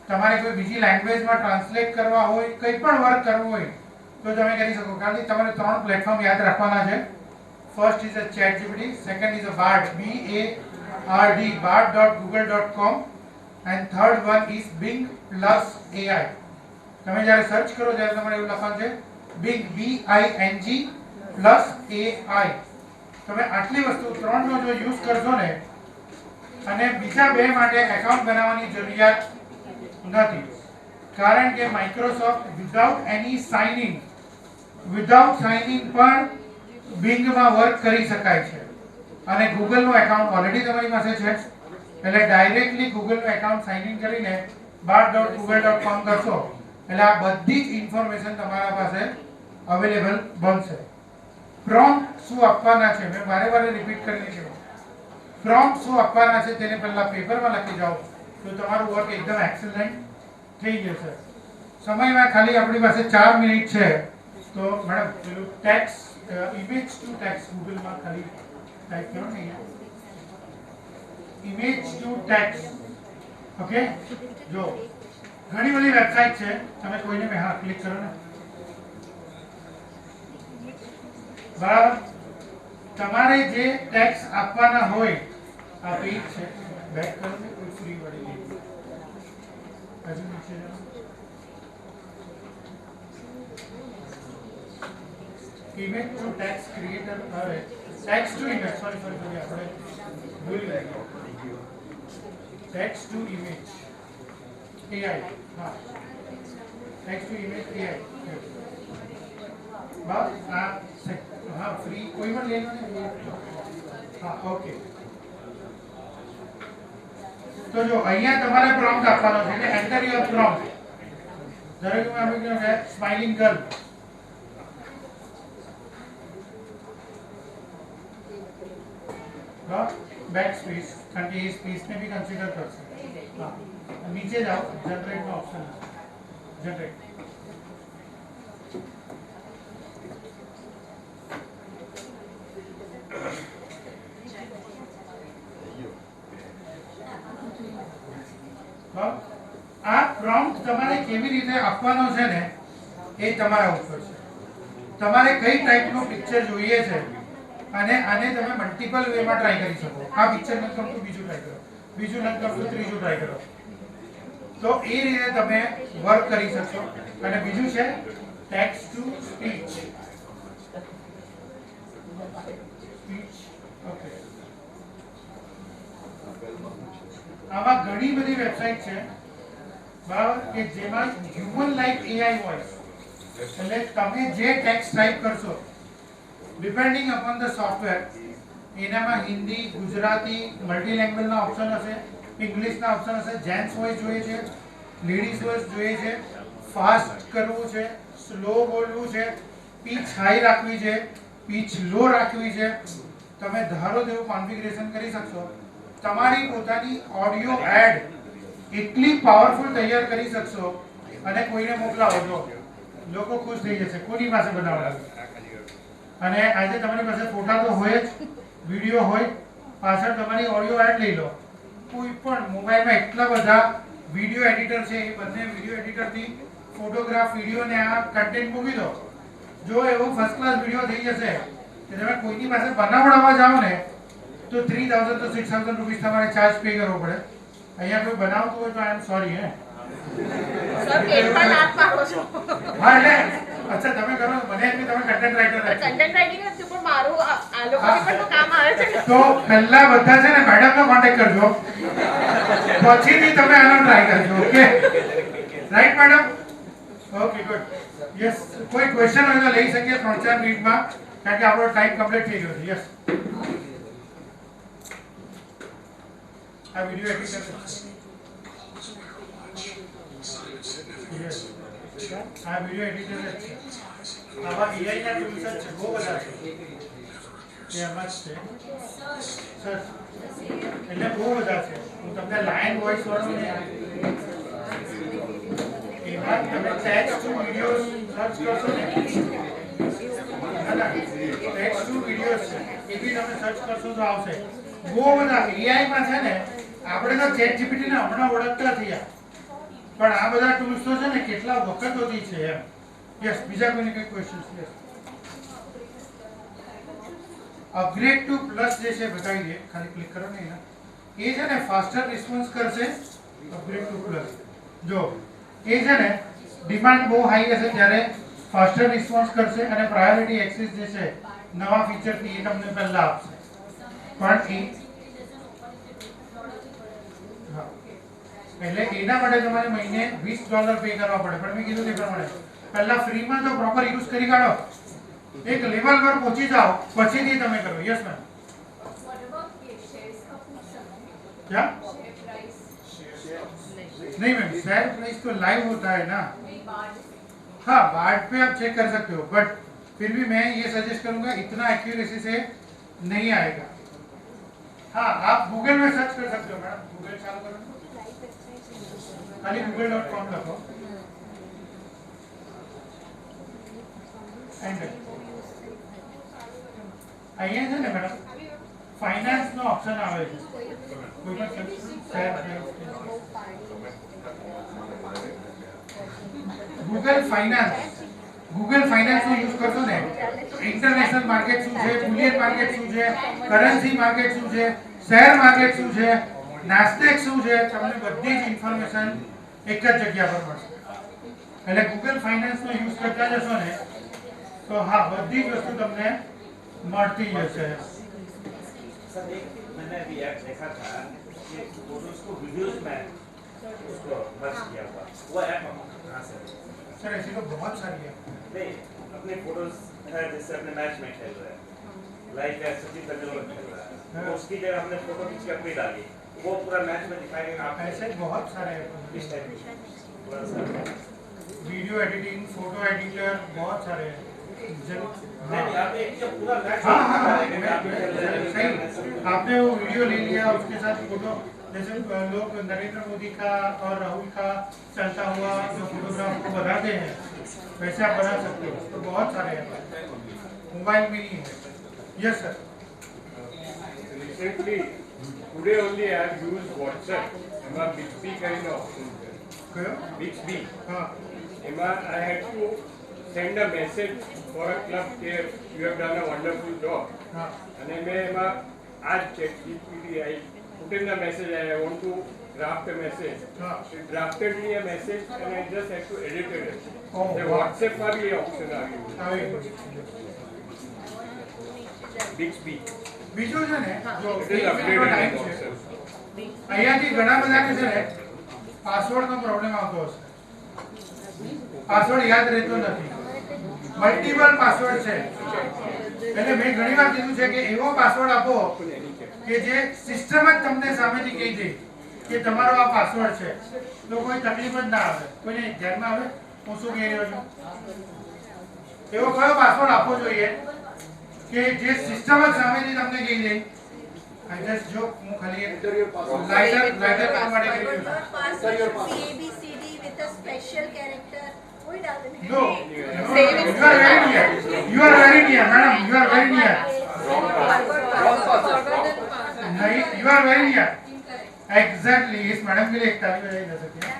તમારે કોઈ બીજી લેંગ્વેજમાં ટ્રાન્સલેટ કરવા હોય, કંઈ પણ વર્ક કરવું હોય તો તમે કરી શકો. કારણ કે તમારે 3 પ્લેટફોર્મ યાદ રાખવાના છે. First is a chat GPT, second is a barred, BARD, bard.google.com, and third one is Bing plus AI. તમે જ્યારે સર્ચ કરો ત્યારે તમારે એવું લખવાનું છે Bing, BING plus AI. તમે આટલી વસ્તુ 3 નો જો યુઝ કરશો ને, અને બીજા 2 માટે એકાઉન્ટ બનાવવાની જરૂરિયાત નથી, કારણ કે Microsoft without any sign in પણ બિંગમાં વર્ક કરી શકાય છે. અને ગૂગલનું એકાઉન્ટ ઓલરેડી તમારી પાસે છે, એટલે ડાયરેક્ટલી ગૂગલનું એકાઉન્ટ સાઇન ઇન કરીને bard.google.com કરશો એટલે આ બધી જ ઇન્ફોર્મેશન તમારા પાસે અવેલેબલ બનશે. પ્રોમ્પ્ટ શું આપવાના છે, મેં વારે વારે રિપીટ કરીને કહ્યું, પ્રોમ્પ્ટ શું આપવાના છે તેને પહેલા પેપરમાં લખી જાઓ તો તમારું વર્ક એકદમ એક્સેલન્ટ થઈ જશે. સમયમાં ખાલી આપણી પાસે 4 મિનિટ છે, તો મેડમ પેલું ટેક્સ, ઇમેજ ટુ ટેક્સ ગૂગલમાં ખાલી ટાઈપ કરો ને, ઇમેજ ટુ ટેક્સ. ઓકે, જો ઘણી બધી વેબસાઇટ છે, તમે કોઈને મેં હા ક્લિક કરો ને, બરાબર. તમારે જે ટેક્સ આપવાના હોય આ પેજ છે, બેક કરો ને, કોઈ ફ્રી વાળી લિંક હજુ નીચે જાઓ. ઇમેજ ટુ ટેક્સ ક્રિએટર, હવે ટેક્સ ટુ ઇમેજ, સોરી આપણે ભૂલી ગયા, ટેક્સ ટુ ઇમેજ AI, હા, ટેક્સ ટુ ઇમેજ AI, બસ હા ફ્રી કોઈ પણ લેવાનો, હા ઓકે. તો જો અહીંયા તમારે પ્રોમ્પ્ટ આપવાનો છે એટલે એન્ટર યોર પ્રોમ્પ્ટ. ધારો કે આપણે કહ્યું કે સ્માઇલિંગ ગર્લ. बैक स्पेस ताकि ये स्पेस में भी कंसीडर कर सकते हैं. हाँ नीचे जाओ जनरेट में ऑप्शन है जनरेट. આ પ્રોમ્પ્ટ તમારે કેવી રીતે આપવાનો છે ને એ તમારા ઉપર છે. તમારે કઈ ટાઈપનો પિક્ચર જોઈએ છે અને આને તમે મલ્ટીપલ વેમાં ટ્રાય કરી શકો. આ પિક્ચર નથી ગમતું બીજું ટ્રાય કરો, બીજું નથી ગમતું ત્રીજું ટ્રાય કરો. તો એ રીતે તમે વર્ક કરી શકશો. અને બીજું છે ટેક્સ્ટ ટુ સ્પીચ. ઓકે આમાં ઘણી બધી વેબસાઇટ છે બરાબર કે જેમાં હ્યુમન લાઈક એઆઈ વોઇસ એટલે તમે જે ટેક્સ્ટ ટાઈપ કરશો ડિપેન્ડિંગ અપોન ધ સોફ્ટવેર એનામાં હિન્દી ગુજરાતી મલ્ટી લેંગ્વેજના ઓપ્શન હશે, ઇંગ્લિશના ઓપ્શન હશે. જેન્ટ્સ વોઇસ જોઈએ છે, લેડીઝ વોઇસ જોઈએ છે, ફાસ્ટ કરવું છે, સ્લો બોલવું છે, પીચ હાઈ રાખવી છે, પીચ લો રાખવી છે. તમે ધારો તેવું કોન્ફિગરેશન કરી શકશો. તમારી પોતાની ઓડિયો એડ એટલી પાવરફુલ તૈયાર કરી શકશો અને કોઈને મોકલાવો છો લોકો ખુશ થઈ જશે. કોની પાસે બનાવડાવે. અને આજે તમારી પાસે ફોટા તો હોય જ, વિડીયો હોય, પાછળ તમારી ઓડિયો એડ લઈ લો. કોઈ પણ મોબાઈલમાં એટલા બધા વિડીયો એડિટર છે એ બંને વિડીયો એડિટરથી ફોટોગ્રાફ વિડીયો ને આ કન્ટેન્ટ મૂકી દો. જો એવો ફર્સ્ટ ક્લાસ વિડીયો થઈ જશે કે તમે કોઈની પાસે બનાવડાવવા જાઓ ને તો 3000 to 6000 રૂપીસ તમારે ચાર્જ પે કરવો પડે. અહીંયા કોઈ બનાવતું હોય તો આઈ એમ સોરી. હે સર પેટમાં નાક પાડો છો. હા એટલે અચ્છા તમે કરો મને એમ કે તમે કન્ટેન્ટ રાઇટર છો. કન્ટેન્ટ રાઇટિંગ નથી પણ મારું આ લોકોની પણ કામ આવે છે. તો પહેલા બધા છે ને મેડમનો કોન્ટેક્ટ કરજો પછીથી તમે આનો ટ્રાય કરજો. Okay right madam? Okay good. Yes કોઈ ક્વેશ્ચન હોય તો લઈ શકીએ 3-4 મિનિટમાં કારણ કે આપણો ટાઈમ કમ્પ્લીટ થઈ ગયો છે. યસ આ વિડિયો એડિટર છે. યસ આ વિડિયો એડિટર છે. આવા એઆઈ ના ટૂલ્સ છે બહુ બધા છે. એમાં જ છે સર એટલે બહુ બધા છે. હું તમને લાઈન વોઇસ વાળું ને એમાં તમે ટેક્સ્ટ ટુ વિડિયો સર્ચ કરશો ને ટેક્સ્ટ ટુ વિડિયો છે એ બી તમે સર્ચ કરશો તો આવશે. બહુ બધા એઆઈ માં છે ને આપણે તો ચેટ જીપીટી ને હમણાં ઓળખતા થયા પણ આ બધા ટૂલ્સ તો છે ને કેટલા વખતોથી છે એમ. યસ બીજા કોઈને કઈ questions? Yes upgrade to plus જે છે બતાવી દે ખાલી ક્લિક કરો ને એના. એ છે ને ફાસ્ટર રિસ્પોન્સ કરશે. અપગ્રેડ ટુ પ્લસ જો એ છે ને ડિમાન્ડ બહુ હાઈ હશે ત્યારે ફાસ્ટર રિસ્પોન્સ કરશે અને પ્રાયોરિટી એક્સેસ જે છે નવા ફીચર થી એ તમને પહેલા આપશે. પણ એટલે એના માટે તમારે મહિને $20 પે કરવા પડે. પણ મેં કીધું તે પ્રમાણે પહેલા ફ્રીમાં તો પ્રોપર યુઝ કરી કાઢો, એક લેવલ પર પહોંચી જાઓ પછીથી તમે કરો. Yes ma'am? क्या नहीं मैम शेयर प्राइस तो लाइव होता है ना. हाँ बार्ड पे आप चेक कर सकते हो बट फिर भी मैं ये सजेस्ट करूंगा इतना एक्यूरेसी से नहीं आएगा. हाँ आप गूगल में सर्च कर सकते हो मैडम. गूगल चालू करो खाली google.com લખો એન્ટર. અહીંયા છે ને મેડમ ફાઇનાન્સ નો ઓપ્શન આવે છે. કોઈ પણ ગૂગલ ફાઇનાન્સ નો યુઝ કરશો ને ઇન્ટરનેશનલ માર્કેટ શું છે, બુલિયન માર્કેટ શું છે, કરન્સી માર્કેટ શું છે, શેર માર્કેટ શું છે, નાસ્ટેક શું છે, તમને બધી જ ઇન્ફોર્મેશન એક જ જગ્યા પર મળશે. એટલે ગૂગલ ફાઇનાન્સ નો યુઝ કરતા જશો ને તો હા બધી જ વસ્તુ તમને મળતી જશે. सर एक मैंने अभी ऐप देखा था कि फोटोज को वीडियोस में उसको मर्ज किया हुआ वो ऐप कहाँ से? सर ऐसी तो बहुत सारी है. नहीं अपने फोटोज है जैसे अपने मैच में खेल रहे हैं लाइक सचिन तेंदुलकर खेल रहा है तो उसकी जगह हमने फोटो खींच के अपनी डाली वो पूरा मैच में दिखाएंगे आप ऐसे बहुत सारे इस type video editing, photo editor, बहुत सारे हैं। नहीं आप एक जब पूरा मैच सही, आपने वो वीडियो ले लिया, उसके साथ फोटो, जैसे लोग नरेंद्र मोदी का और राहुल का चलता हुआ जो फोटोग्राफ को बनाते हैं वैसे आप बना सकते हो। तो बहुत सारे हैं, मोबाइल में ही है। Yes sir. Recently, today only I have used WhatsApp. એમાં Bixby kind of option છે. કયો? Bixby. હા. એમાં I had to send a message for a club કે you have done a wonderful job. હા. અને મેં એમાં આ ChatGPT I put in the message I want to draft a message. It drafted me a message and I just had to edit it. WhatsApp માં બી option આવી Bixby. બીજું છે ને જો ટાઈમ છે અહીંયાથી ઘણા બધાને છે ને પાસવર્ડનો પ્રોબ્લેમ આવતો હશે, પાસવર્ડ યાદ રહેતો નથી, મલ્ટિપલ પાસવર્ડ છે, એટલે મેં ઘણી વાર કીધું છે કે એવો પાસવર્ડ આપો કે જે સિસ્ટમ જ તમને સામેથી કહી દે કે તમારો આ પાસવર્ડ છે, તો કોઈ તકલીફ જ ના આવે, કોઈને ધ્યાનમાં આવે હું શું કહી રહ્યો છું? એવો કયો પાસવર્ડ આપવો જોઈએ કે જે સિસ્ટમ જ સામેથી તમને કહી દે? I just joke, હું ખાલી એક લાઇટર કરવા માટે કહી રહ્યો છું. ABCD with a special character. કોઈ ડાલ દે. No, you are very near. You are very near, madam. You are very near. नहीं, you are very near. Exactly. इस मैडम के लिए एक ताली बजाई जा सकती है.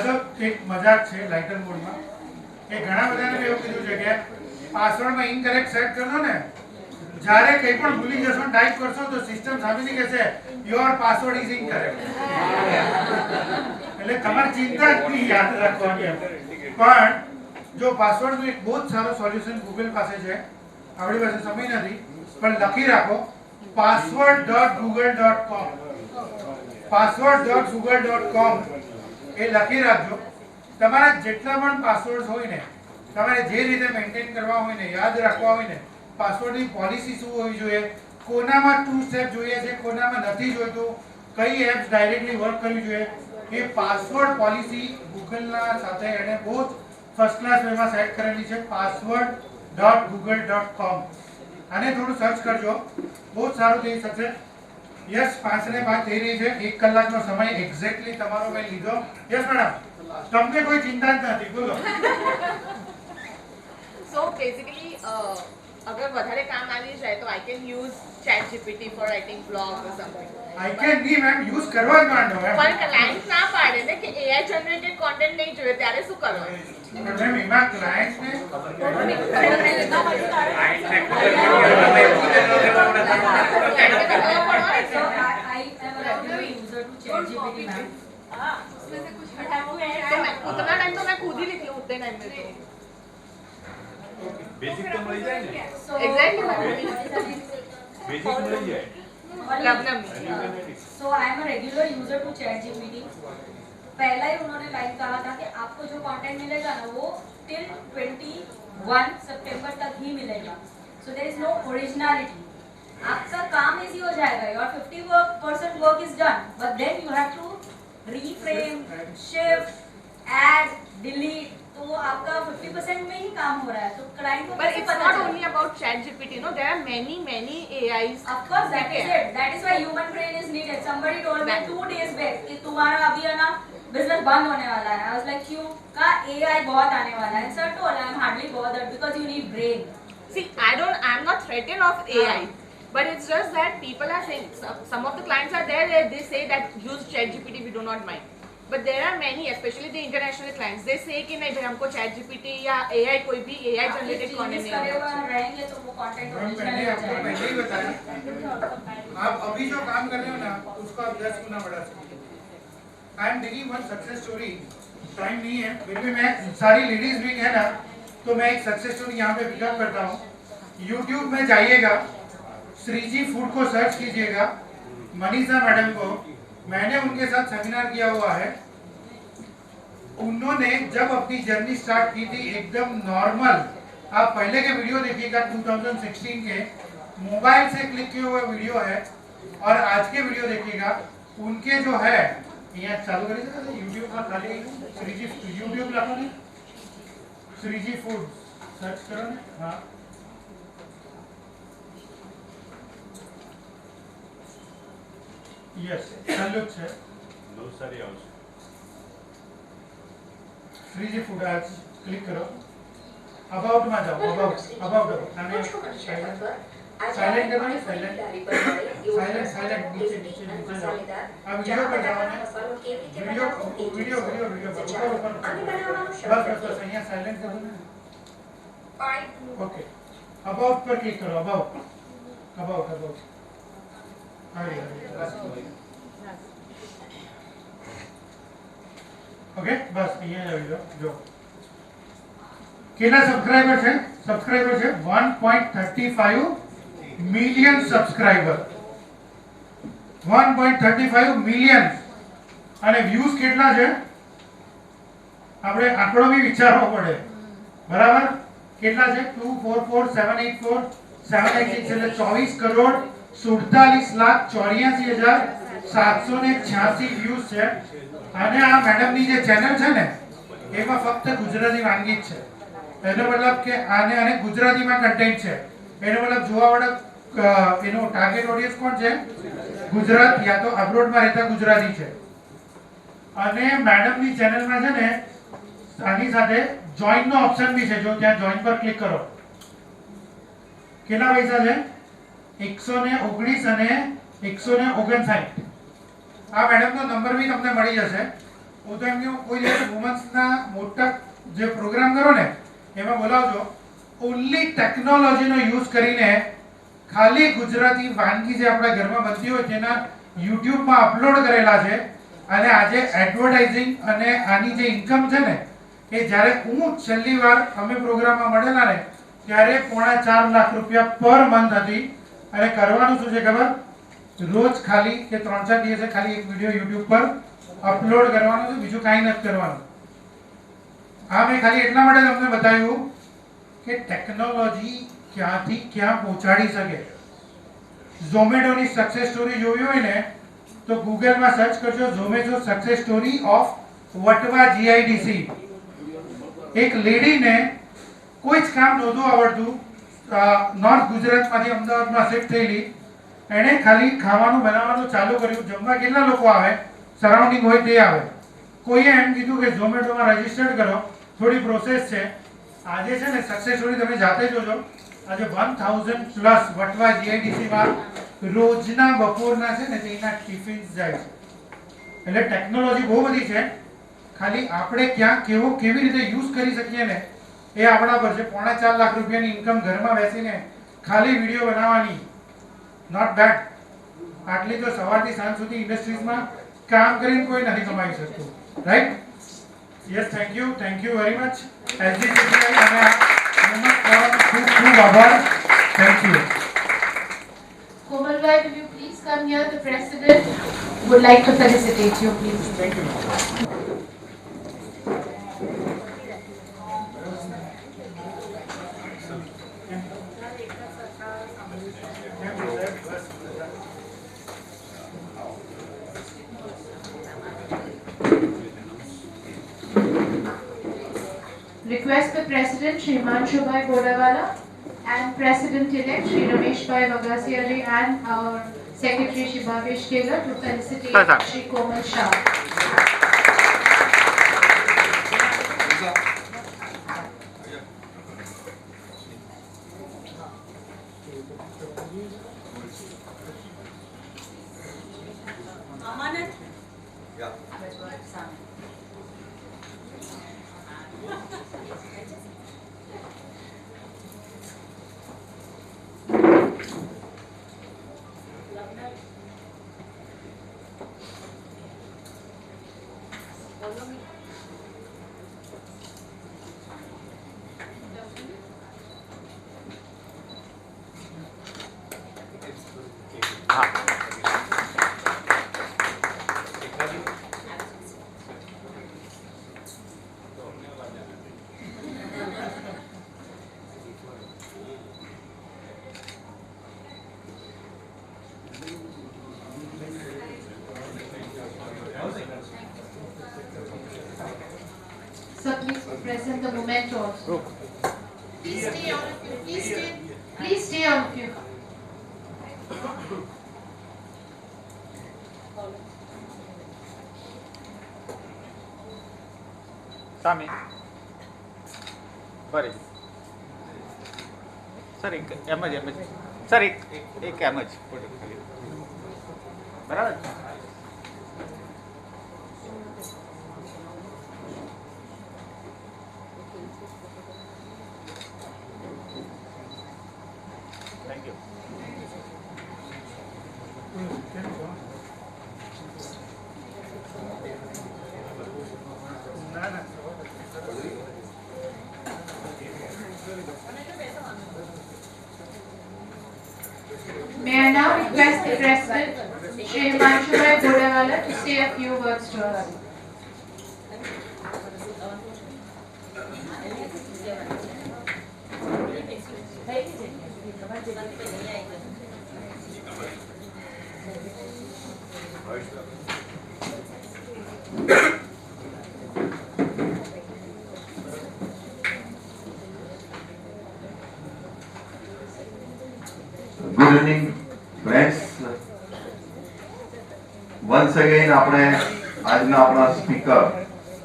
तो एक मजाक છે લાઇટર મોડમાં કે ઘણા બધાને એવું કીધું છે કે પાસવર્ડમાં ઇનકરેક્ટ સેટ કરજો ને, જ્યારે કંઈ પણ ભૂલી જશો ટાઈપ કરશો તો સિસ્ટમ સામેથી કહેશે યોર પાસવર્ડ ઇઝ ઇનકરેક્ટ. એટલે તમારે ચિંતા જ નહીં યાદ રાખવાની. પણ જો પાસવર્ડનું એક બહુ જ સારો સોલ્યુશન ગૂગલ પાસે છે, આપણી પાસે સમય નથી પણ લખી રાખો password.google.com. password.google.com એ લખી રાખજો. તમારા જેટલા પણ પાસવર્ડ હોય ને, તમારે જે રીતે મેન્ટેન કરવા હોય ને, યાદ રાખવા હોય ને, પાસવર્ડની પોલિસી શું હોવી જોઈએ, કોનામાં 2 સ્ટેપ જોઈએ છે, કોનામાં નથી જોઈતું, કઈ એપ્સ ડાયરેક્ટલી વર્ક કરવી જોઈએ, એ પાસવર્ડ પોલિસી ગૂગલના સાથે એને બહુ ફર્સ્ટ ક્લાસ વેમાં સેટ કરેલી છે. password.google.com આને થોડું સર્ચ કરજો, બહુ સારું થઈ શકશે. યસ, 5:05 થઈ રહી છે, 1 કલાકનો સમય એક્ઝેક્ટલી તમારો મેં લીધો. યસ મેડમ, તમને કોઈ ચિંતા જ નથી, બોલો. So basically, अगर વધારે કામ આવી જાય તો I can use ChatGPT for writing blog or something. I can be ma'am use કરવા જ માંડો મેમ. પણ ક્લાયન્ટ ના પાડે ને કે AI જનરેટેડ કોન્ટેન્ટ નહીં જોઈએ, ત્યારે શું કરવાનું? મેમ એમાં ક્લાયન્ટ ને उतना टाइम तो मैं खुद ही लिखी हूँ उतने टाइम में तो बेसिक तो मिल जाए ना बेसिक मिल जाए So I am a regular user to ChatGPT. पहला ही उन्होंने लाइक कहा था कि आपको जो कंटेंट मिलेगा ना वो till 21 सितंबर तक ही मिलेगा. So there is no originality. आपका काम इजी हो जाएगा. Your 50% work is done, but then you have to reframe, shift, add, delete. तो आपका 50% में ही काम हो रहा है. तो क्लाइंट को But it's not only about ChatGPT, no? There are many AIs. Of course, that is it. That is why human brain is needed. Somebody told me 2 days back कि तुम्हारा अभी है ना बिजनेस बंद होने वाला है. I was like क्यों? का AI बहुत आने वाला है. Sir told I'm hardly bothered because you need brain. See, I'm not threatened of AI. But it's just that people are saying, some of the clients are there where they say that use ChatGPT, we do not mind. But there are many, especially the international clients, they say कि नहीं भाई हमको ChatGPT या AI कोई भी AI generated content नहीं रहेंगे तो वो कंटेंट मैंने आपको पहले ही बताया, आप अभी जो काम कर रहे हो ना उसको आप 10 गुना बढ़ा सकते हो. I am taking one success story, time नहीं है फिर भी मैं सारी लेडीज भी है ना तो मैं एक सक्सेस स्टोरी यहाँ पे पिकअप करता हूँ. यूट्यूब में जाइएगा, श्रीजी फूड को सर्च कीजिएगा, मनीषा मैडम को, मैंने उनके साथ सेमिनार किया हुआ है. उन्होंने जब अपनी जर्नी स्टार्ट की थी एकदम नॉर्मल, आप पहले के वीडियो देखिएगा 2016 के, मोबाइल से क्लिक किए हुए वीडियो है और आज के वीडियो देखिएगा उनके जो है यहाँ चालू करेगा यूट्यूब पर खाली श्रीजी यूट्यूब लखो ने श्रीजी फूड सर्च करो ने हाँ यस चालू છે નવસારી આવશે શ્રીજી ફૂડ એપ્સ ક્લિક કરો અબાઉટ માં જાઓ અબાઉટ અને साइलेंट करना है साइलेंट साइलेंट नीचे नीचे नीचे जाओ अब वीडियो पर जाओ ना वीडियो वीडियो वीडियो वीडियो ऊपर बस बस यहाँ साइलेंट कर दो ना ओके अबाउट पर क्लिक करो अबाउट अबाउट अबाउट ओके बस यहाँ जाओ वीडियो जो कितना सब्सक्राइबर है 1.35 મિલિયન સબસ્ક્રાઇબર 1.35 મિલિયન અને વ્યૂઝ કેટલા છે આપણે આંકડો બી વિચારવો પડે બરાબર કેટલા છે 244,784,786 એટલે 24 કરોડ 47,84,786 વ્યૂઝ છે અને આ મેડમની જે ચેનલ છે ને એમાં ફક્ત ગુજરાતી વાનગી જ છે એનો મતલબ કે આને અને ગુજરાતીમાં કન્ટેન્ટ છે એનો મતલબ જોવા વાળા એનો ટાર્ગેટ ઓડિયન્સ કોણ છે ગુજરાત યા તો અબ્રોડ માં રહેતા ગુજરાતી છે અને મેડમની ચેનલમાં છે ને આની સાથે જોઈન નો ઓપ્શન બી છે જો ત્યાં જોઈન પર ક્લિક કરો કેટલા પૈસા છે 119 અને 159 આ મેડમનો નંબર બી તમને મળી જશે હું તો એમ કહું કોઈ દિવસ વુમન્સના મોટા જે પ્રોગ્રામ કરો ને એમાં બોલાવજો ઓન્લી ટેકનોલોજીનો યુઝ કરીને ખાલી ગુજરાતી વાનગી જે આપણા ઘરમાં બનતી હોય તેના યુટ્યુબમાં અપલોડ કરેલા છે અને આજે એડવર્ટાઇઝિંગ અને આની જે ઇન્કમ છે ને એ જ્યારે હું છેલ્લી વાર અમે પ્રોગ્રામમાં મળેલા ને ત્યારે 4.5 લાખ રૂપિયા પર મંથ હતી અને કરવાનું શું છે ખબર રોજ ખાલી કે 3-4 દિવસે ખાલી એક વિડિયો યુટ્યુબ પર અપલોડ કરવાનો છે બીજું કાંઈ નથી કરવાનું આ મેં ખાલી એટલા માટે તમને બતાવ્યું કે ટેકનોલોજી ક્યાંથી ક્યાં પહોંચાડી શકે ઝોમેટોની સક્સેસ સ્ટોરી જોવી હોય ને તો ગૂગલમાં સર્ચ કરજો Zomato success story of Vatva GIDC એક લેડીને કોઈ જ કામ નહોતું આવડતું નોર્થ ગુજરાતમાંથી અમદાવાદમાં શિફ્ટ થયેલી એણે ખાલી ખાવાનું બનાવવાનું ચાલુ કર્યું જમવા કેટલા લોકો આવે સરાઉન્ડિંગ હોય તે આવે કોઈએ એમ કીધું કે ઝોમેટોમાં રજીસ્ટર્ડ કરો થોડી પ્રોસેસ છે આજે છે ને સક્સેસ સ્ટોરી તમે જાતે જોજો આજે 1000 પ્લસ વટવા જીઆઈડીસી માં રોજના બપોરના છે ને તેના ટિફિન્સ જાય છે એટલે ટેકનોલોજી બહુ બધી છે ખાલી આપણે ક્યાં કેવી રીતે યુઝ કરી શકીએ ને એ આપણા પર છે 4.5 લાખ રૂપિયાની ઇન્કમ ઘરમાં બેસીને ખાલી વિડિયો બનાવવાની નોટ બેડ આટલી તો સવારથી સાંજ સુધી ઇન્ડસ્ટ્રીઝમાં કામ કરીને કોઈ નથી કમાઈ શકતું right yes thank you very much SGCI અને આ ખૂબ ખૂબ આભાર thank you Komalbhai, will you please come here? The president would like to felicitate you, please. Thank you. Request the President Shri Himanshu-bhai Bodawala and President-elect Shri Ramesh-bhai Bagasiari and our Secretary Shri Bhavesh Taylor to felicitate Shri Komal Shah. Amanat. present the memento also. Please stay all of you. Please stay all of you. સામે બરે sir એક એમ જ sir એક એમ જ photo ખાલી બરાબર. Thank you. May I now request the President, Shri Himanshu Bodawala, to say a few words to us. Good evening, friends. Once again, આપણે આજના આપણા સ્પીકર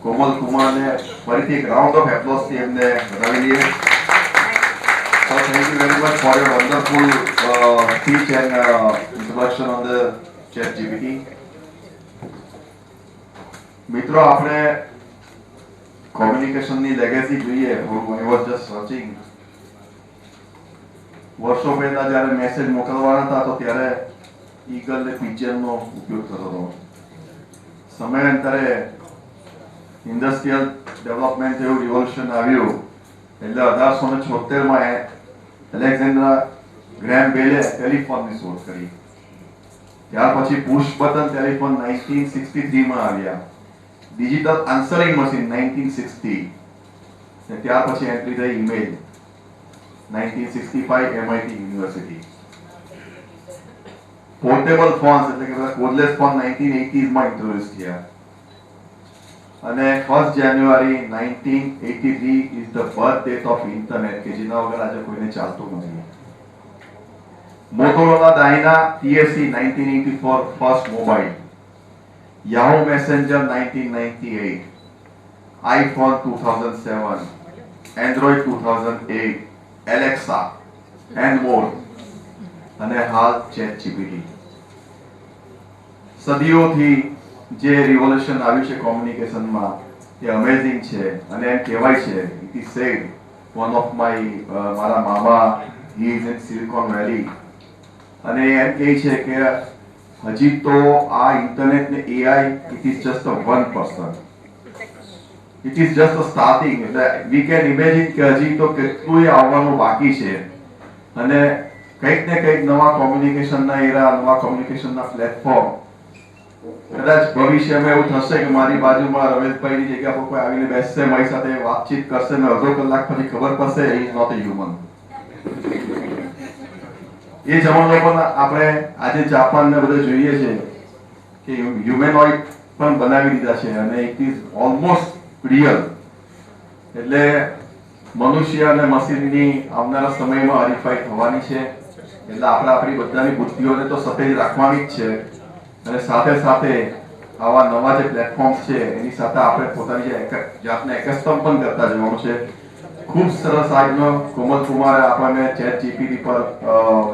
કોમલ કુમારને ફરીથી એક રાઉન્ડ ઓફ એપ્લોઝ થી એમને વધાવી લઈએ. So thank you very much for your wonderful speech and introduction on the ChatGPT. મિત્રો આપણે કોમ્યુનિકેશનની લેગેસી જોઈએ. I was just searching. વર્ષો પહેલા જ્યારે મેસેજ મોકલવાના હતા તો ત્યારે ઈગલ ને પિજનનો ઉપયોગ થતો હતો. સમયાંતરે ઇન્ડસ્ટ્રીયલ ડેવલપમેન્ટ એવું રિવોલ્યુશન આવ્યું એટલે 1876 માં એલેક્ઝાન્ડર ગ્રેમ બેલે ટેલિફોનની શોધ કરી. ત્યાર પછી પુશ બટન ટેલિફોન 1963 માં આવ્યા. ડિજિટલ આન્સરિંગ મશીન 1960 ને ત્યાર પછી એન્ટ્રી થઈ email 1965 MIT university. Portable phones એટલે કે કોર્ડલેસ ફોન 1980s માં ઇન્ટ્રોડ્યુસ થયા અને 1st January 1983 is the birth date of internet કે જેના વગર આજે કોઈને ચાલતું નથી. Motorola Dyna TSC 1984 first mobile. Yahoo Messenger 1998, iPhone 2007, Android 2008, Alexa and more. અને હાલ ChatGPT. સદીઓથી જે રિવોલ્યુશન આવ્યું છે કોમ્યુનિકેશનમાં એ અમેઝિંગ છે અને એમ કહેવાય છે it is said one of મારા મામા he is in Silicon Valley અને એમ કહે છે કે હજી તો આ ઇન્ટરનેટ ને AI it is just a 1%. It is just a starting. એટલે વી કેન ઇમેજિન કે હજી તો કેટલું આવવાનું બાકી છે અને કંઈક ને કંઈક નવા કોમ્યુનિકેશનના એરા, નવા કોમ્યુનિકેશનના પ્લેટફોર્મ કદાચ ભવિષ્યમાં એવું થશે કે મારી બાજુમાં રવેશભાઈની જગ્યા પર કોઈ આવીને બેસશે, મારી સાથે વાતચીત કરશે ને અડધો કલાક પછી ખબર પડશે he is not a human. એ જમાનો પણ આપણે આજે જાપાન ને બધે જોઈએ છે કે હ્યુમેનોઇડ પણ બનાવી દીધા છે અને ઇટ ઇઝ ઓલમોસ્ટ રિયલ. એટલે મનુષ્ય અને મશીનની આવનારા સમયમાં હરીફાઈ થવાની છે. એટલે આપણે આપણી બધાની બુદ્ધિઓને તો સતત રાખવાની જ છે અને સાથે સાથે આવા નવા જે પ્લેટફોર્મ્સ છે એની સાથે આપણે પોતાની જાતને એકસ્ટમ પણ કરતા જવાનું છે. ખૂબ સરસ આજનો કોમલ કુમારે આપણને ChatGPT પર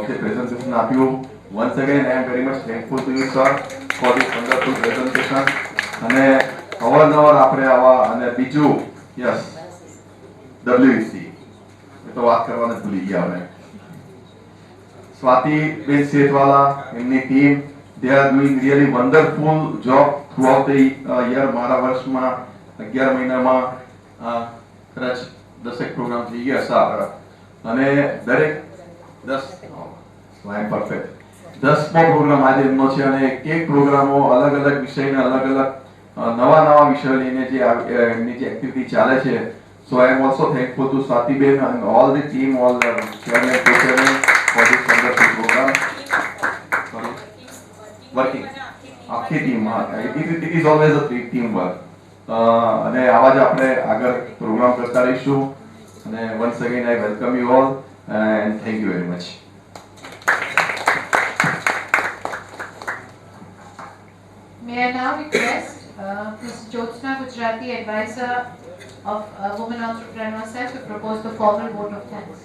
જે પ્રેઝન્ટેશન આપ્યું. Once again I am very much thankful to you sir for this wonderful presentation. અને અવારનવાર આપણે આવા અને બીજું યસ WEC એ તો વાત કરવાનું ભૂલી ગયા અમે. સ્વાતિ બેન સેઠવાલા એમની team they are doing really wonderful job throughout the year. મારા વર્ષમાં 11 મહિનામાં કદાચ 10 પ્રોગ્રામ થઈ ગયા સારા અને દરેક 10 પરફેક્ટ 10મો પ્રોગ્રામ આજે એમનો છે અને એક પ્રોગ્રામો અલગ અલગ વિષયને અલગ અલગ નવા વિષયો લઈને જે એમની જે એક્ટિવિટી ચાલે છે. So I am also thankful to Swati Ben and all the team, all the chairman, co-chairman for this wonderful program. Sorry. Working. Aakhi team. It is always a team work. અને આવા જ આપણે આગળ programme કરતા રહીશું. અને once again I welcome you all and thank you very much. May I now request Ms. Jyotsna Gujrati, advisor of Women Entrepreneur Cell, to propose the formal vote of thanks.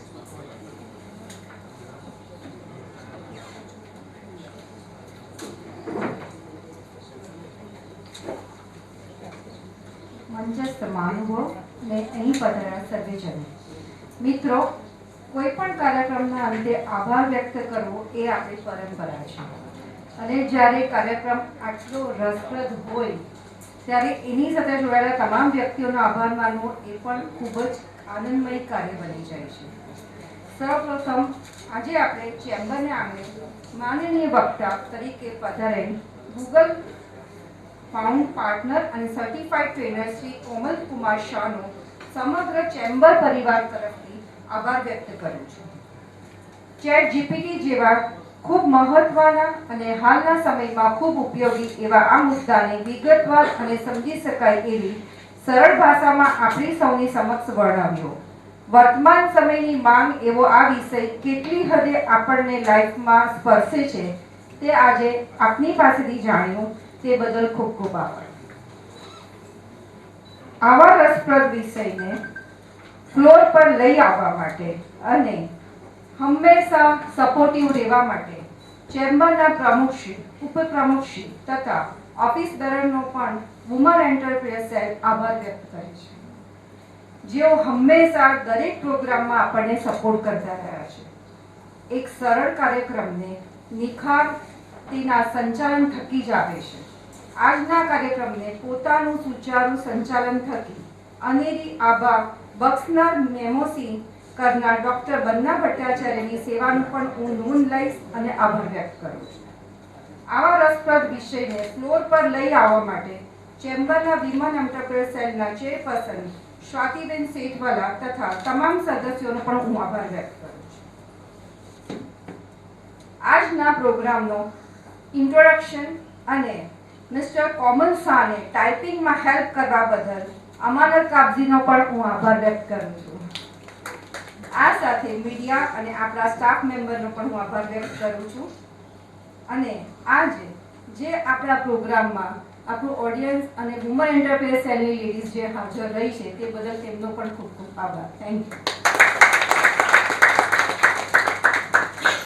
મંચસ્થ મહાનુભાવો ને અહીં પધારેલા સર્વેજનો, મિત્રો, કોઈ પણ કાર્યક્રમના અંતે આભાર વ્યક્ત કરવો એ આપણી પરંપરા છે. અને જ્યારે કાર્યક્રમ આટલો રસપ્રદ હોય ત્યારે એની સાથે જોડાયેલા તમામ વ્યક્તિઓનો આભાર માનવો એ પણ ખૂબ જ આનંદમય કાર્ય બની જાય છે. સૌપ્રથમ આજે આપણે ચેમ્બરને આંગણે માનનીય વક્તા તરીકે પધારેલ ગૂગલ ફાઉન્ડ પાર્ટનર અને સર્ટિફાઈડ ટ્રેનર શ્રી કોમલ કુમાર શાહનો સમગ્ર ચેમ્બર પરિવાર તરફથી આભાર વ્યક્ત કરું છું. ચેટ જીપીટી જેવા ખૂબ મહત્વના અને હાલના સમયમાં ખૂબ ઉપયોગી એવા આ મુદ્દાને વિગતવાર અને સમજી શકાય એવી સરળ ભાષામાં આપણી સૌની સમક્ષ વર્ણવ્યો. વર્તમાન સમયની માંગ એવો આ વિષય કેટલી હદે આપણને લાઈફમાં સ્પર્શે છે તે આજે આપની પાસેથી જાણ્યું, તે બદલ ખૂબ ખૂબ આભાર. આવા રસપ્રદ વિષયને ફ્લોર પર લઈ આવવા માટે અને હંમેશા સપોર્ટિવ રહેવા માટે ચેમ્બરના પ્રમુખશ્રી, ઉપપ્રમુખશ્રી તથા ઓફિસરનો પણ વુમન એન્ટરપ્રેન્યોર સેલ આભાર વ્યક્ત કરે છે, જેઓ હંમેશા દરેક પ્રોગ્રામમાં આપણને સપોર્ટ કરતા રહ્યા છે. એક સરળ કાર્યક્રમને નિખાર તેના સંચાલન થકી જ આવે છે. આજના કાર્યક્રમને પોતાનું સુચારું સંચાલન થકી અનેરી આભા બક્ષનાર મેમોસી કરનાર ડોક્ટર બન્ના ભટ્ટાચાર્યની સેવાનું પણ હું નોંધ લઈશ અને આભાર વ્યક્ત કરું છું. આવા રસપ્રદ વિષયને ફ્લોર પર લઈ આવવા માટે ચેમ્બરના વિમન એન્ટરપ્રાઇઝ સેલના ચેરપર્સન સ્વાતિબેન સેઠવાલા તથા તમામ સદસ્યોનો પણ હું આભાર વ્યક્ત કરું છું. આજના પ્રોગ્રામનો ઇન્ટ્રોડક્શન અને મિસ્ટર કોમલ શાહને ટાઈપિંગમાં હેલ્પ કરવા બદલ અમાનત કાબજીનો પણ હું આભાર વ્યક્ત કરું છું. આ સાથે મીડિયા અને આપણા સ્ટાફ મેમ્બરનો પણ હું આભાર વ્યક્ત કરું છું. અને આજે જે આપણા પ્રોગ્રામમાં આપણું ઓડિયન્સ અને વુમન એન્ટરપ્રાઇઝ સેલની લેડીઝ જે હાજર રહી છે તે બદલ તેમનો પણ ખૂબ ખૂબ આભાર. Thank you.